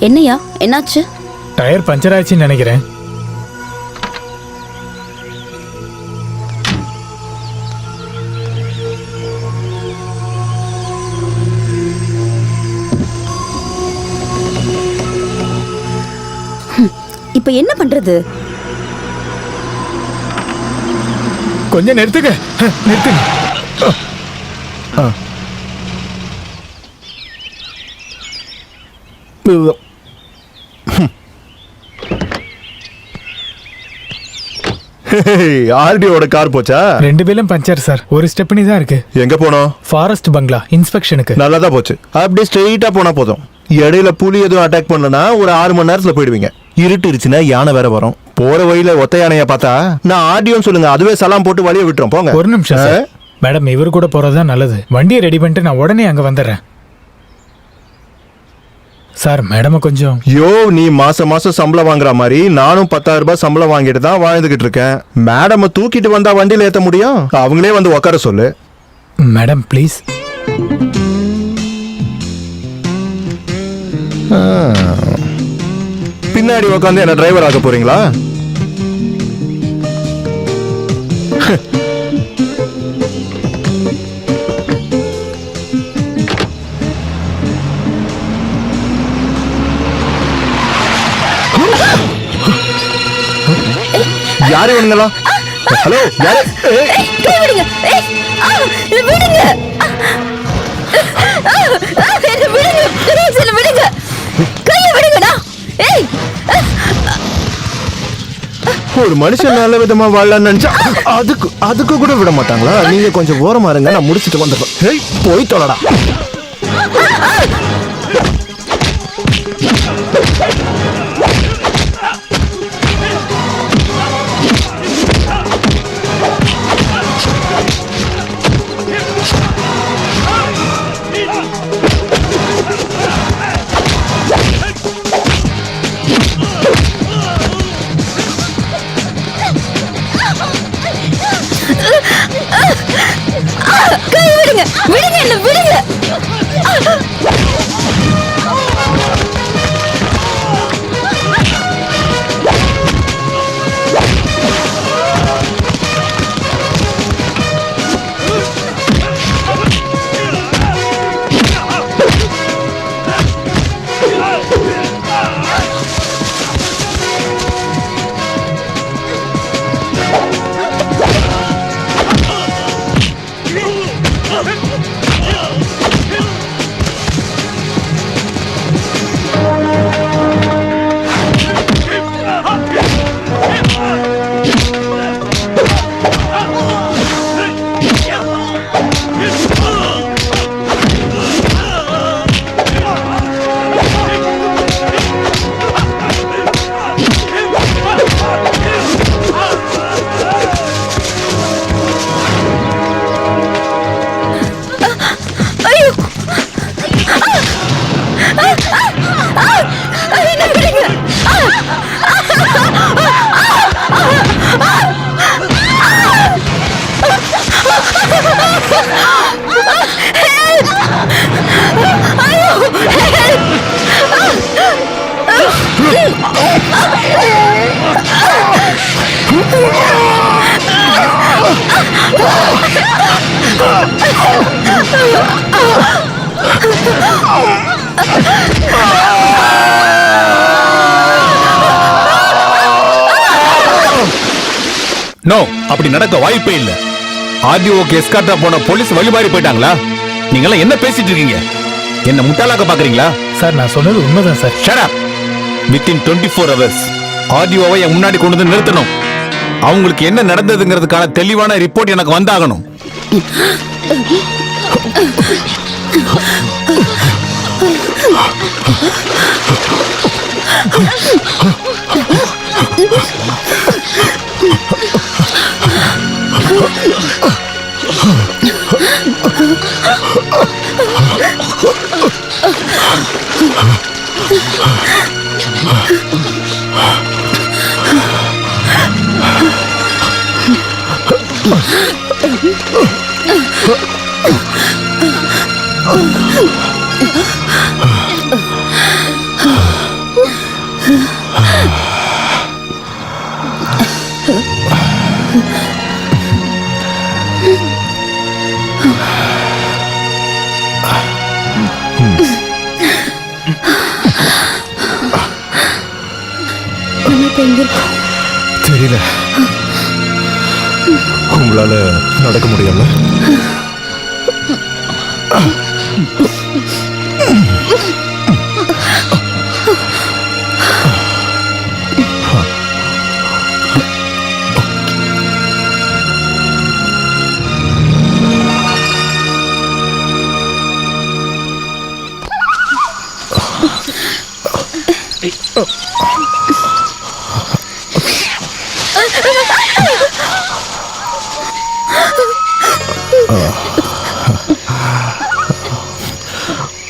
என்னையா என்னாச்சு? டயர் பஞ்சர் ஆச்சுன்னு நினைக்கிறேன். இப்ப என்ன பண்றது? கொஞ்சம் நிறுத்துங்க. நிறுத்துங்க. ஆர்டிஓட கார் போச்சா? 2 பேரும் பஞ்சர் சார். ஒரு ஸ்டெப்னி தான் இருக்கு. எங்க போனோம்? ஃபாரஸ்ட் பங்களா இன்ஸ்பெக்ஷனுக்கு. நல்லதா போச்சு. அப்படியே ஸ்ட்ரெயிட்டா போனா போதும். இடையில புலி எதுவும் அட்டாக் பண்ணலனா ஒரு 6 மணி நேரத்துல போயிடுவீங்க. இருட்டுருச்சுன்னா யானை வேற வரும். போற வழியில ஒத்த யானைய பார்த்தா நான் ஆர்டிஓன்னு சொல்லுங்க, அதுவே சலாம் போட்டு வழியை விட்டுரும். போங்க. ஒரு நிமிஷம் சார். மேடம் இவரு கூட போறதுதான் நல்லது. வண்டியை ரெடி பண்ணிட்டு நான் உடனே அங்க வந்துடுறேன். சார் மேடம் கொஞ்சம். யோ நீ மாசம் மாசம் சம்பளம் வாங்குற மாதிரி நானும் 10,000 ரூபாய் சம்பளம் வாங்கிட்டு தான் வாழ்ந்துகிட்டு இருக்கேன். மேடம் தூக்கிட்டு வந்தா வண்டியில ஏத்த முடியும்? அவங்களே வந்து உட்கார சொல்லு. Madam please. பின்னாடி உட்காந்து என்ன டிரைவர் ஆக போறீங்களா? யாரு வேணுங்களா? ஹலோ யாரு? விடுங்க. விடுங்க. விடுங்க. கையை விடுங்கடா. ஒரு மனுஷன் நல்ல விதமா வாழலாம்னு நினைச்சா அதுக்கு கூட விட மாட்டாங்களா? நீங்க கொஞ்சம் ஓரமா இருங்க, நான் முடிச்சிட்டு வந்துடுறேன். போய் தொலைடா. கை விடுங்க. விடுங்க என்ன விடுங்க. நோ, அப்படி நடக்க வாய்ப்பே இல்ல. ஆர்டிஓக்கு எஸ்கார்ட்டா போன போலீஸ் வழி மாறி போயிட்டாங்களா? நீங்க எல்லாம் என்ன பேசிட்டு இருக்கீங்க? என்ன முட்டாளாக்க பாக்குறீங்களா? சார் நான் சொன்னது உண்மைதான் sir. Shut up. Within 24 hours ஆர்டிஓவை என் முன்னாடி கொண்டு வந்து நிறுத்தணும். அவங்களுக்கு என்ன நடந்ததுங்கிறதுக்கான தெளிவான ரிப்போர்ட் எனக்கு வந்தாகணும். தெரியல. உங்களால நடக்க முடியல.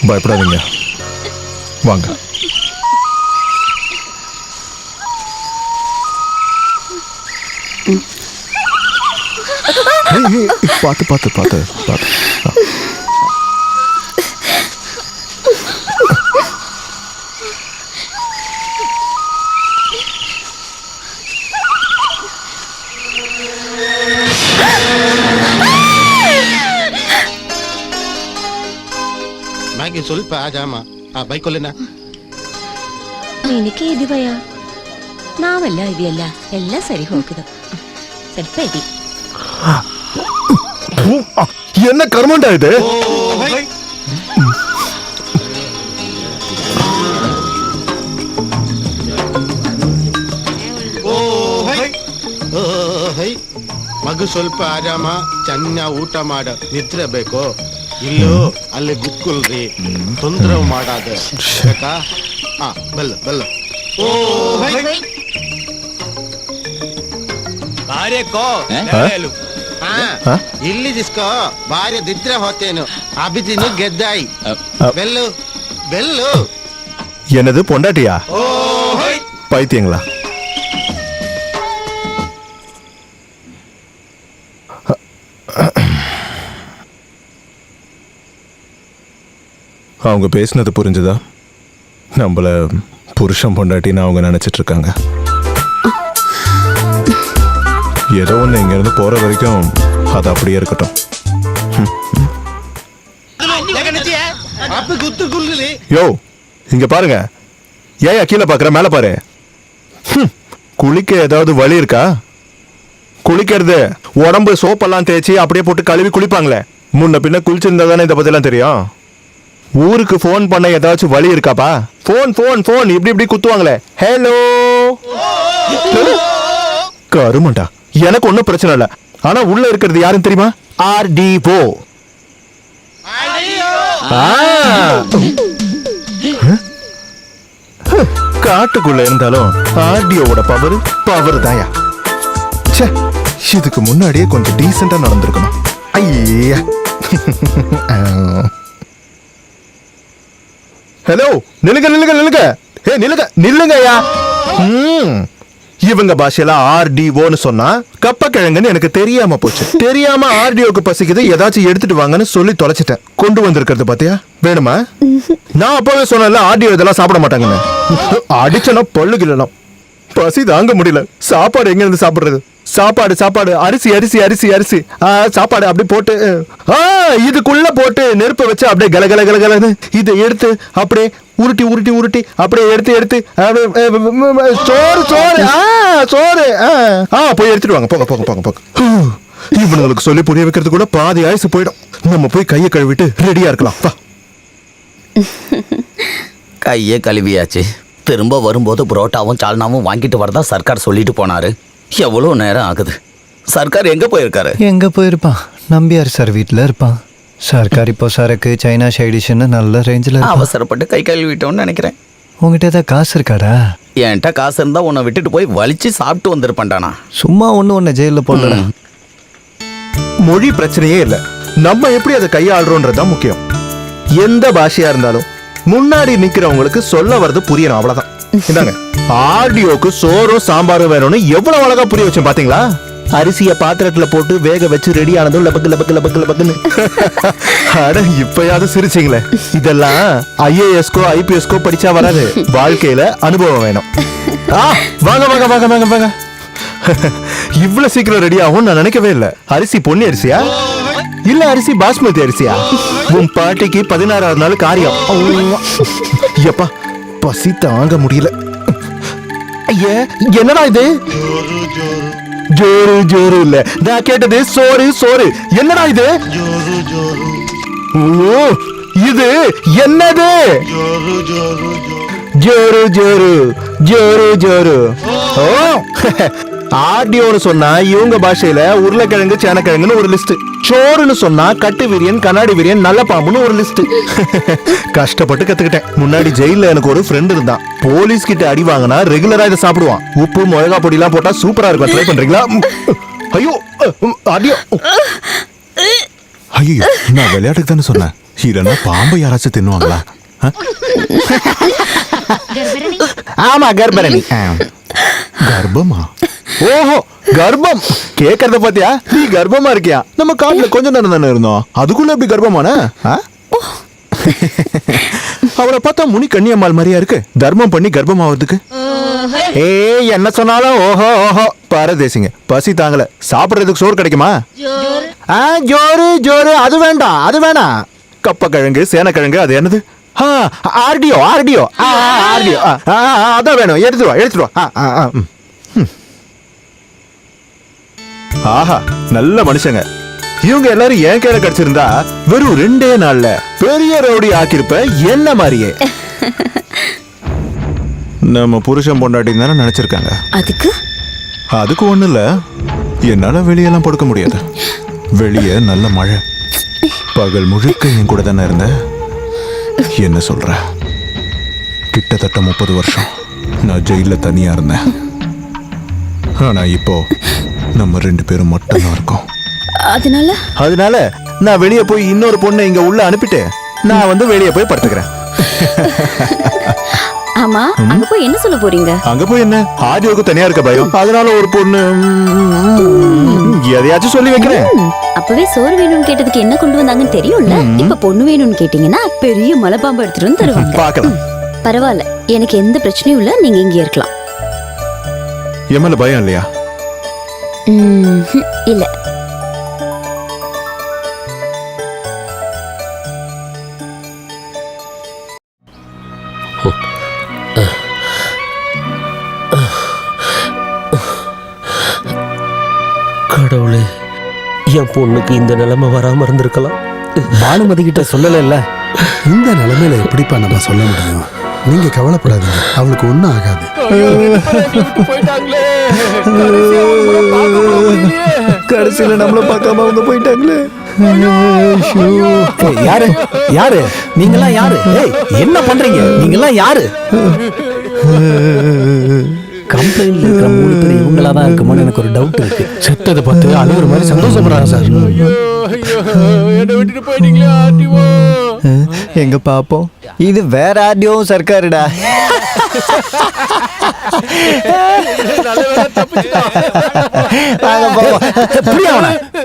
பயப்படாதீங்க, வாங்க. பார்த்து பார்த்து பார்த்து பார்த்து. ಸ್ವಲ್ಪ ಆಜಾಮ ಆ ಬೈಕೊಲ್ಲಿನ ನಿನಗೆ ಇದೆಯಾ? ನಾವೆಲ್ಲ ಇದೆಯಲ್ಲ, ಎಲ್ಲ ಸರಿ ಹೋಗುದು. ಸ್ವಲ್ಪ ಇದೆ. என்ன கர்மண்டா இது? ಮಗು ಸ್ವಲ್ಪ ಆರಾಮ, ಚೆನ್ನಾಗಿ ಊಟ ಮಾಡ, ನಿದ್ರೆ ಬೇಕು. ಇಲ್ಲೋ ಅಲ್ಲಿ ಗುಕ್ಕುಲ್ರಿ, ತೊಂದರೆ ಮಾಡಾದ ಬೇಕಾ? ಬೆಲ್ಲ ಬೆಲ್ಲ. ಇಲ್ಲಿ ದಿಸ್ಕೋ ಭಾರ್ಯ ದಿದ್ರೆ ಹೋತೇನು, ಅಭಿದಿನಿ ಗೆದ್ದಾಯಿ. Bell bell. என்னது பொண்டாட்டியா? பைத்தியங்களா? அவங்க பேசினது புரிஞ்சுதா? நம்மள புருஷன் பொண்டாட்டின்னு அவங்க நினைச்சிட்டு இருக்காங்க. ஏதோ ஒன்று இங்க இருந்து போற வரைக்கும் அது அப்படியே இருக்கட்டும். யோ, இங்க பாருங்க. ஏயா கீழே பாக்குற, மேல பாரு. குளிக்க ஏதாவது வழி இருக்கா? குளிக்கிறது உடம்பு சோப்பெல்லாம் தேய்ச்சி அப்படியே போட்டு கழுவி குளிப்பாங்களே, முன்ன பின்ன குளிச்சிருந்தா தானே இதை பத்திலாம் தெரியும். ஊருக்கு போன் பண்ண ஏதாச்சும் வழி இருக்காப்பா? போன் போன் போன் இப்படி இப்படி குத்துவாங்களே. ஹலோ கருமண்டா, எனக்கு ஒன்றும் பிரச்சனை இல்லை. ஆனா உள்ள இருக்கிறது யாருன்னு தெரியுமா? RDO. காட்டுக்குள்ள இருந்தாலும் RDOவோட பவர் தாயா. இதுக்கு முன்னாடியே கொஞ்சம் டீசெண்டா நடந்திருக்கணும். ஐயா ஹலோ, நில்லுங்க நில்லுங்க நில்லுங்க. நில்லுங்க நில்லுங்கய்யா. இவங்க பாஷையில RDOன்னு சொன்னா கப்ப கிழங்குன்னு எனக்கு தெரியாம போச்சு. தெரியாம RDOக்கு பசிக்குது, ஏதாச்சும் எடுத்துட்டு வாங்கன்னு சொல்லி தொலைச்சிட்டேன். கொண்டு வந்திருக்கிறது பாத்தியா? வேணுமா? நான் அப்பவே சொன்னேன்ல RDO இதெல்லாம் சாப்பிட மாட்டாங்கன்னு. அடிச்சனா பல்லு கிள்ளலாம். பசி தாங்க முடியல. சாப்பாடு எங்க இருந்து சாப்பிடுறது? சாப்பாடு சாப்பாடு, அரிசி அரிசி அரிசி அரிசி. சாப்பாடு அப்படி போட்டு இதுக்குள்ள போட்டு நெருப்ப வச்சு அப்படியே கல கல கல கலன்னு இதை எடுத்து அப்படியே உருட்டி உருட்டி உருட்டி அப்படியே எடுத்து எடுத்து சோறு சோறு சோறு. போய் எடுத்துட்டு வாங்க, போங்க போங்க போங்க போங்க. இவனுங்களுக்கு சொல்லி புரிய வைக்கிறது கூட பாதி ஆயுசு போயிடும். நம்ம போய் கையை கழுவிட்டு ரெடியா இருக்கலாம். வா. கையே கழுவியாச்சு. திரும்ப வரும்போது புரோட்டாவும் சால்னாவும் வாங்கிட்டு வரதா சர்க்கார் சொல்லிட்டு போனாரு. எவ்வளோ நேரம் ஆகுது? சர்க்கார் எங்க போயிருக்காரு? எங்க போயிருப்பான்? நம்பியார் சார் வீட்டில் இருப்பான். சர்க்கார் இப்போ சரக்கு சைனா சைடிஷ்னு நல்ல ரேஞ்சில் அவசரப்பட்டு கை கழுவிட்டோன்னு நினைக்கிறேன். உங்ககிட்ட ஏதாவது காசு இருக்காடா? என்கிட்ட காசு இருந்தா உன்னை விட்டுட்டு போய் வலிச்சு சாப்பிட்டு வந்திருப்பான்டானா. சும்மா ஒன்று ஜெயிலில் போடல. மொழி பிரச்சனையே இல்லை. நம்ம எப்படி அதை கையாளுறோன்றதுதான் முக்கியம். எந்த பாஷையா இருந்தாலும் முன்னாடி நிக்கிறவங்களுக்கு சொல்ல வர்றது புரியணும், அவ்வளவுதான். இந்தாங்க ஆடியோக்கு சோறும் சாம்பாரும் வேணும்னு எவ்வளவு அழகா புரிய வச்சேன் பாத்தீங்களா? அரிசிய பாத்திரத்துல போட்டு வேக வச்சு ரெடி ஆனதும் லபக்கு லபக்கு லபக்கு லபக்குன்னு. அட இப்பயாவது சிரிச்சிங்களே. இதெல்லாம் ஐஏஎஸ்கோ ஐபிஎஸ்கோ படிச்சா வராது, வாழ்க்கையில அனுபவம் வேணும். வாங்க வாங்க வாங்க வாங்க வாங்க. இவ்வளவு சீக்கிரம் ரெடி ஆகும் நான் நினைக்கவே இல்ல. அரிசி பொன்னி அரிசியா இல்ல அரிசி பாஸ்மதி அரிசியா? உன் பாட்டிக்கு 16வது நாள் காரியம். எப்பா பசி தாங்க முடியல. ஐயா என்னடா இது? ஜோரு ஜோரு இல்ல, நான் கேட்டது சோறு சோறு. என்னடா இது? ஓ இது என்னது? ஜோரு ஜோரு ஜோரு ஜோரு. ஓ ஆடியோன்னு சொன்னா இவங்க பாஷையில உருளைக்கிழங்கு சேனக்கிழங்குன்னு ஒரு லிஸ்ட், சோறுன்னு சொன்னா கட்டு விரியன் கண்ணாடி விரியன் நல்ல பாம்புன்னு ஒரு லிஸ்ட். கஷ்டப்பட்டு கத்துக்கிட்டேன். முன்னாடி ஜெயில எனக்கு ஒரு ஃப்ரெண்ட் இருந்தான். போலீஸ் கிட்ட அடி வாங்கினா ரெகுலரா இதை சாப்பிடுவான். உப்பு மிளகா பொடி எல்லாம் போட்டா சூப்பரா இருக்கும். ட்ரை பண்றீங்களா? ஐயோ ஆடியோ. ஐயோ நான் விளையாட்டுக்கு தானே சொன்னேன், இல்லைன்னா பாம்பு யாராச்சும் தின்னுவாங்களா? ஆமா கர்ப்பரணி. கர்ப்பமா? ஓஹோ கர்ப்பம் கேக்குறத பாத்தியா? நீ கர்ப்பமா இருக்கியா? நம்ம காட்டுல கொஞ்சம் நேரம் தானே இருந்தோம், அதுக்குள்ள எப்படி கர்ப்பமான? அவளை பார்த்தா முனி கன்னியம்மாள் மாதிரியா இருக்கு, தர்மம் பண்ணி கர்ப்பம் ஆவதுக்கு. ஏய் என்ன சொன்னாலும் ஓஹோ ஓஹோ பாரதேசிங்க. பசி தாங்கல, சாப்பிடுறதுக்கு சோறு கிடைக்குமா? ஜோரு ஜோரு அது வேண்டாம் அது வேணாம். கப்பக்கிழங்கு சேனக்கிழங்கு அது என்னது? ஆர்டியோ ஆர்டியோ ஆர்டியோ அதான் வேணும். எடுத்துருவா எடுத்துருவா. ஆஹா நல்ல மனுஷங்க இவங்க. எல்லாரும் என் கையில கிடைச்சிருந்தா வெறும் 2 நாள்ல பெரிய ரவுடி ஆக்கிருப்ப என்ன மாதிரியே. நம்ம புருஷன் பொண்டாட்டி தானே நினைச்சிருக்காங்க. அதுக்கு ஒண்ணு இல்ல, என்னால வெளியெல்லாம் படுக்க முடியாது. வெளியே நல்ல மழை, பகல் முழுக்க என் கூட தானே இருந்த. என்ன சொல்ற? கிட்டத்தட்ட 30 வருஷம் நான் ஜெயில தனியா இருந்தேன். ஆனா இப்போ நம்ம 2 பேரும் மட்டும்தான் இருக்கோம். அதனால நான் வெளியே போய் இன்னொரு பொண்ணை இங்க உள்ள அனுப்பிட்டு நான் வந்து வெளியே போய் படுத்துக்கிறேன். ஆமா அங்க போய் என்ன சொல்ல போறீங்க? அங்க போய் என்ன, ஆடியோக்கு தனியா இருக்க பயம், அதனால ஒரு பொண்ணு எதையாச்சும் சொல்லி வைக்கிறேன். அப்பவே சோறு வேணும்னு கேட்டதுக்கு என்ன கொண்டு வந்தாங்கன்னு தெரியும்ல. இப்ப பொண்ணு வேணும்னு கேட்டீங்கன்னா பெரிய மலைப்பாம்பு எடுத்துட்டு வந்து தருவாங்க. பார்க்கலாம். பரவாயில்ல, எனக்கு எந்த பிரச்சனையும் இல்ல, நீங்க இங்க இருக்கலாம். எம்மல பயம் இல்லையா? இல்ல. கடவுளே, என் பொண்ணுக்கு இந்த நிலைமை வராம இருந்திருக்கலாம். பானுமதி கிட்ட சொல்லல இல்ல. இந்த நிலைமையில எப்படிப்பா நம்ம சொல்ல முடியும்? நீங்க கவலைப்படாதீங்க, அவளுக்கு ஒண்ணும் ஆகாது. கடைசியில நம்மள பார்க்காம அவங்க போயிட்டாங்களே. யாரு யாரு நீங்கெல்லாம் யாரு? என்ன பண்றீங்க நீங்கெல்லாம் யாரு? கம்ப்ளைண்ட்ல இருக்கிற 3 பேர் இவங்களா தான் இருக்குமோன்னு எனக்கு ஒரு டவுட் இருக்கு. செத்ததை பார்த்து அழுகுற மாதிரி சந்தோஷப்படுறாங்க சார். என்ன விட்டுட்டு போயிட்டீங்களா ஆர்டிஓ? எங்க பாப்போம், இது வேற ஆடியோ சர்க்காருடா.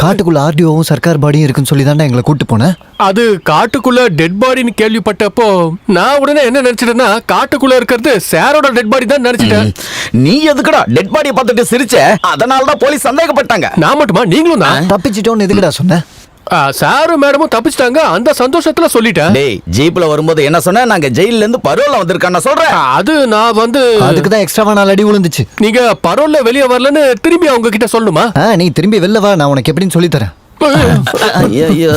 காட்டுக்குள்ள ஆர்டிஓவும் சர்க்கார் பாடியும் இருக்குன்னு சொல்லி தானே எங்களை கூட்டு போனேன். அது காட்டுக்குள்ள டெட் பாடின்னு கேள்விப்பட்டப்போ நான் உடனே என்ன நினைச்சிட்டேன்னா காட்டுக்குள்ள இருக்கிறது சாரோட டெட் பாடி தான் நினைச்சிட்டேன். நீ எதுக்குடா டெட் பாடியை பார்த்துட்டு சிரிச்ச? அதனாலதான் போலீஸ் சந்தேகப்பட்டாங்க. நான் மட்டுமா, நீங்களும் தான். தப்பிச்சிட்டோன்னு எதுக்குடா சொன்ன? சாரும் மேடமும் தப்பிச்சிட்டாங்க, அந்த சந்தோஷத்துல சொல்லிட்டேன். டேய் ஜீப்ல வரும்போது என்ன சொன்ன? நாங்க ஜெயில இருந்து பரோல்ல வந்திருக்கான்னு சொல்றேன். அது நான் வந்து அதுக்கு தான் எக்ஸ்ட்ராவா 4 அடி விழுந்துச்சு. நீங்க பரோல்ல வெளியே வரலன்னு திரும்பி அவங்க கிட்ட சொல்லணுமா? நீ திரும்பி வெளில வா, நான் உனக்கு எப்படின்னு சொல்லி தரேன். ஐயோ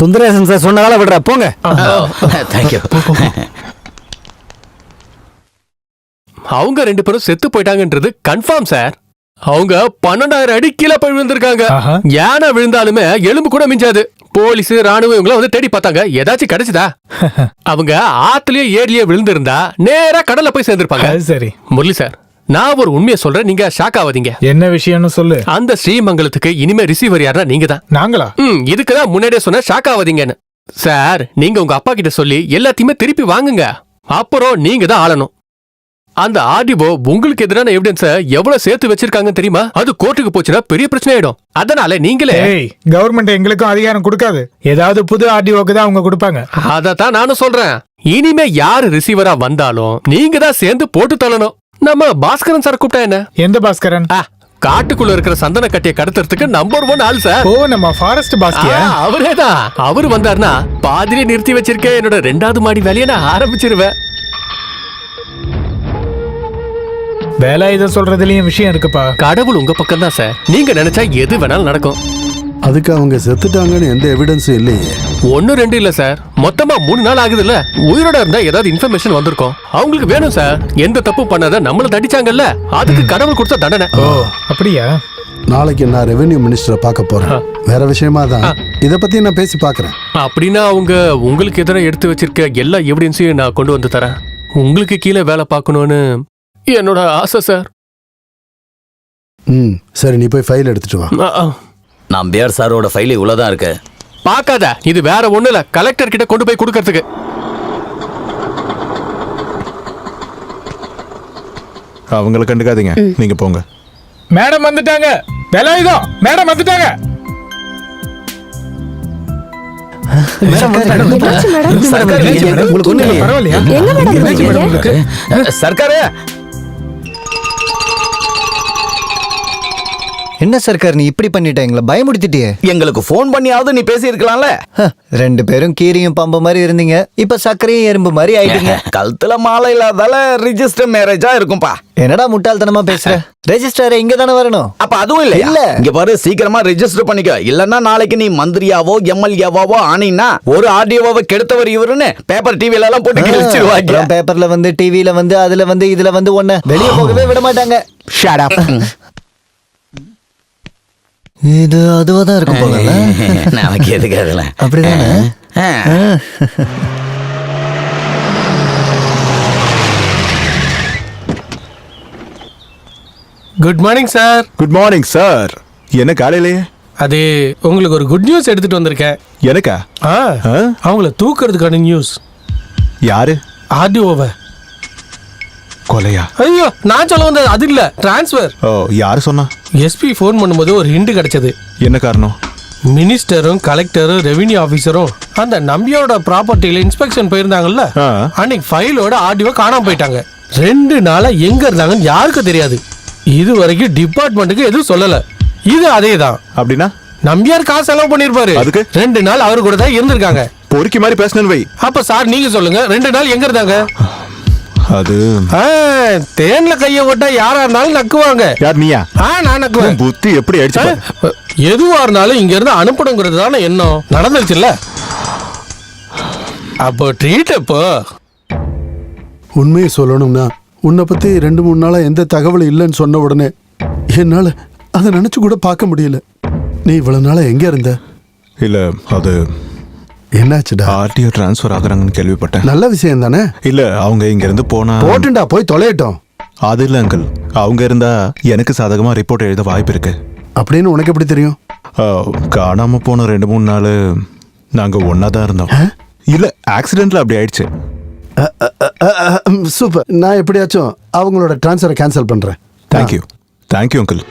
சுந்தரேசன் சார் சொன்னதால விடுற போங்க. தேங்க்யூ. அவங்க 2 பேரும் செத்து போயிட்டாங்கன்றது கன்ஃபார்ம் சார். அவங்க 12,000 அடி கீழே போய் விழுந்திருக்காங்க. யானை விழுந்தாலுமே எலும்பு கூட மிஞ்சாது. போலீஸ் ராணுவம் இவங்களும் வந்து தேடி பார்த்தாங்க, ஏதாச்சும் கிடைச்சதா? அவங்க ஆத்துலயே ஏரியே விழுந்திருந்தா நேரா கடல்ல போய் சேர்ந்திருப்பாங்க. சரி முரளி சார், நான் ஒரு உண்மையை சொல்றேன், நீங்க ஷாக் ஆகாதீங்க. என்ன விஷயம்னு சொல்லு. அந்த ஸ்ரீமங்கலத்துக்கு இனிமே ரிசீவர் யாருன்னா நீங்க தான். நாங்களா? இதுக்குதான் முன்னாடியே சொன்ன ஷாக் ஆகாதீங்கன்னு. சார், நீங்க உங்க அப்பா கிட்ட சொல்லி எல்லாத்தையுமே திருப்பி வாங்குங்க. அப்புறம் நீங்க தான் ஆளணும். அந்த ஆர்டிஓ உங்களுக்கு எதிரான எவிடன்ஸ எவ்வளவு சேர்த்து வச்சிருக்காங்கன்னு தெரியுமா? அது கோர்ட்டுக்கு போச்சுன்னா பெரிய பிரச்சனை ஆயிடும். அதனால நீங்களே கவர்மெண்ட் எங்களுக்கும் அதிகாரம் கொடுக்காது. ஏதாவது புது ஆர்டிஓக்கு தான் அவங்க கொடுப்பாங்க. அதத்தான் நானும் சொல்றேன். இனிமே யாரு ரிசீவரா வந்தாலும் நீங்க தான் சேர்ந்து போட்டு தள்ளணும். நம்ம பாஸ்கரன் சார் கூப்பிட்டா என்ன? எந்த பாஸ்கரன்? காட்டுக்குள்ள இருக்கிற சந்தன கட்டிய கடத்துறதுக்கு நம்பர் 1 ஆள் சார். ஓ, நம்ம ஃபாரஸ்ட் பாஸ்கியா? அவரேதான். அவர் வந்தாருன்னா பாதிலே நிறுத்தி வச்சிருக்கேன் என்னோட 2வது மாடி வேலையை நான் ஆரம்பிச்சிருவேன். வேலாயுதம் சொல்றதுலயும் விஷயம் இருக்குப்பா. கடவுள் உங்க பக்கம் தான் சார். நீங்க நினைச்சா எது வேணாலும் நடக்கும். அதுக்கு அவங்க செத்துட்டாங்கன்னு எந்த எவிடன்ஸும் இல்லையே. 1 2 இல்ல சார், மொத்தமா 3 நாள் ஆகுதுல்ல. உயிரோட இருந்தா ஏதாவது இன்ஃபர்மேஷன் வந்திருக்கும். அவங்களுக்கு வேணும் சார். எந்த தப்பு பண்ணாத நம்மள தடிச்சாங்கல்ல, அதுக்கு கடவுள் கொடுத்த தண்டனை. ஓ, அப்படியா? நாளைக்கு நான் ரெவென்யூ மினிஸ்டரை பார்க்க போறேன். வேற விஷயமா தான் இத பத்தி நான் பேசி பார்க்கறேன். அப்படின்னா அவங்க உங்களுக்கு எதிராக எடுத்து வச்சிருக்க எல்லா எவிடன்ஸையும் நான் கொண்டு வந்து தரேன். உங்களுக்கு கீழே வேலை பார்க்கணும்னு என்னோட ஆசை சார். சரி, நீ போய் ஃபைல் எடுத்துட்டு வா. நம்பியார் சாரோட ஃபைல் இவ்வளவுதான் இருக்கு. பார்க்காத, இது வேற ஒண்ணு இல்ல, கலெக்டர் கிட்ட கொண்டு போய் கொடுக்கறதுக்கு. அவங்கள கண்டுக்காதீங்க, நீங்க போங்க. மேடம் வந்துட்டாங்க. வேலாயுதம் மேடம் வந்துட்டாங்க. சர்க்காரு என்ன சர்க்கார், நீ இப்படி பண்ணிட்ட, எங்களை பயமுடுத்திட்டியே. எங்களுக்கு போன் பண்ணியாவது நீ பேசி இருக்கலாம்ல. 2 பேரும் கீரியும் பம்பு மாதிரி இருந்தீங்க, இப்ப சர்க்கரையும் எறும்பு மாதிரி ஆயிட்டீங்க. கழுத்துல மாலை இல்லாதால ரிஜிஸ்டர் மேரேஜா இருக்கும்பா. என்னடா முட்டாள்தனமா பேசுற? ரெஜிஸ்டர் இங்க தானே வரணும். அப்ப அதுவும் இல்ல. இல்ல, இங்க பாரு, சீக்கிரமா ரெஜிஸ்டர் பண்ணிக்க. இல்லன்னா நாளைக்கு நீ மந்திரியாவோ எம்எல்ஏவாவோ ஆனீனா ஒரு ஆர்டிஓவை கெடுத்தவர் இவருன்னு பேப்பர் டிவில எல்லாம் போட்டு கிழிச்சிருவாங்க. பேப்பர்ல வந்து, டிவில வந்து, அதுல வந்து, இதுல வந்து ஒண்ணு வெளியே போகவே விட மாட்டாங்க. Shut up. இது அதுவாதான் இருக்கும் போல. நமக்கு எதுக்கு அதெல்லாம்? அப்படிதானே? Good morning sir. Good morning sir. என்ன காலையிலேயே? அது உங்களுக்கு ஒரு குட் நியூஸ் எடுத்துட்டு வந்திருக்கேன். எனக்கா? அவங்கள தூக்குறதுக்கான நியூஸ். யாரு? ஆர்டிஓவை. கொலையா? ஐயோ, நான் சொல்ல வந்தது அது இல்ல, டிரான்ஸ்ஃபர். ஓ, யாரு சொன்னா? எஸ்பி ஃபோன் பண்ணும்போது ஒரு ஹிண்ட் கிடைச்சது. என்ன காரணம்? மினிஸ்டரும் கலெக்டரும் ரெவென்யூ ஆபீசரும் அந்த நம்பியோட ப்ராப்பர்ட்டியில இன்ஸ்பெக்ஷன் போயிருந்தாங்கல்ல, அன்னைக்கு ஃபைலோட ஆர்டிஓ காணாம போயிட்டாங்க. 2 நாளா எங்க இருந்தாங்கன்னு யாருக்கும் தெரியாது. இது வரைக்கும் டிபார்ட்மெண்ட்டுக்கு எதுவும் சொல்லல. இது அதேதான். அப்படின்னா நம்பியார் காசு செலவு பண்ணிருப்பாரு. அதுக்கு 2 நாள் அவரு கூட தான் இருந்திருக்காங்க. பொறுக்கி மாதிரி பேசணும் வை. அப்ப சார் நீங்க சொல்லுங்க, 2 நாள் எங்க இருந்தாங்க? அது தேன்ல கைய ஓட்டா யாரா இருந்தாலும் நக்குவாங்க. யார், நீயா? நான் நக்குவேன். புத்தி எப்படி அடிச்சு? எதுவா இருந்தாலும் இங்க இருந்து அனுப்பணுங்கிறது தானே எண்ணம். நடந்துச்சுல்ல, அப்போ ட்ரீட். அப்போ உண்மையை சொல்லணும்னா உன்னை பத்தி 2-3 நாளா எந்த தகவலும் இல்லைன்னு சொன்ன உடனே என்னால அதை நினைச்சு கூட பார்க்க முடியல. நீ இவ்வளவு நாளா எங்க இருந்த? இல்ல, அது என்னாச்சுடா? ஆர்டிஓ டிரான்ஸ்ஃபர் ஆகுறாங்கன்னு கேள்விப்பட்டேன். நல்ல விஷயம் தானே? இல்ல, அவங்க இங்க இருந்து போனா போட்டுண்டா, போய் தொலையட்டும். அது இல்ல அங்கிள், அவங்க இருந்தா எனக்கு சாதகமா ரிப்போர்ட் எழுத வாய்ப்பு இருக்கு. அப்படின்னு உனக்கு எப்படி தெரியும்? காணாம போன 2-3 நாள் நாங்க ஒன்னா தான் இருந்தோம். இல்ல, ஆக்சிடென்ட்ல அப்படி ஆயிடுச்சு. சூப்பர். நான் எப்படியாச்சும் அவங்களோட டிரான்ஸ்ஃபரை கேன்சல் பண்றேன். தேங்க்யூ. Thank you uncle.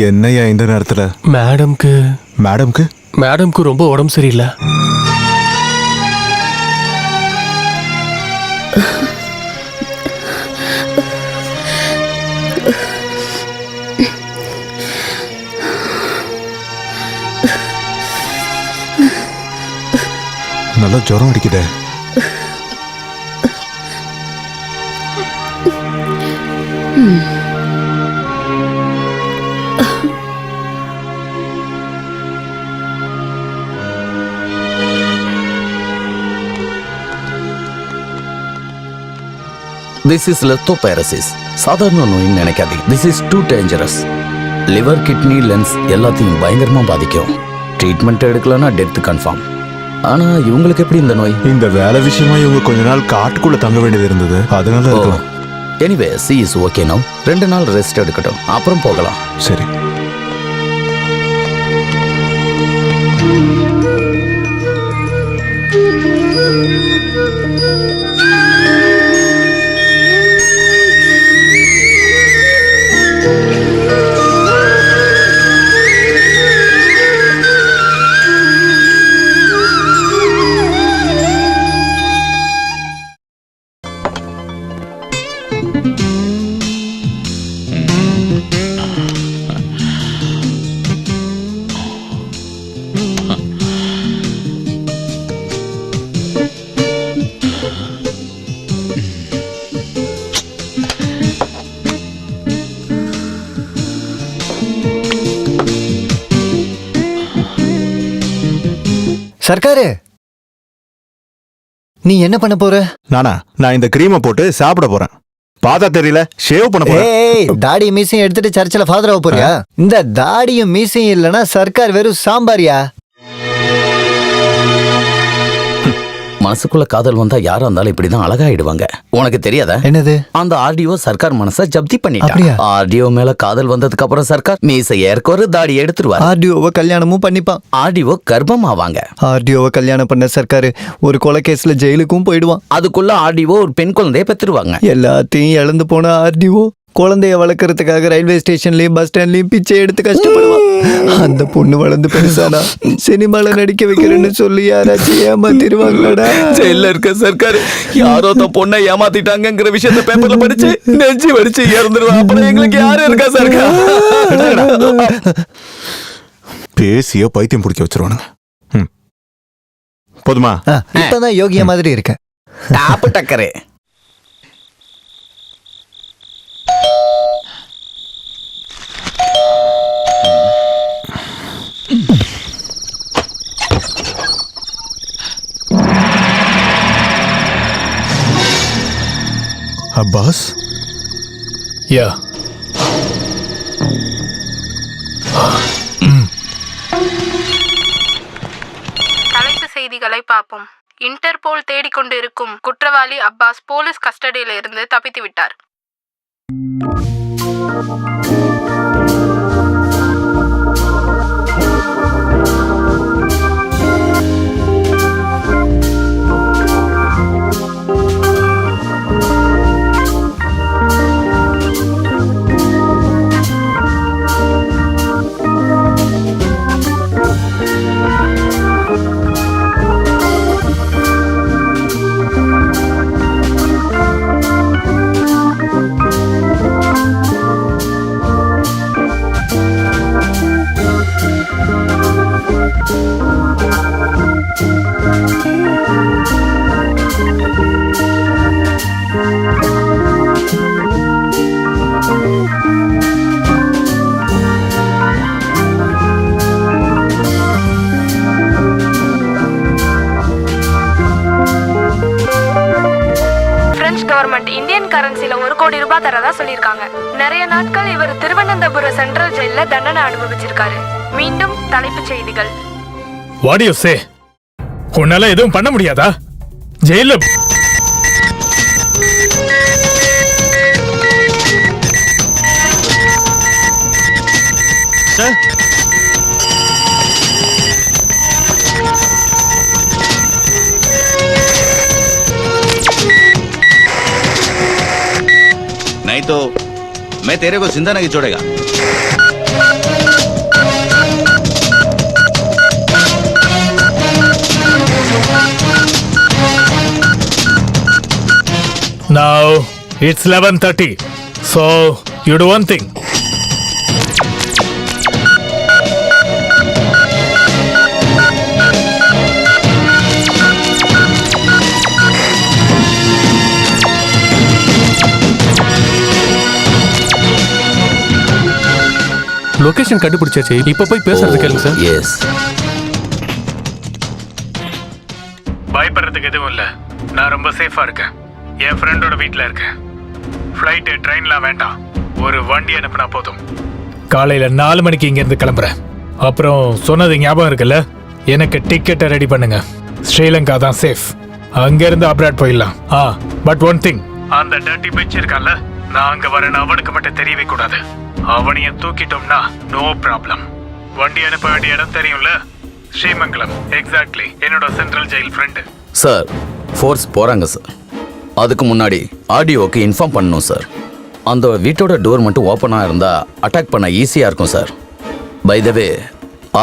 என்னையா இந்த நேரத்துல? மேடம்க்கு ரொம்ப உடம்பு சரியில்லை. நல்லா ஜுரம் அடிக்குதே. This is லெப்டோபைரசிஸ். சாதாரண நோயின்னு நினைக்காதீங்க. This is too dangerous. Liver, kidney, lungs எல்லாத்தையும் பயங்கரமா பாதிக்கும். ட்ரீட்மெண்ட் எடுக்கலன்னா டெத் கன்ஃபார்ம். ஆனா இவங்களுக்கு எப்படி இந்த நோய்? இந்த வேலை விஷயமா இவங்க கொஞ்ச நாள் காட்டுக்குள்ள தங்க வேண்டியது இருந்தது, அதனால இருக்கலாம். Anyway she is okay no. 2 நாள் ரெஸ்ட் எடுக்கட்டும், அப்புறம் போகலாம். சரி. சர்க்காரு, நீ என்ன பண்ண போற? நான் இந்த கிரீமை போட்டு சாப்பிட போறேன். பார்த்தா தெரியல, ஷேவ் பண்ண போறேன். ஏய், தாடி மீசையும் எடுத்துட்டு சர்ச்சில் ஃபாதர் ஆக போறியா? இந்த தாடியும் மீசையும் இல்லனா சர்க்கார் வெறும் சாம்பாரியா? மனசுக்குள்ள காதல் வந்தா யாரா இருந்தாலும் இப்படிதான் அழகாயிடுவாங்க. உனக்கு தெரியாதா? என்னது? அந்த ஆர்டிஓ சர்க்கார் மனச ஜப்தி பண்ணிட்டான். அப்படியா? ஆர்டிஓ மேல காதல் வந்ததுக்கு அப்புறம் சர்க்கார் மீசை ஏற்கொரு தாடி எடுத்துருவார். ஆர்டிஓவை கல்யாணமும் பண்ணிப்பான். ஆர்டிஓ கர்ப்பம் ஆவாங்க. ஆர்டிஓவை கல்யாணம் பண்ண சர்க்காரு ஒரு கொலை கேஸ்ல ஜெயிலுக்கும் போயிடுவான். அதுக்குள்ள ஆர்டிஓ ஒரு பெண் குழந்தைய பெற்றுருவாங்க. எல்லாத்தையும் இழந்து போன ஆர்டிஓ குழந்தைய வளர்க்கறதுக்காக ரயில்வே ஸ்டேஷன்லயும் பஸ் ஸ்டாண்ட்லயும் பிச்சை எடுத்து கஷ்டப்படுவான். அந்த பொண்ணு வளர்ந்து பெருசானா சினிமால நடிக்க வைக்கிறேன்னு சொல்லி யாராச்சும் ஏமாத்திடுவாங்களாடா. ஜெயில இருக்க சர்க்காரு யாரோ தான் பொண்ணை ஏமாத்திட்டாங்கிற விஷயத்த பேப்பர்ல படிச்சு நெஞ்சு வடிச்சு இறந்துருவான். அப்புறம் எங்களுக்கு யாரு இருக்கா சர்க்கார்? பேசிய பைத்தியம் பிடிக்க வச்சிருவானுங்க. போதுமா? இப்பதான் யோகியா மாதிரி இருக்க. டாப்பு டக்கரே. அப்பாஸ்? யா. தலைப்பு செய்திகளை பார்ப்போம். இன்டர்போல் தேடிக்கொண்டு இருக்கும் குற்றவாளி அப்பாஸ் போலீஸ் கஸ்டடியில் இருந்து தப்பித்து விட்டார். இந்தியன் கரன்சில 1 கோடி ரூபாய் தரதா சொல்லிருக்காங்க. நிறைய நாட்கள் இவர் திருவனந்தபுரம் சென்ட்ரல் ஜெயில தண்டனை அனுபவிச்சிருக்காரு. மீண்டும் தலைப்புச் செய்திகள். What you say? உன்னால எதுவும் பண்ண முடியாதா? ஜெயில नहीं तो मैं तेरे को जिंदा नहीं छोड़ेगा. Now it's 11:30. So you do one thing. Location கண்டுபிடிச்சாச்சு. இப்ப போய் பேசுறது கேளுங்க சார். எஸ். பயப்படுறதுக்கு எதுவும் இல்ல. நான் ரொம்ப சேஃபா இருக்கேன். என் ஃப்ரெண்டோட வீட்ல இருக்கேன். ஃப்ளைட்டு ட்ரெயின்லாம் வேண்டாம், ஒரு வண்டி அனுப்புனா போதும். காலையில 4 மணிக்கு இங்கேருந்து கிளம்புறேன். அப்புறம் சொன்னது ஞாபகம் இருக்குல்ல, எனக்கு டிக்கெட்டை ரெடி பண்ணுங்க. ஸ்ரீலங்கா தான் சேஃப், அங்கேருந்து அப்ராட் போயிடலாம். பட் ஒன் திங், அந்த டர்ட்டி பிச் இருக்கான்ல, நான் அங்கே வரேன்னு அவனுக்கு மட்டும் தெரியவே கூடாது. அவனையும் தூக்கிட்டோம்னா நோ ப்ராப்ளம். வண்டி அனுப்ப வேண்டிய இடம் தெரியும்ல, ஸ்ரீமங்கலம். எக்ஸாக்ட்லி, என்னோட central jail friend. Sir, force போகிறாங்க சார். அதுக்கு முன்னாடி ஆடியோக்கு இன்ஃபார்ம் பண்ணணும் சார். அந்த வீட்டோட டோர் மட்டும் ஓப்பனாக இருந்தால் அட்டாக் பண்ண ஈஸியாக இருக்கும் சார். பை த வே,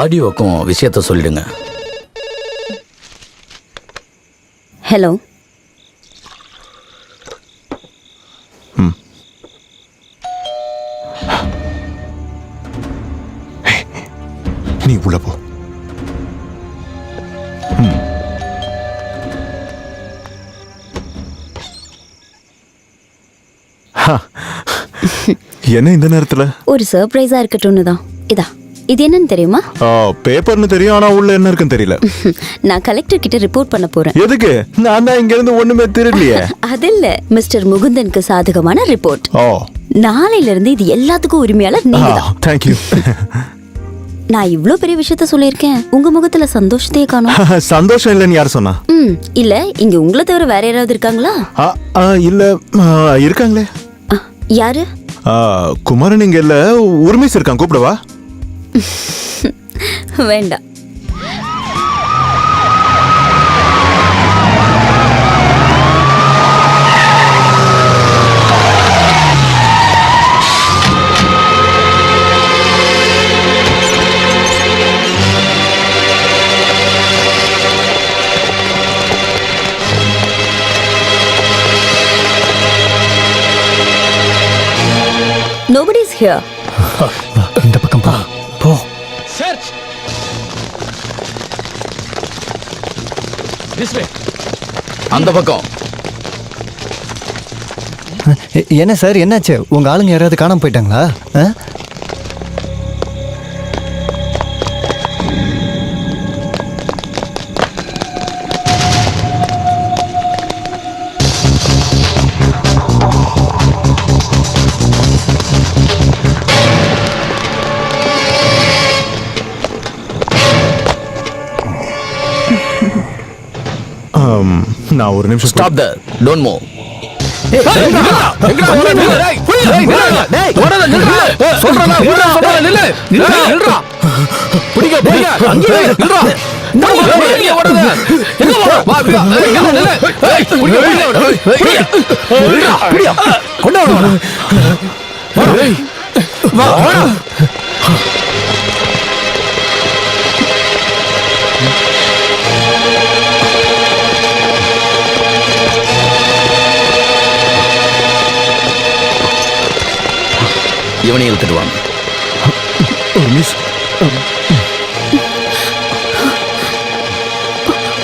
ஆடியோக்கும் விஷயத்த சொல்லிடுங்க. ஹலோ. நீ உள்ள போ. என்ன இந்த நேரத்துல? ஒரு சர்ப்ரைஸா இருக்கட்டும்னு தான். இது என்னன்னு தெரியுமா? பேப்பர்னு தெரியும், ஆனா உள்ள என்ன இருக்குன்னு தெரியல. நான் கலெக்டர் கிட்ட ரிப்போர்ட் பண்ண போறேன். எதுக்கு? நான் தான் இங்க இருந்து ஒண்ணுமே தெரியலையே. அது இல்ல, மிஸ்டர் முகுந்தனுக்கு சாதகமான ரிப்போர்ட். நாளையில இருந்து இது எல்லாத்துக்கும் உரிமையாளர் நீங்க தான். Thank you. நான் இவ்ளோ பெரிய விஷயத்த சொல்லிருக்கேன், உங்க முகத்துல சந்தோஷத்தையே காணோம். சந்தோஷம் இல்லன்னு யார் சொன்னா? இல்ல, இங்க உங்களை தவிர வேற யாராவது இருக்காங்களா? இல்ல, இருக்காங்களே. யாரு? குமாரன் இங்க இல்ல, உரிமைஸ் இருக்கான், கூப்பிடவா? வேண்டாம். Nobody is here. இந்த பக்கம் போ. போ. சர்ச். This way. அந்த பக்கம். என்ன சார், என்னாச்சு? உங்க ஆளுங்க யாராவது காணாம போயிட்டாங்களா? நான் ஒரு நிமிஷம். Stop there, don't move. இவனை இழுத்துட்டு வாங்க.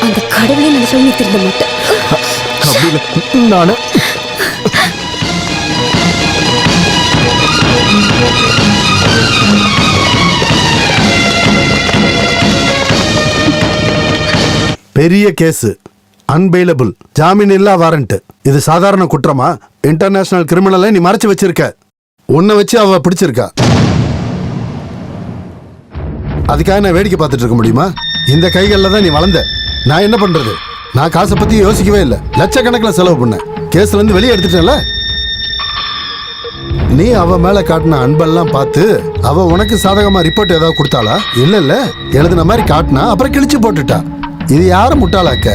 அந்த கடவுளை நான் சொல்லி திருந்த மாட்டேன். நானு பெரிய கேஸ், அன்பெயிலபிள், ஜாமீன் இல்லா வாரண்ட். இது சாதாரண குற்றமா? இன்டர்நேஷனல் கிரிமினலை நீ மறைச்சு வச்சிருக்க. உன்னை வச்சு அவ பிடிச்சிருக்கா. அதுக்காக நான் வேடிக்கை பார்த்துட்டு இருக்க முடியுமா? இந்த கைகளில் தான் நீ வளர்ந்த. நான் என்ன பண்றது? நான் காசை பத்தி யோசிக்கவே இல்லை. லட்சக்கணக்கில் செலவு பண்ணேன். கேஸ்ல இருந்து வெளியே எடுத்துட்டேன்ல. நீ அவ மேல காட்டின அன்பெல்லாம் பார்த்து அவ உனக்கு சாதகமா ரிப்போர்ட் ஏதாவது கொடுத்தாளா? இல்ல, எழுதுன மாதிரி காட்டினா அப்புறம் கிழிச்சு போட்டுட்டா. இது யாரும் முட்டாளாக்க?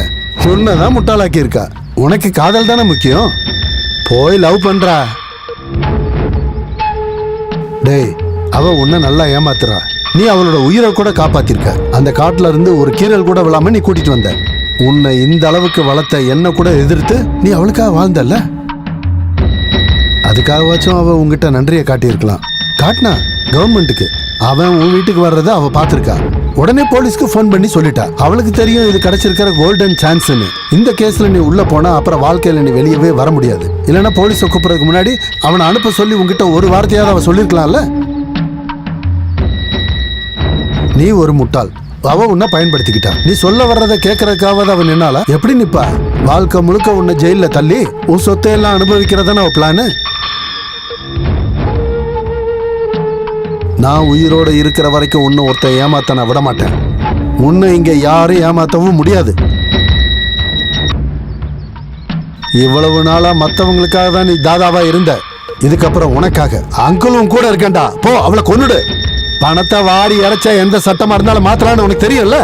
சொன்னதான் முட்டாளாக்கி இருக்கா. உனக்கு காதல் தானே முக்கியம். போய் லவ் பண்றா. டேய், அவ உன்னை நல்லா ஏமாத்துறா. நீ அவளோட உயிரை கூட காப்பாத்திருக்க. அந்த காட்டுல இருந்து ஒரு கீரல் கூட விழாம நீ கூட்டிட்டு வந்த. உன்னை இந்த அளவுக்கு வளர்த்த என்ன கூட எதிர்த்து நீ அவளுக்காக வாழ்ந்தல்ல. அதுக்காகவாச்சும் அவ உங்ககிட்ட நன்றியை காட்டியிருக்கலாம். காட்டினா கவர்மெண்ட்டுக்கு. அவன் உன் வீட்டுக்கு வர்றதை அவ பார்த்துருக்கா. உடனே போலீஸ்க்கு ஃபோன் பண்ணி சொல்லிட்டா. அவளுக்கு தெரியும் இது கிடைச்சிருக்கிற கோல்டன் சான்ஸ்னு. இந்த கேஸ்ல நீ உள்ள போனா அப்புறம் வாழ்க்கையில நீ வெளியவே வர முடியாது. இல்லைன்னா போலீஸை கூப்பிடுறதுக்கு முன்னாடி அவனை அனுப்ப சொல்லி உங்ககிட்ட ஒரு வார்த்தையாவது அவன் சொல்லியிருக்கலாம்ல. நீ ஒரு முட்டாள். அவ உன்னை பயன்படுத்திக்கிட்டா. நீ சொல்ல வர்றதை கேட்கறதுக்காவது அவன் நின்னால எப்படி நிப்பா? வாழ்க்கை முழுக்க உன்னை ஜெயில தள்ளி உன் சொத்தையெல்லாம் அனுபவிக்கிறதான அவ பிளானு. நான் உயிரோட இருக்கிற வரைக்கும் உன்னை ஒருத்த ஏமாத்த நான் விட மாட்டேன். உன்னை இங்க யாரும் ஏமாத்தவும் முடியாது. இவ்வளவு நாளா மத்தவங்களுக்காக தான் நீ தாதாவா இருந்த. இதுக்கப்புறம் உனக்காக அங்கிளும் கூட இருக்கேன்டா. போ, அவளை கொன்னுடு. பணத்தை வாரி இறைச்சா எந்த சட்டமா இருந்தாலும் மாத்தலான்னு உனக்கு தெரியும்ல.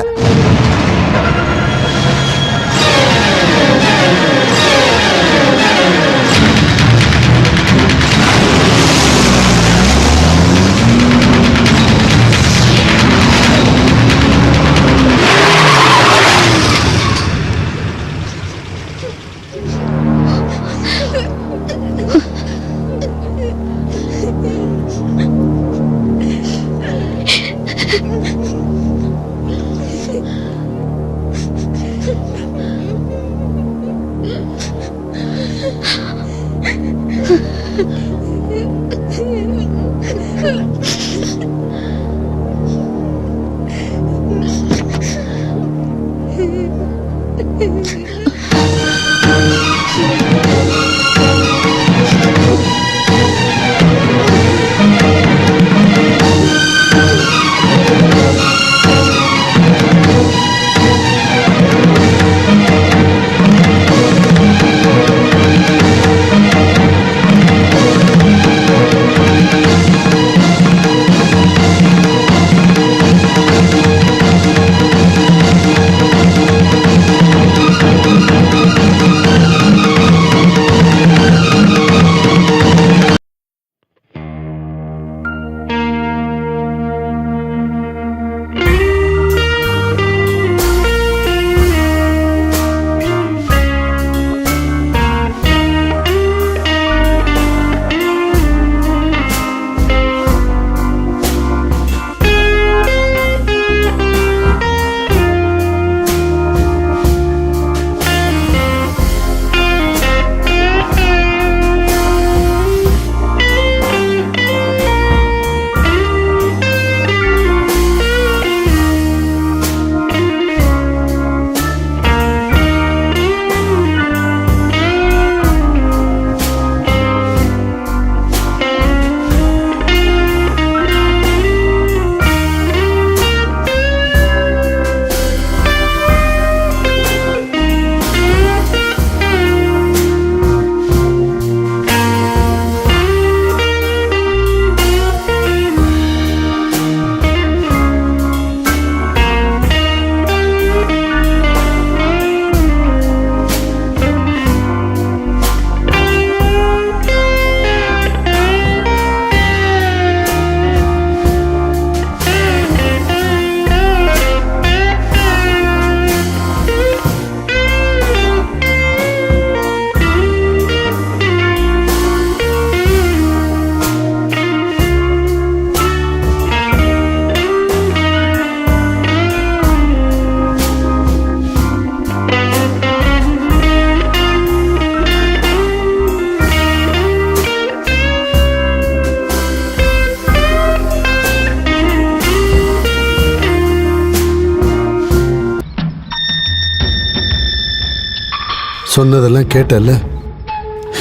சொன்னதெல்லாம் கேட்டல்ல.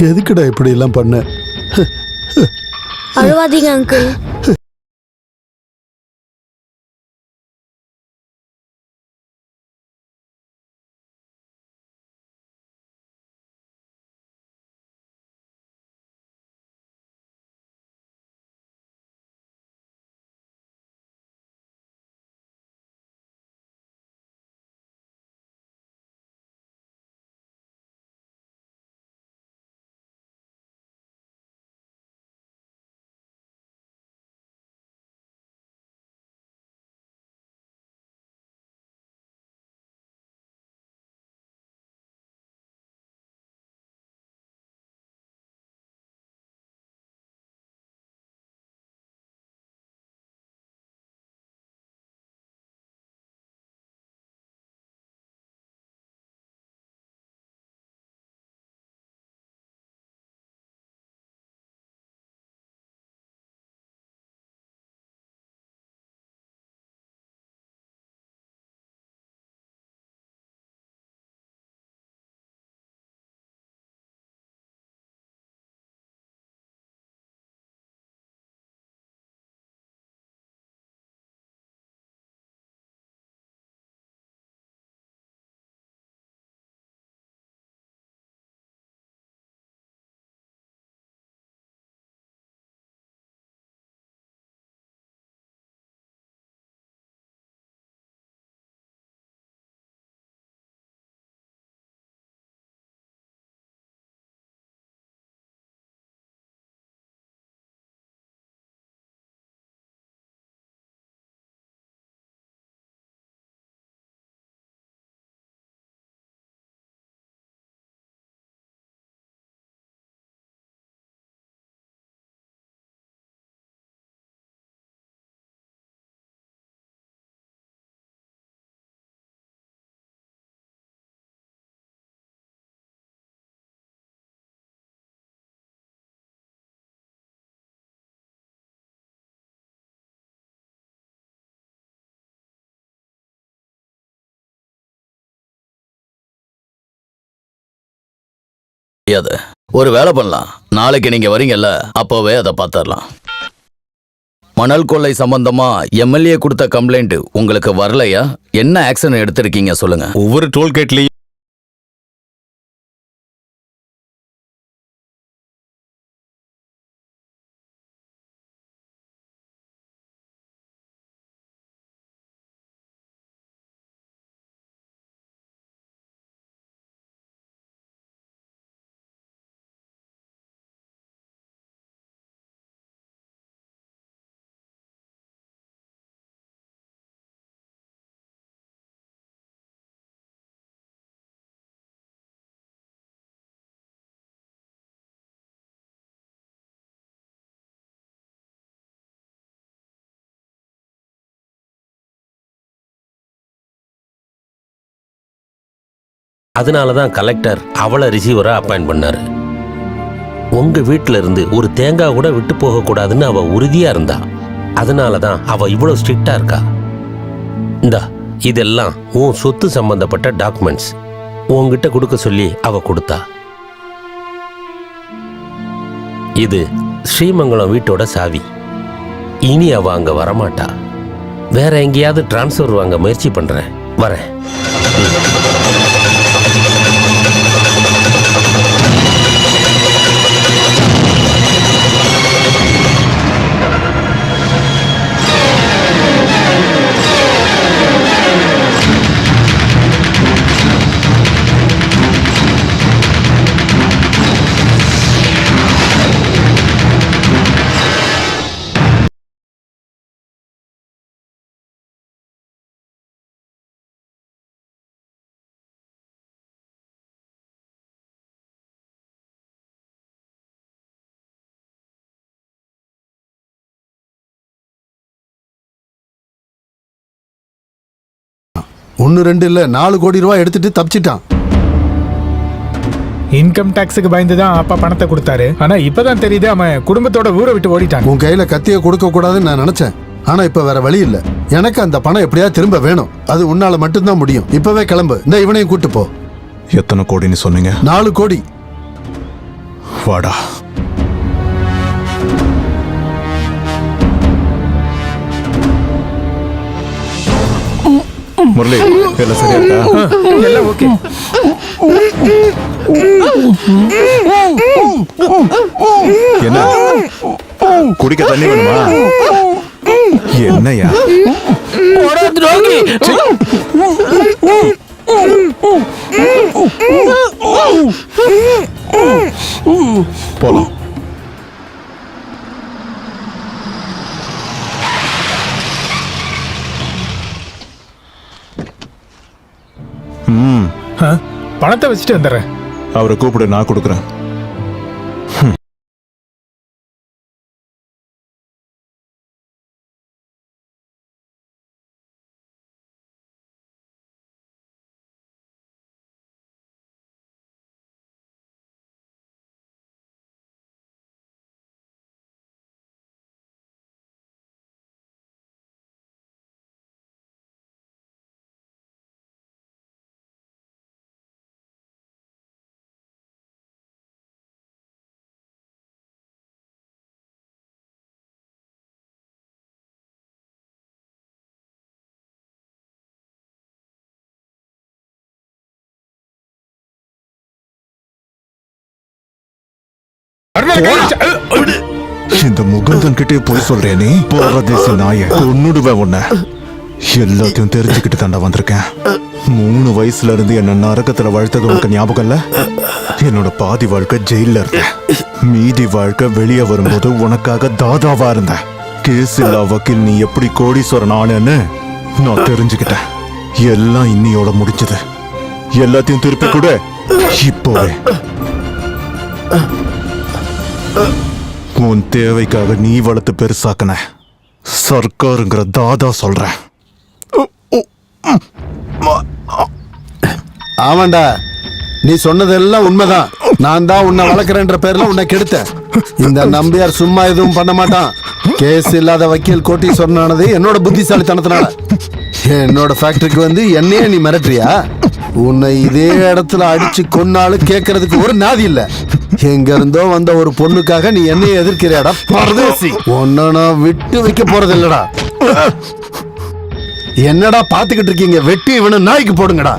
எதுக்குடா இப்படி எல்லாம் பண்ண? அழுவாதீங்க அங்கிள். முடியாது. ஒரு வேலை பண்ணலாம், நாளைக்கு நீங்க வரீங்கல்ல, அப்போவே அதை பார்த்துடலாம். மணல் கொள்ளை சம்பந்தமா எம்எல்ஏ கொடுத்த கம்ப்ளைண்ட் உங்களுக்கு வரலையா? என்ன ஆக்ஷன் எடுத்திருக்கீங்க சொல்லுங்க. ஒவ்வொரு டோல்கேட்லயும் அதனால தான் கலெக்டர் அவளை ரிசீவரா அப்பாயிண்ட் பண்ணாரு. உங்க வீட்டில இருந்து ஒரு தேங்காய் கூட விட்டு போக கூடாதுன்னு அவ உறுதியா இருந்தா. அதனால தான் அவ இவ்வளவு ஸ்ட்ரிக்டா இருக்கா. இந்தா இதெல்லாம் உன் சொத்து சம்பந்தப்பட்ட டாக்குமெண்ட்ஸ். உன்கிட்ட கொடுக்க சொல்லி அவ கொடுத்தா. இது ஸ்ரீமங்கலம் வீட்டோட சாவி. இனி அவ அங்க வரமாட்டா. வேற எங்கேயாவது டிரான்ஸ்ஃபர் வாங்க முயற்சி பண்றேன். வரேன். ஒன்னு ரெண்டு இல்ல 4 கோடி ரூபாய் எடுத்துட்டு தப்பிச்சிட்டான். இன்கம் டாக்ஸுக்கு பயந்து தான் அப்பா பணத்தை கொடுத்தாரு. ஆனா இப்பதான் தெரியுது அவன் குடும்பத்தோட ஊரை விட்டு ஓடிட்டான். உன் கையில கத்திய கொடுக்க கூடாதுன்னு நான் நினைச்சேன். ஆனா இப்ப வேற வழி இல்ல. எனக்கு அந்த பணம் எப்படியா திரும்ப வேணும். அது உன்னால மட்டும்தான் முடியும். இப்பவே கிளம்பு. இந்த இவனையும் கூட்டு போ. எத்தனை கோடின்னு சொன்னீங்க? 4 கோடி. வாடா. முரளி, எல்லாம் சரியா இருக்கா? எல்லாம் ஓகே. என்ன குடிக்க தண்ணி வேணுமா? என்னையா துரோகி! போலாம். பணத்தை வச்சுட்டு வந்துடுறேன். அவரை கூப்பிடு, நான் கொடுக்குறேன். இந்த முகுந்தன் கிட்டே போய் சொல்றேன். நீ போரதேசி நாய கொன்னுடுவேன் உன்னை. எல்லாத்தையும் தெரிஞ்சுக்கிட்டு தாண்டா வந்திருக்கேன். 3 வயசுல இருந்து என்ன நரகத்துல வளர்த்தது உனக்கு ஞாபகம் இல்ல? என்னோட பாதி வாழ்க்கை ஜெயில இருந்தேன். மீதி வாழ்க்கை வெளியே வரும்போது உனக்காக தாதாவா இருந்தேன். கேஸ் இல்லா வக்கீல் நீ எப்படி கோடீஸ்வரன் ஆனேன்னு நான் தெரிஞ்சுக்கிட்டேன். எல்லாம் இன்னியோட முடிஞ்சது. எல்லாத்தையும் திருப்பி கொடு இப்போவே. உன் தேவைக்காக நீ வளர்த்து பெருசாக்கன சர்க்காருங்கிற தாதா சொல்றேன். ஆமாண்டா, நீ சொன்னதெல்லாம் உண்மைதான். நான் தான் உன்னை வளர்க்குறேன்ற பேர்ல உன்னை கெடுத்தேன். இந்த நம்பியார் சும்மா எதுவும் பண்ண மாட்டான். கேஸ் இல்லாத வக்கீல் கோட்டீஸ்வரனானது என்னோட புத்திசாலித்தனத்தினால. என்னோட ஃபேக்டரிக்கு வந்து என்னையே நீ மிரட்டுறியா? உன்னை இதே இடத்துல அடிச்சு கொன்னாலும் கேட்கறதுக்கு ஒரு நாதி இல்ல. எங்க இருந்தோ வந்த ஒரு பொண்ணுக்காக நீ என்னைய எதிர்க்கிறியாடா பரதேசி. உன்னை நான் விட்டு வைக்க போறது இல்லடா. என்னடா பாத்துக்கிட்டு இருக்கீங்க? வெட்டி இவனை நாய்க்கு போடுங்கடா.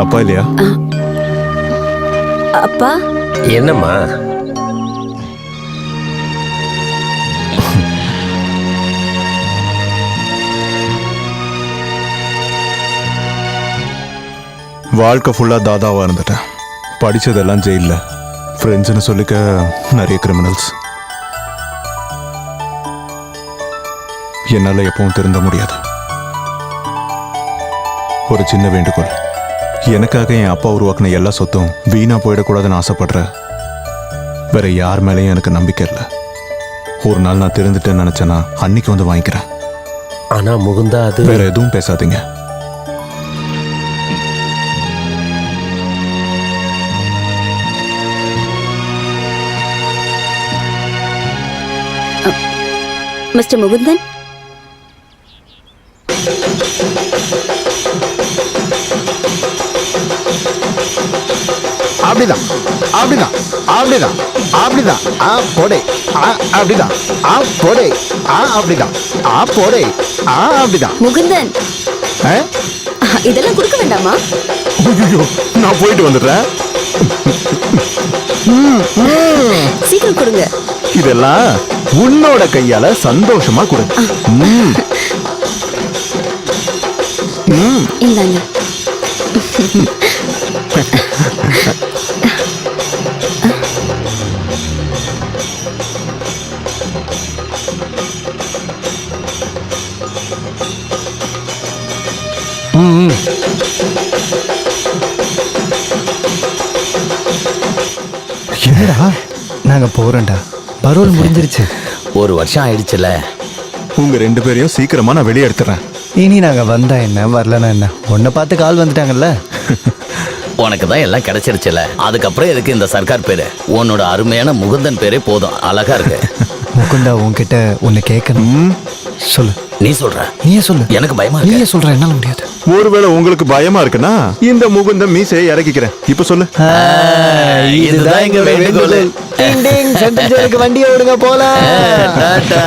அப்பா இல்லையா? அப்பா என்னம்மா? வாழ்க்கை ஃபுல்லா தாதாவா இருந்துட்டேன். படிச்சதெல்லாம் ஜெயில, ஃப்ரெண்ட்ஸ்னு சொல்லிக்க நிறைய கிரிமினல்ஸ். என்னால எப்பவும் திருந்த முடியாது. ஒரு சின்ன வேண்டுகோள், எனக்காக என் அப்பா உருவாக்கின எல்லா சொத்தும் வீணா போயிடக்கூடாதுன்னு ஆசைப்படுற. வேற யார் மேலேயும் எனக்கு நம்பிக்கை இல்லை. ஒரு நாள் நான் திருந்துட்டேன்னு நினைச்சேன்னா அன்னைக்கு வந்து வாங்கிக்கிறேன். ஆனா முகுந்தா, அது வேற எதுவும் பேசாதீங்க. மிஸ்டர் முகுந்தன், அப்படிதான் அப்படிதான் அப்படிதான் அப்படிதான். போடே அப்படிதான். போடே அப்படிதான். போடே அப்படிதான். முகுந்தன், இதெல்லாம் கொடுக்க வேண்டாமா? நான் போயிட்டு வந்துடுறேன். சீக்கிரம் கொடுங்க. இதெல்லாம் உன்னோட கையால சந்தோஷமா கொடு. இந்தாங்க. என்னடா நாங்க போறோம்டா. பரோல் முடிஞ்சிருச்சு. ஒரு வருஷம் ஆயிடுச்சுல. உங்க ரெண்டு பேரையும் சீக்கிரமா நான் வெளியே எடுத்துறேன். இனி நாங்க வந்தா என்ன, வரலன்னா என்ன, உன்னை பார்த்து கால் வந்துட்டாங்கல்ல. உனக்கு தான் எல்லாம் கிடைச்சிருச்சுல, அதுக்கப்புறம் எதுக்கு இந்த சர்க்கார் பேரு? உன்னோட அருமையான முகுந்தன் பேரே போதும், அழகா இருக்கு. முகுந்தா உன்கிட்ட ஒன்னு கேட்கணும். சொல்லு. நீ சொல்ற? நீயே சொல்லு. எனக்கு பயமா நீயே இருக்கு. சொல்ற, என்னால முடியாது. ஒருவேளை உங்களுக்கு பயமா இருக்குன்னா இந்த முகுந்த மீசையை இறக்கிக்கிறேன். இப்ப சொல்லு. இதுதான் எங்க வேண்டுகோள். சென்ட்ரல் ஜெயிலுக்கு வண்டியை விடுங்க போலாம். டாடா.